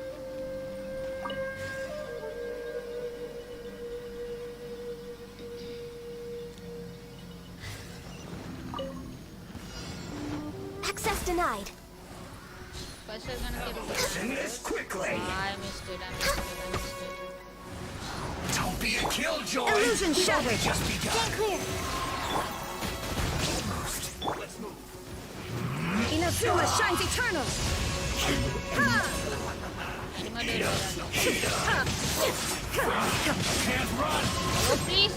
Access denied. First we're gonna get Listen this quickly. I missed it. Don't be a killjoy. Illusion shattered. We've just begun. Stand clear. Let's move. Inazuma shines eternal. Can't run. Oh, please,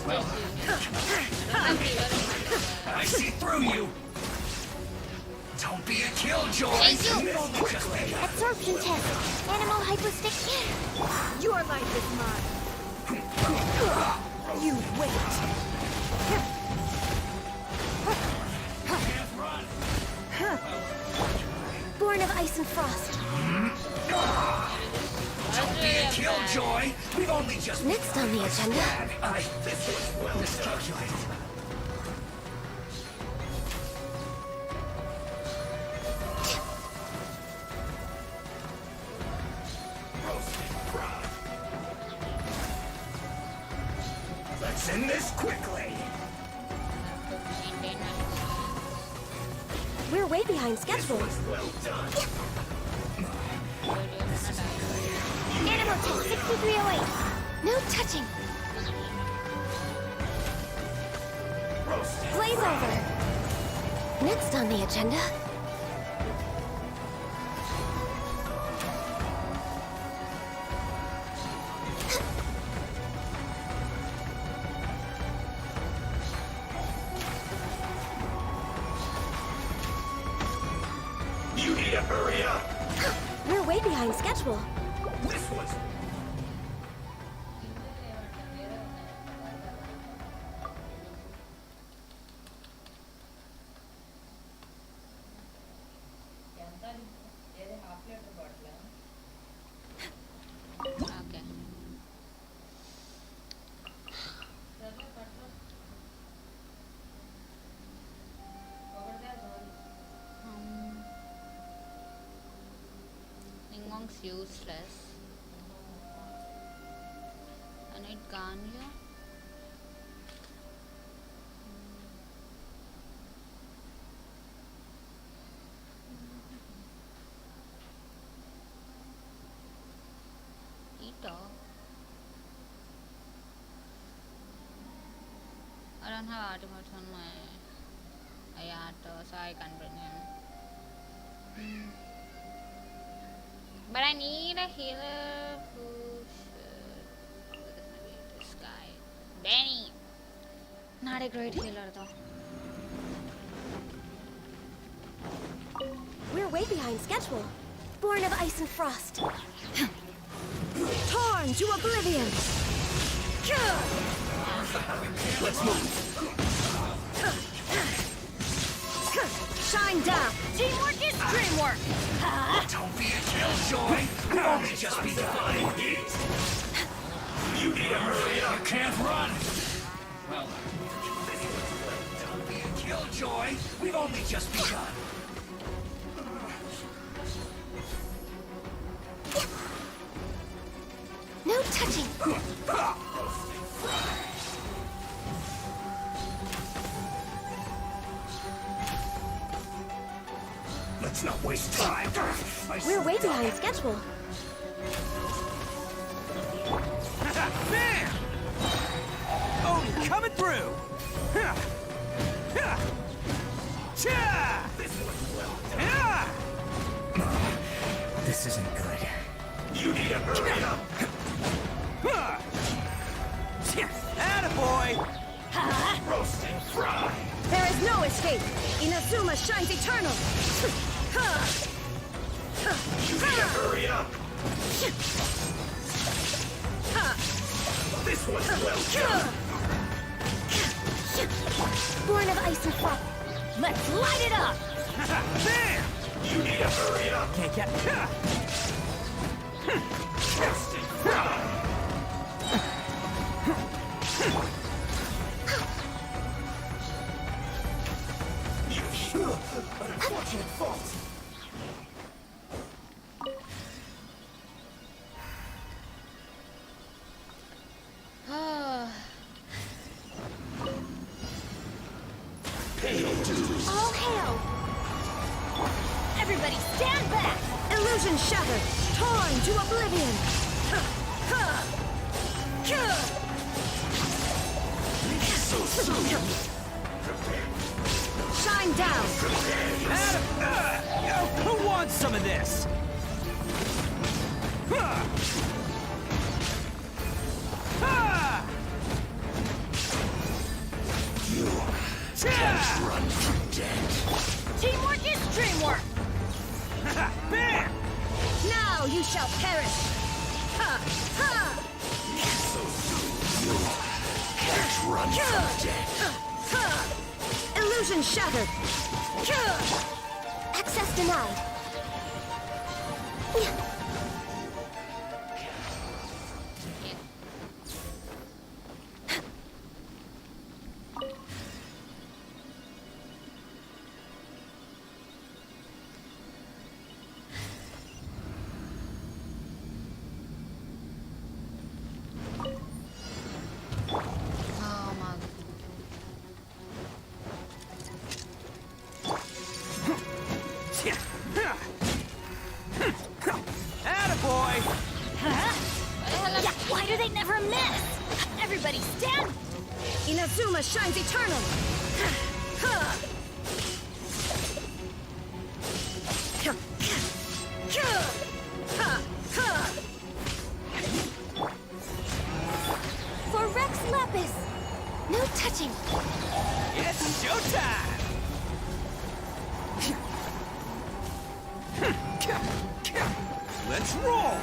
I see through you. Don't be a killjoy. Thank you. We've only just begun. Absorption test. Animal hypostick. Your life is mine. You wait. Can't run. Born of ice and frost. Don't be a killjoy. We've only just Next on the agenda. This was well miscalculated. Let's end this quickly. We're way behind schedule. Well done. Animal test 6308. No touching. Blaze over. Next on the agenda. You need to hurry up. We're way behind schedule. This one's Okay. Ningguang's useless. I need Ganyu. Ito. I don't have artifacts on my Ayato, so I can't bring him. But I need a healer who should. Maybe this guy. Benny! Not a great healer though. We're way behind schedule. Born of ice and frost. Torn to oblivion. Let's move. Shine down. Teamwork is dreamwork. Don't be a killjoy. We've only just begun. You need to hurry up. You can't run. Well, don't be a killjoy. We've only just begun. No touching. Let's not waste time. We're way behind schedule. Man! Odin coming through! This isn't good. You need to hurry up. Attaboy! Roast and fry. There is no escape! Inazuma shines eternal! You need to hurry up. This one's well done. Born of ice and fire! Let's light it up! Bam! You need to hurry up. Can't get. Roast and fry. Unfortunate fault. Pay your dues. All hail! Everybody stand back! Illusion shattered! Torn to oblivion! So soon. Shine down! Who wants some of this? You can't run from death. Teamwork is dreamwork! Bam! Now you shall perish! So soon. You can't run from death. Illusion shattered! Access denied! Oh my. Attaboy! Yeah, why do they never miss? Everybody stand! Inazuma shines eternal! For Rex Lapis! No touching! It's showtime! Let's roll!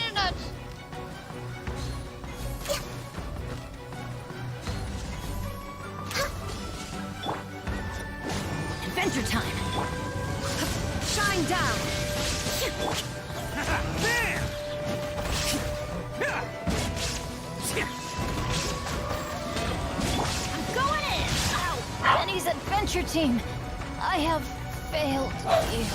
No, dodge. Adventure time! Shine down! Bam! I'm going in! Ow! Benny's adventure team! I have failed you.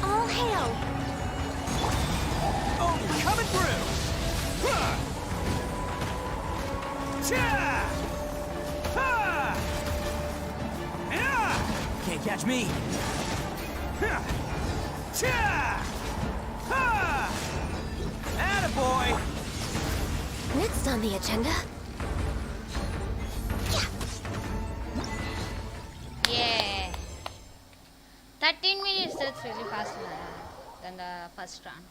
All hail! Oh, coming through! Can't catch me! Attaboy! Next on the agenda. Yeah. 13 minutes, that's really faster than the first round.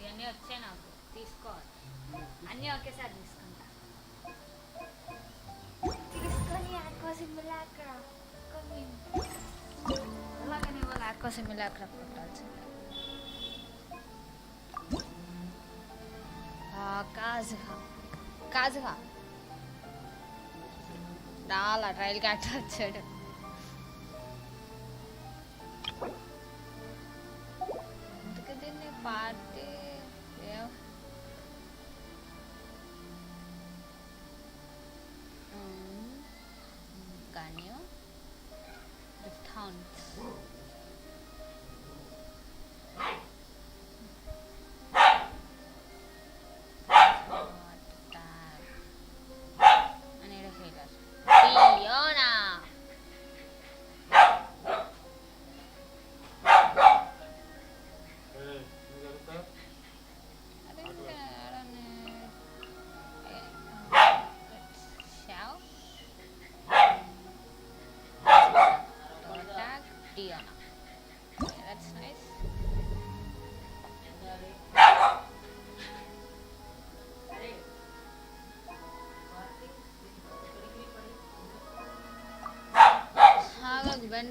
ఇవన్నీ వచ్చాయి నాకు తీసుకోవాలి అన్నీ ఒకేసారి తీసుకుంటా. తీసుకొని Arko simulator అలాగనే వాళ్ళు ఆర్కో సిమ్యులేటర్ కొట్టాల్సింది. కాజుగా రాలా రైలు కట్ట వచ్చాడు. ఎందుకు దీన్ని పార్టీ కానీ lift hounds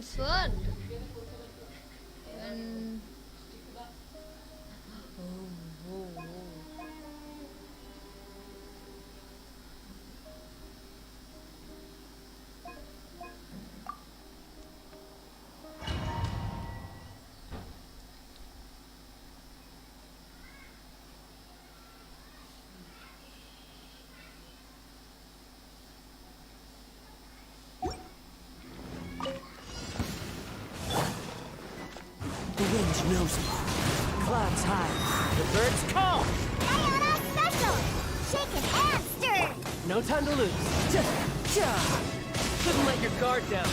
Sword. The wind knows me. Clouds high. The birds call. Diana special! Shaken and stirred! No time to lose. Couldn't let your guard down.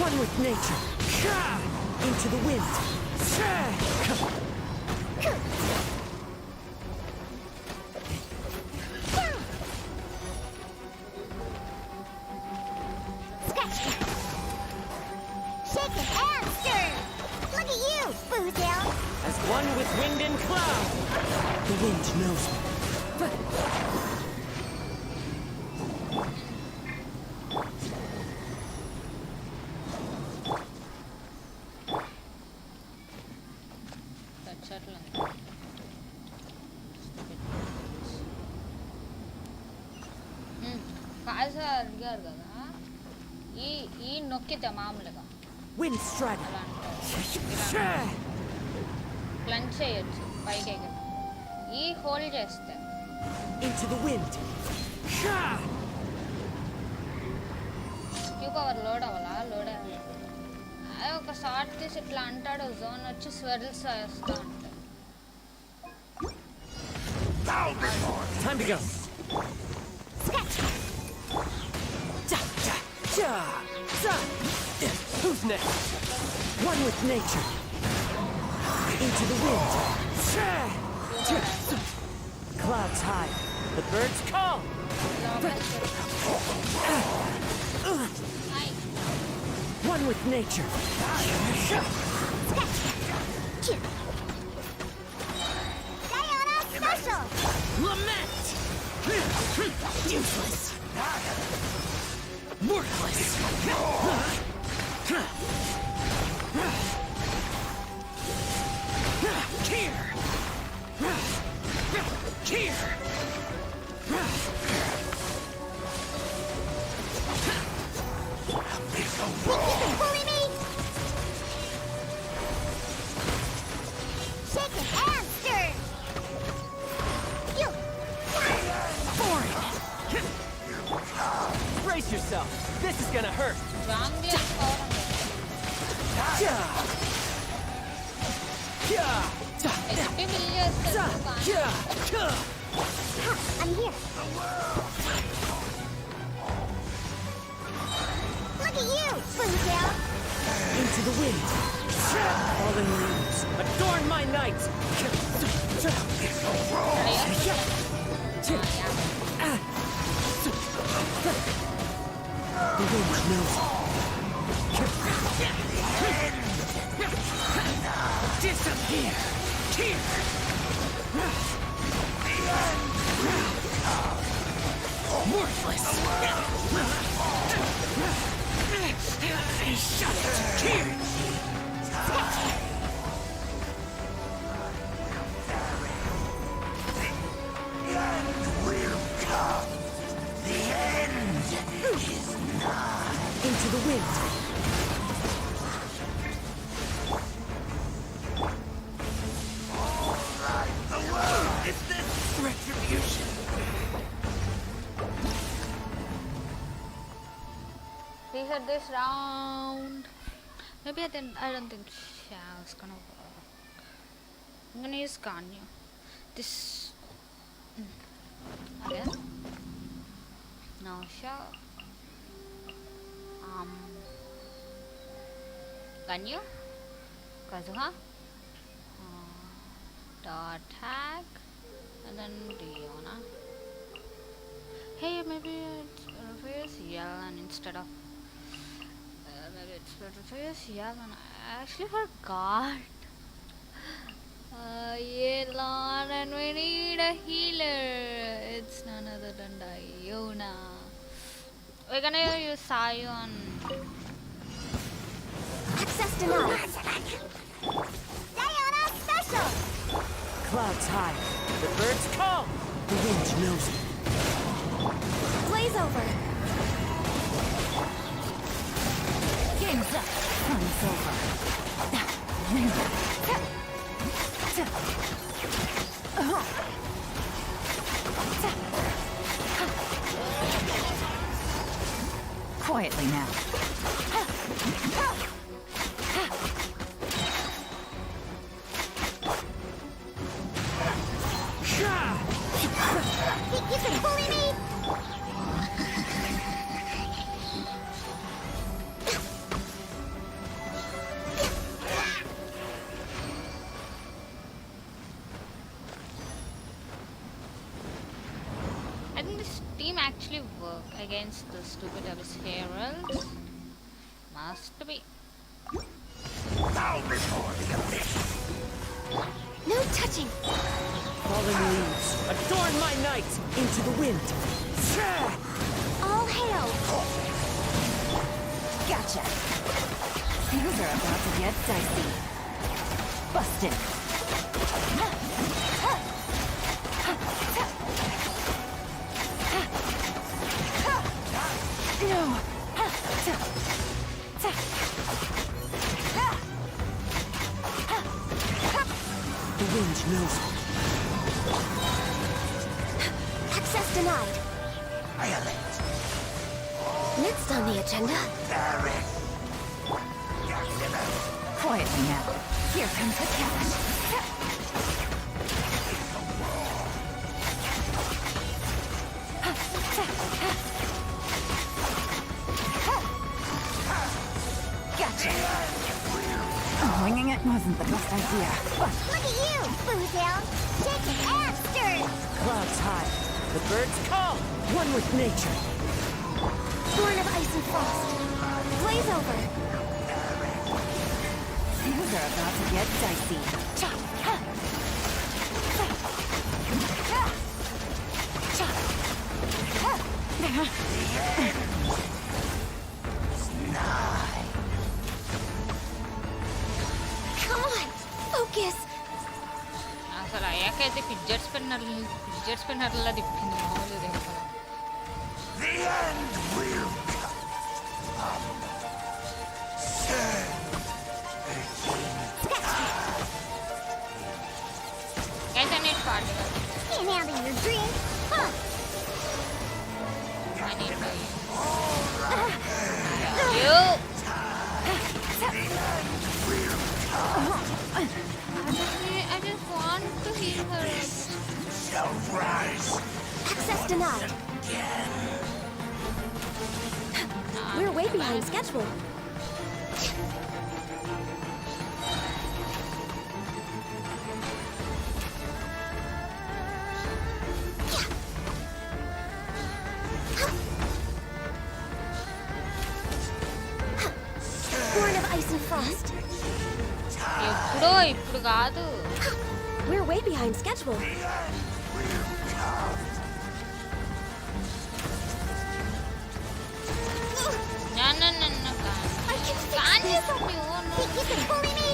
One with nature. Into the wind. As one with wind and cloud. The wind knows me. అడిగారు కదా ఈ నొక్కితే మామూలుగా Wind strider. Plunge చేయొచ్చు పైకి ఎగిరి ఈ hold చేస్తే Into the wind. క్యూ కవర్ లోడ్ అవ్వాలా లోడ్ అవ్వాలి అదే ఒక షార్ట్ తీసి ఇట్లా అంటాడు జోన్ వచ్చి స్వెర్ల్స్ వేస్తూ ఉంటాడు Time to go. Who's next? One with nature. Into the wind. Clouds high. The birds call. One with nature. Diana special! Lament! Useless! Worthless! Here! Here! Bully me! Shaken and stirred! You! Brace yourself! This is gonna hurt! I'm here! Look at you, Spoontail! Into the wind! Fallen leaves! Adorn my night! wind knows it. Disappear! Here! Worthless! Shut it! Here! The end will come. The end is nigh. Into the wind. The world is this retribution. Reset this round. Maybe I don't think Shell's gonna work. I'm gonna use Ganyu. This again. No Shell. Ganyu. Kazuha. Dot tag. And then Diona. Hey, maybe it's better to use Yelan instead of. Maybe it's better to use Yelan. I actually forgot. Yelan, and we need a healer. It's none other than Diona. We're gonna use Sion. Access denied. Diana special! Clouds high. The birds call. The wind knows it. Blaze over. Game's up. Fun's over. Quietly now. Think you can bully me? I think this team actually work against the stupid Abyss Heralds. Must be. Bow before the abyss. No touching. Falling leaves. Adorn my night. Into the wind. All hail. Gotcha. Things are about to get dicey. Busted. No. The wind knows it. Access denied. Violate. Next on the agenda. Direct. Quietly now. Here comes the cash. Gotcha. Winging it wasn't the best idea, but Look at you, Boozel! Taking after! Clouds high. The birds call. One with nature. Born of ice and frost. Blaze over. things are about to get dicey. Come on, focus. అసలు అయ్యాకైతే fidget స్పిన్నర్లా తిప్పింది మామూలు దేవతల. The end will come. Guys, I need party. Can't handle your drink, huh? I need you. I just want to heal her. Shall rise. Access denied. We're way behind schedule. ice and frost. ఇప్పుడు కాదు. We're way behind schedule. No. I can fix Can't this. you do Think you can bully me?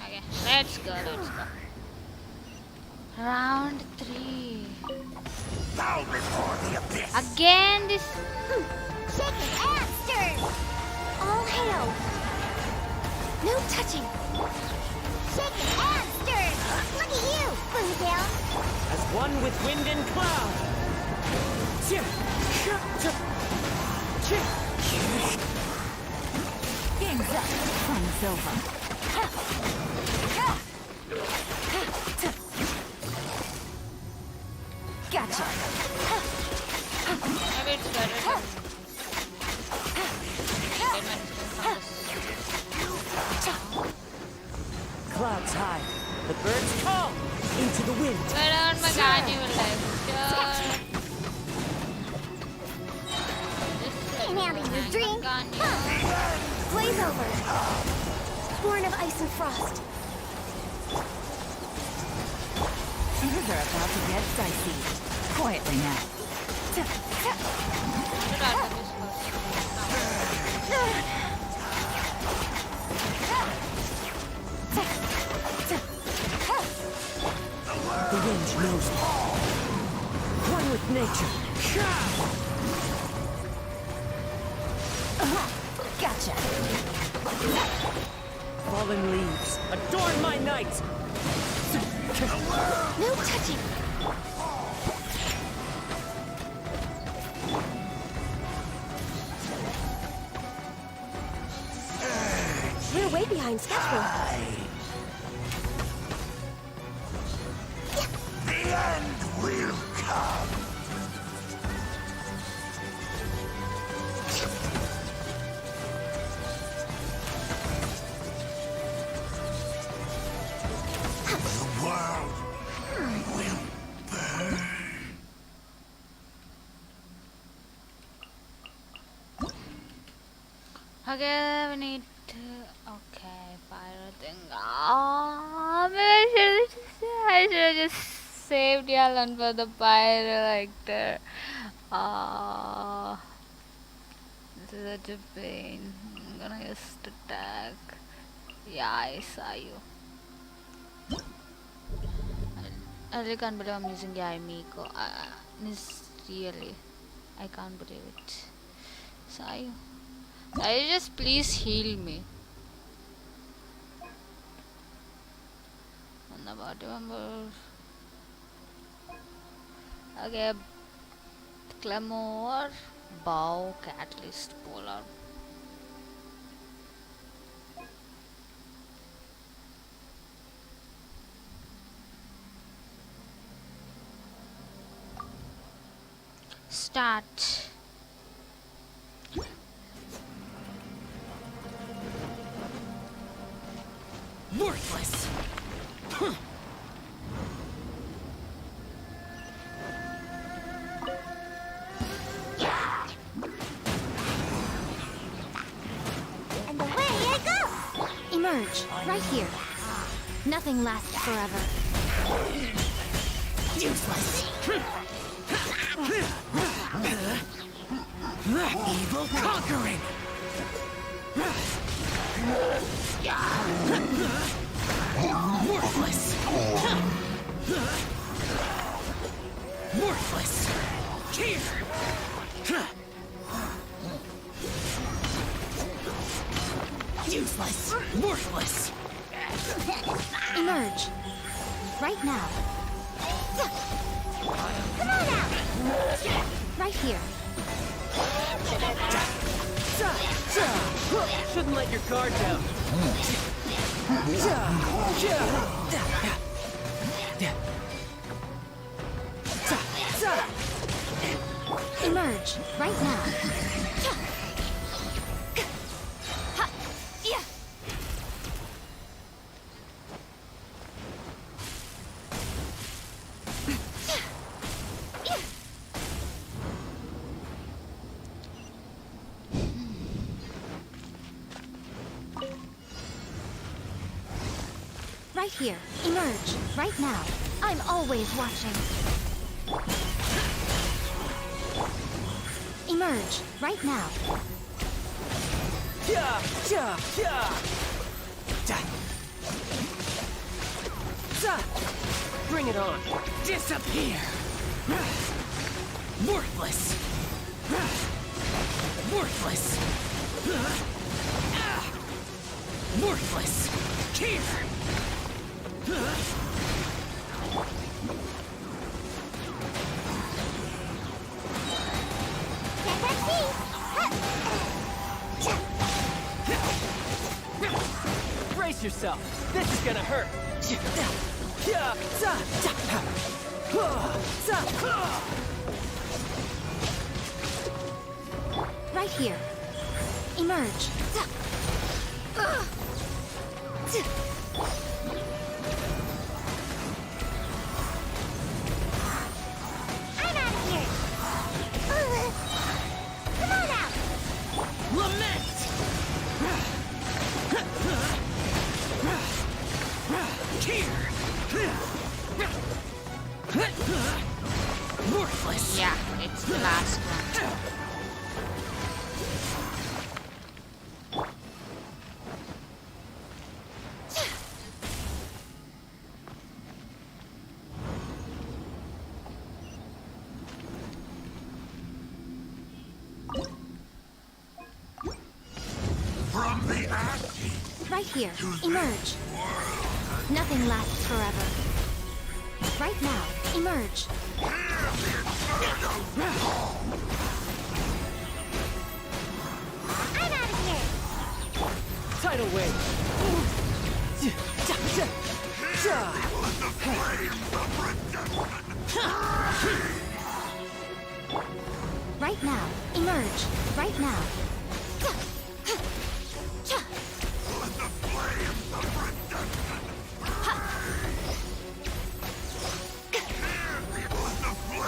Okay, let's go. Round 3. Bow before the abyss. Again this. Shaking and stirred. All hail. No touching. Shaking and stirred. Look at you, Boozle. As one with wind and cloud. Game's up. Fun's over. Gotcha. Maybe it's better to get my Clouds high. The birds call. Into the wind. Where on my carnival lecture? Can't handle your drink. Blaze over. Born of ice and frost. Things are about to get dicey. Quietly now. The wind knows me. One with nature. Gotcha. Fallen leaves. Adorn my night. No touching. We're way behind schedule. The end will come. The world will burn. Okay, we need to. Okay, pyro thing. Maybe I should have just saved Yalan for the pyro like that. This is such a pain. I'm gonna just attack. Yeah, I saw you. I really can't believe I'm using Yaimiko. Really, I can't believe it. Saw you. I just please heal me. On the bottom number. Okay. Claymore, bow, catalyst, polar. Start. Worthless. And away I go. Emerge. Right here. Nothing lasts forever. Useless. Evil conquering. Worthless. Worthless. Here. Useless. Worthless. Emerge. Right now. Come on out. Right here. Shouldn't let your guard down. Emerge. Right now. Right here. Emerge. Right now. I'm always watching. Emerge. Right now. Yeah, yeah, yeah. Bring it on. Disappear. Worthless. Worthless. Worthless. Here. Brace yourself. This is gonna hurt. Right here. Emerge. I'm out of here. Come on out. Lament. Here. Worthless. Yeah, it's the last one. From the ashes. Right here. Emerge. Nothing lasts forever. Right now. Emerge. I'm out of here. Tidal wave. Right now. Emerge. Right now.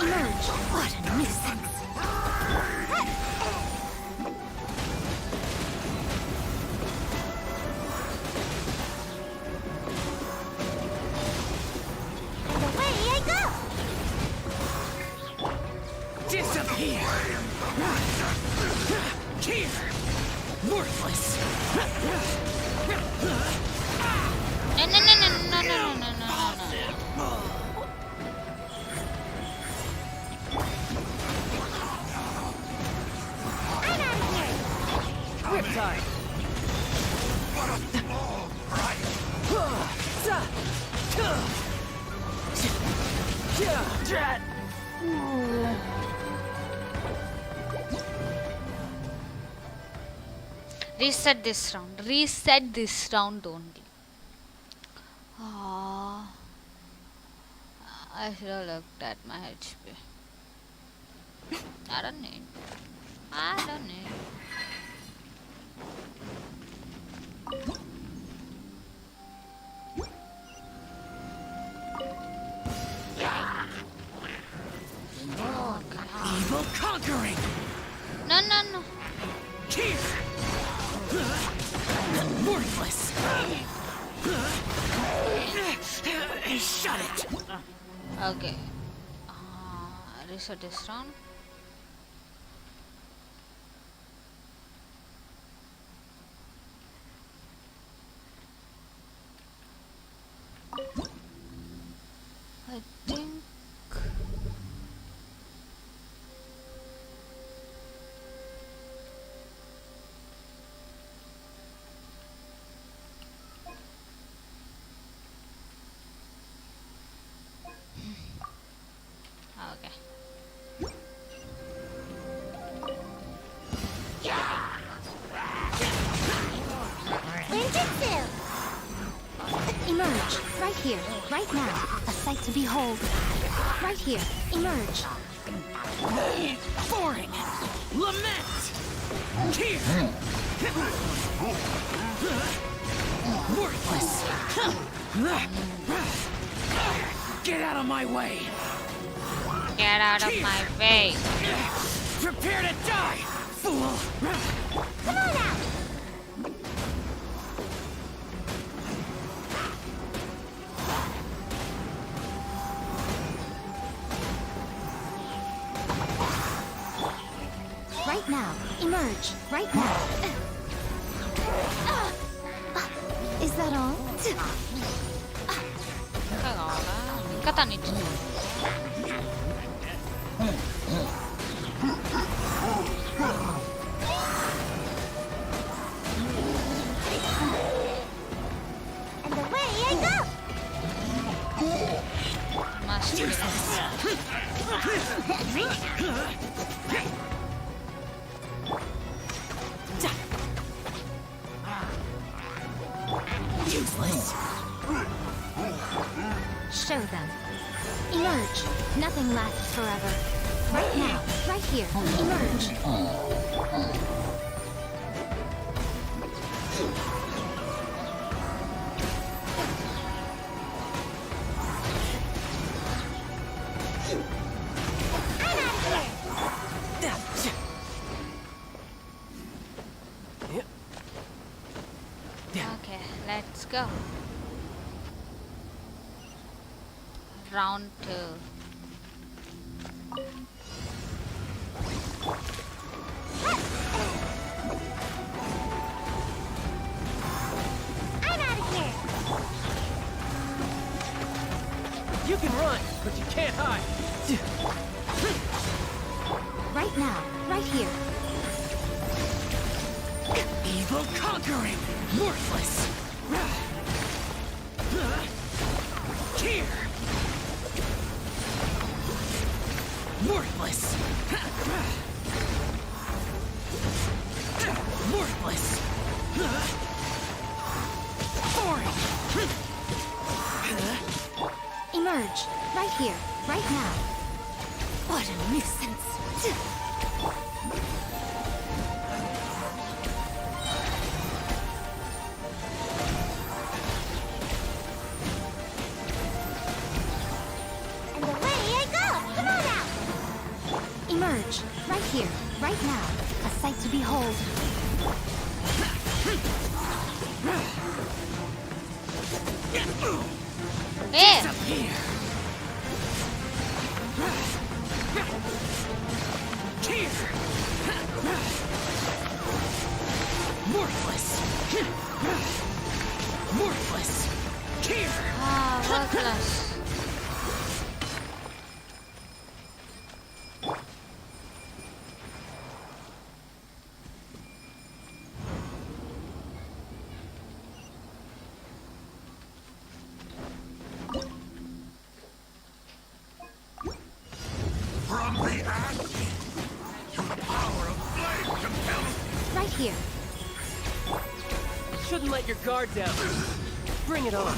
Emerge. What a nuisance. And away I go. Disappear. Here. Worthless. No, no, no, no, no, no, no, no, no, no. I'm out of here. Riptide. Drat. Reset this round. Reset this round only. Ah, I should have looked at my HP. I don't need. I don't need. Evil conquering. No, no, no. Here. Worthless. Shut it. Okay. Reset this round. I think. Okay. Ninjutsu. Emerge. Right here. Right now. A sight to behold. Right here. Emerge. Boring. Lament. Here. Worthless. Get out of my way. Get out of my way. Prepare to die, fool. Come on out. right now. Emerge, right now. Is that all? ఇంకా తనిచ్చు And away I go! మస్తు Useless. Show them. Emerge. Nothing lasts forever. Right now, right here. Emerge. Okay, let's go. Round 2. I'm out of here! You can run, but you can't hide. Right now, right here. Evil conquering, worthless. Here. Worthless. Worthless. Boring. Emerge. Right here, right now. What a nuisance. And away I go! Come on out! Emerge. Right here, right now. A sight to behold. Hey! Up here. Here. Worthless. Worthless. Here. Ah, worthless. From the ash to the power of flame compels Right here. Shouldn't let your guard down. Bring it on.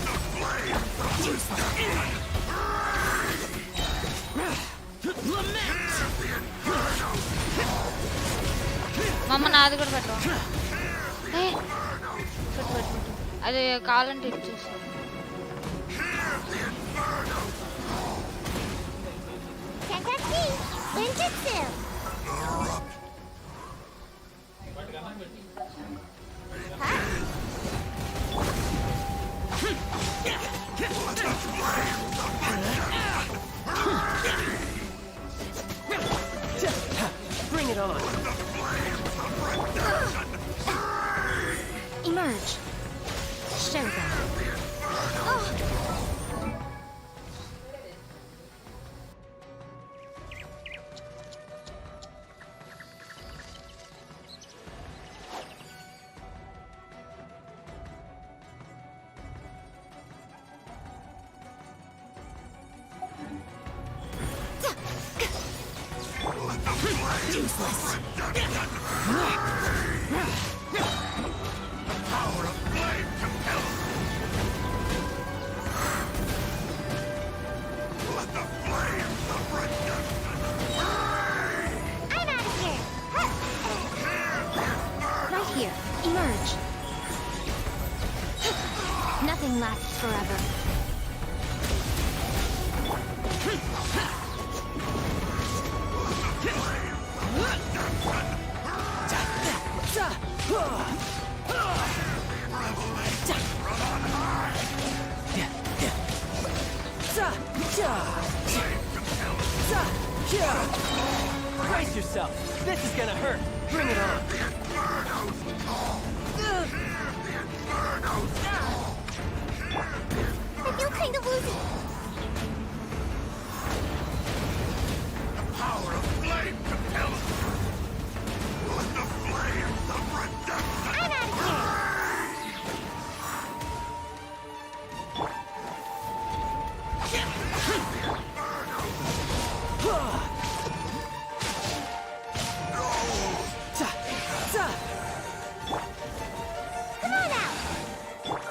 మమ్మ నాది కూడా పెట్టు పెట్టు పెట్టు అది కావాలంటే ఇచ్చేసి Kentucky! Ninjutsu! Bring it on. Emerge. Show them. Useless. power of flame compels. Let the flames of redemption burn. I'm out of here! Right here. Emerge. Nothing lasts forever. Brace yourself. This is gonna hurt. Bring it on. I feel kind of woozy. The power of flame compels us. Let the flames of redemption. I'm out of here. Come on out.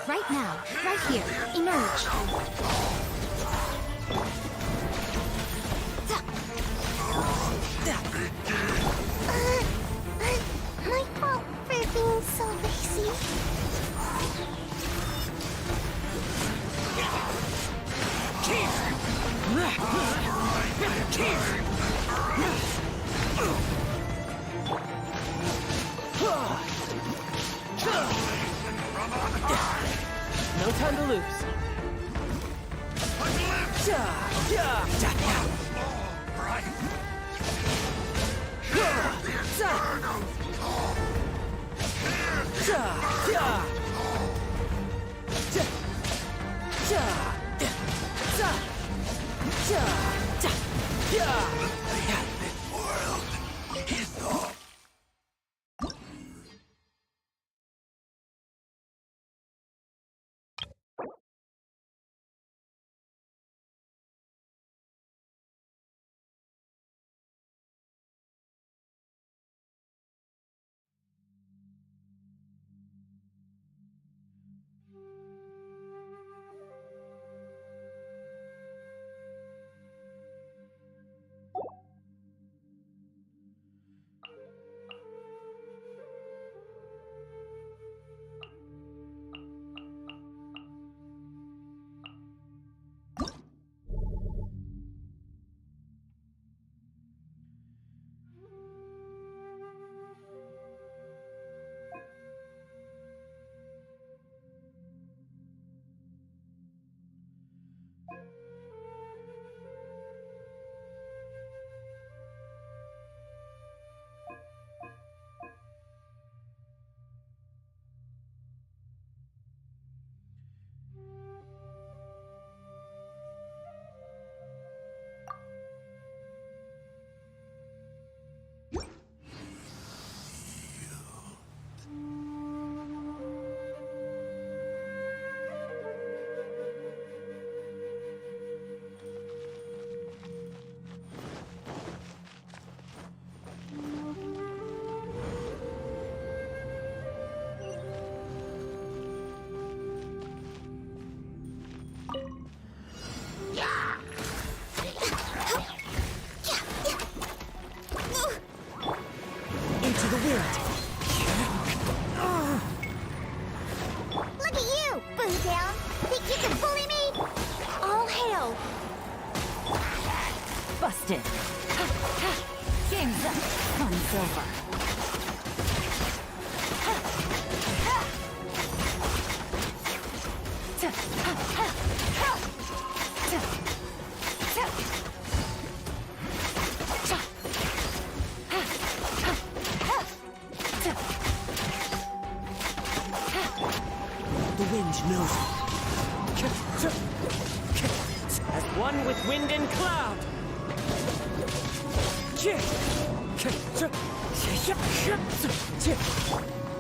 Right now, right here, emerge. My fault for being so lazy. No time to lose. Look at you, Boo Down. Think you can bully me? All hail. Busted. Game's up. Fun's over. The wind knows As one with wind and cloud.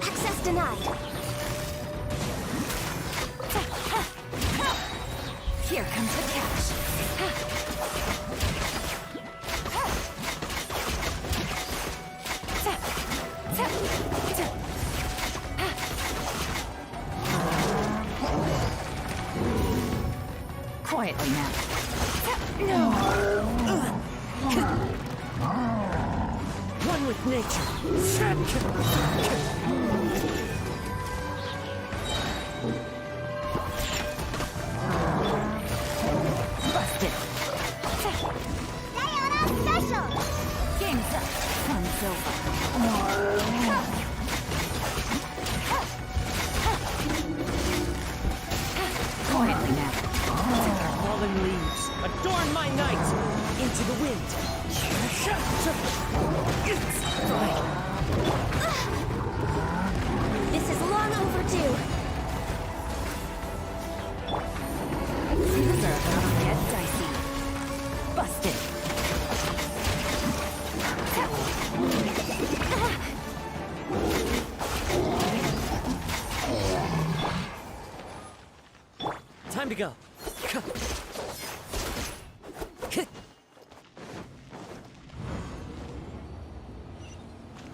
Access denied. Here comes the catch. Quietly now. one with nature. Busted. Sayonara special. Game's up. Fun's over. Quietly now. Fallen leaves, adorn my night! Into the wind. This is long overdue. Things are about to get dicey. Busted. Time to go.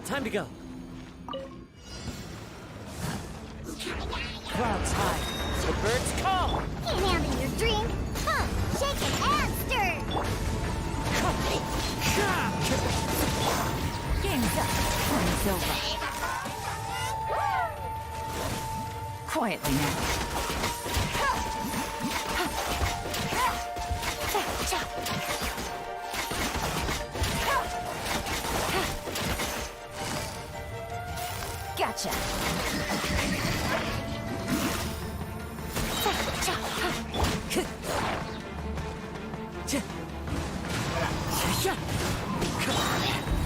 Time to go. Clouds high. The birds call. Can't handle your drink? Huh, shaken and stirred. Game's up. Time's over. Quietly now. Gotcha.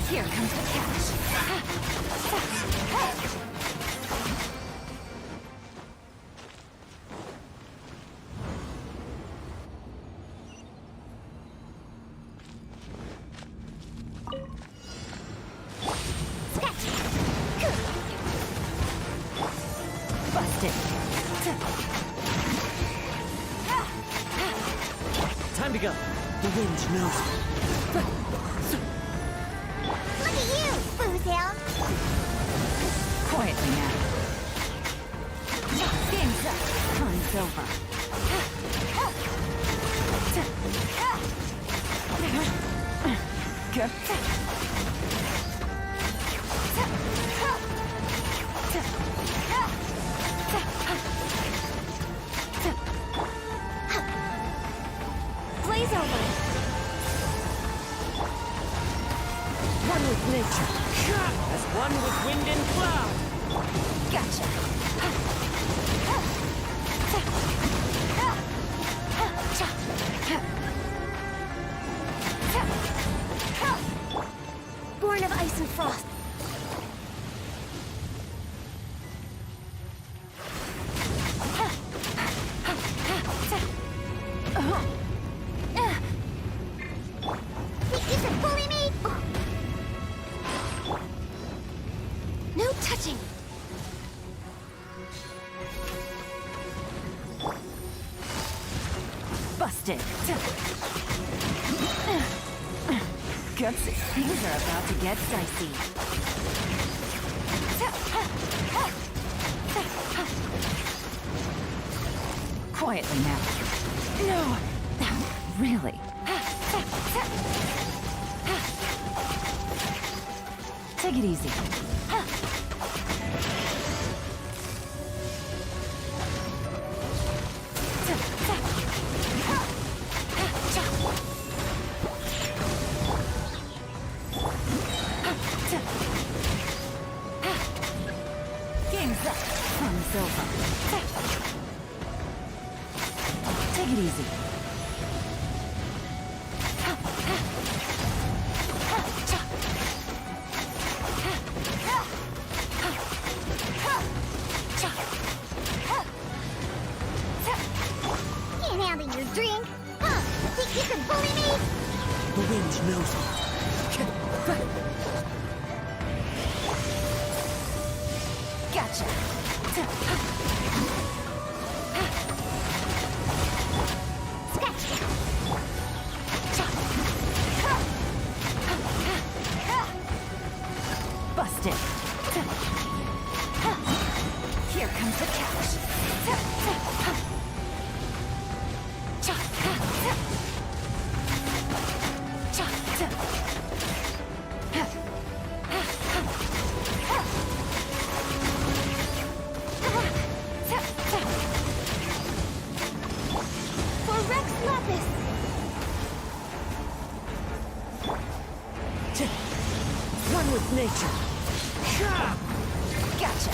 Here comes the catch. Busted. Time to go. The wind knows it. Look at you, Boozhound. Quietly now. Game's up. Time's over. Good. Blaze over. One with nature. As one with wind and cloud. Gotcha. Born of ice and frost. He isn't bullying me. No touching. Busted. Gutsy. Things are about to get dicey. Quietly now. No. Really? Take it easy. Game's up. Fun's over. Take it easy. Can't handle your drink? Huh, think you can bully me? The wind knows it. Gotcha. Busted. Here comes the catch. For Rex Lapis. One with nature. Gotcha.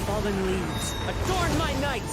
Fallen leaves. Adorn my night.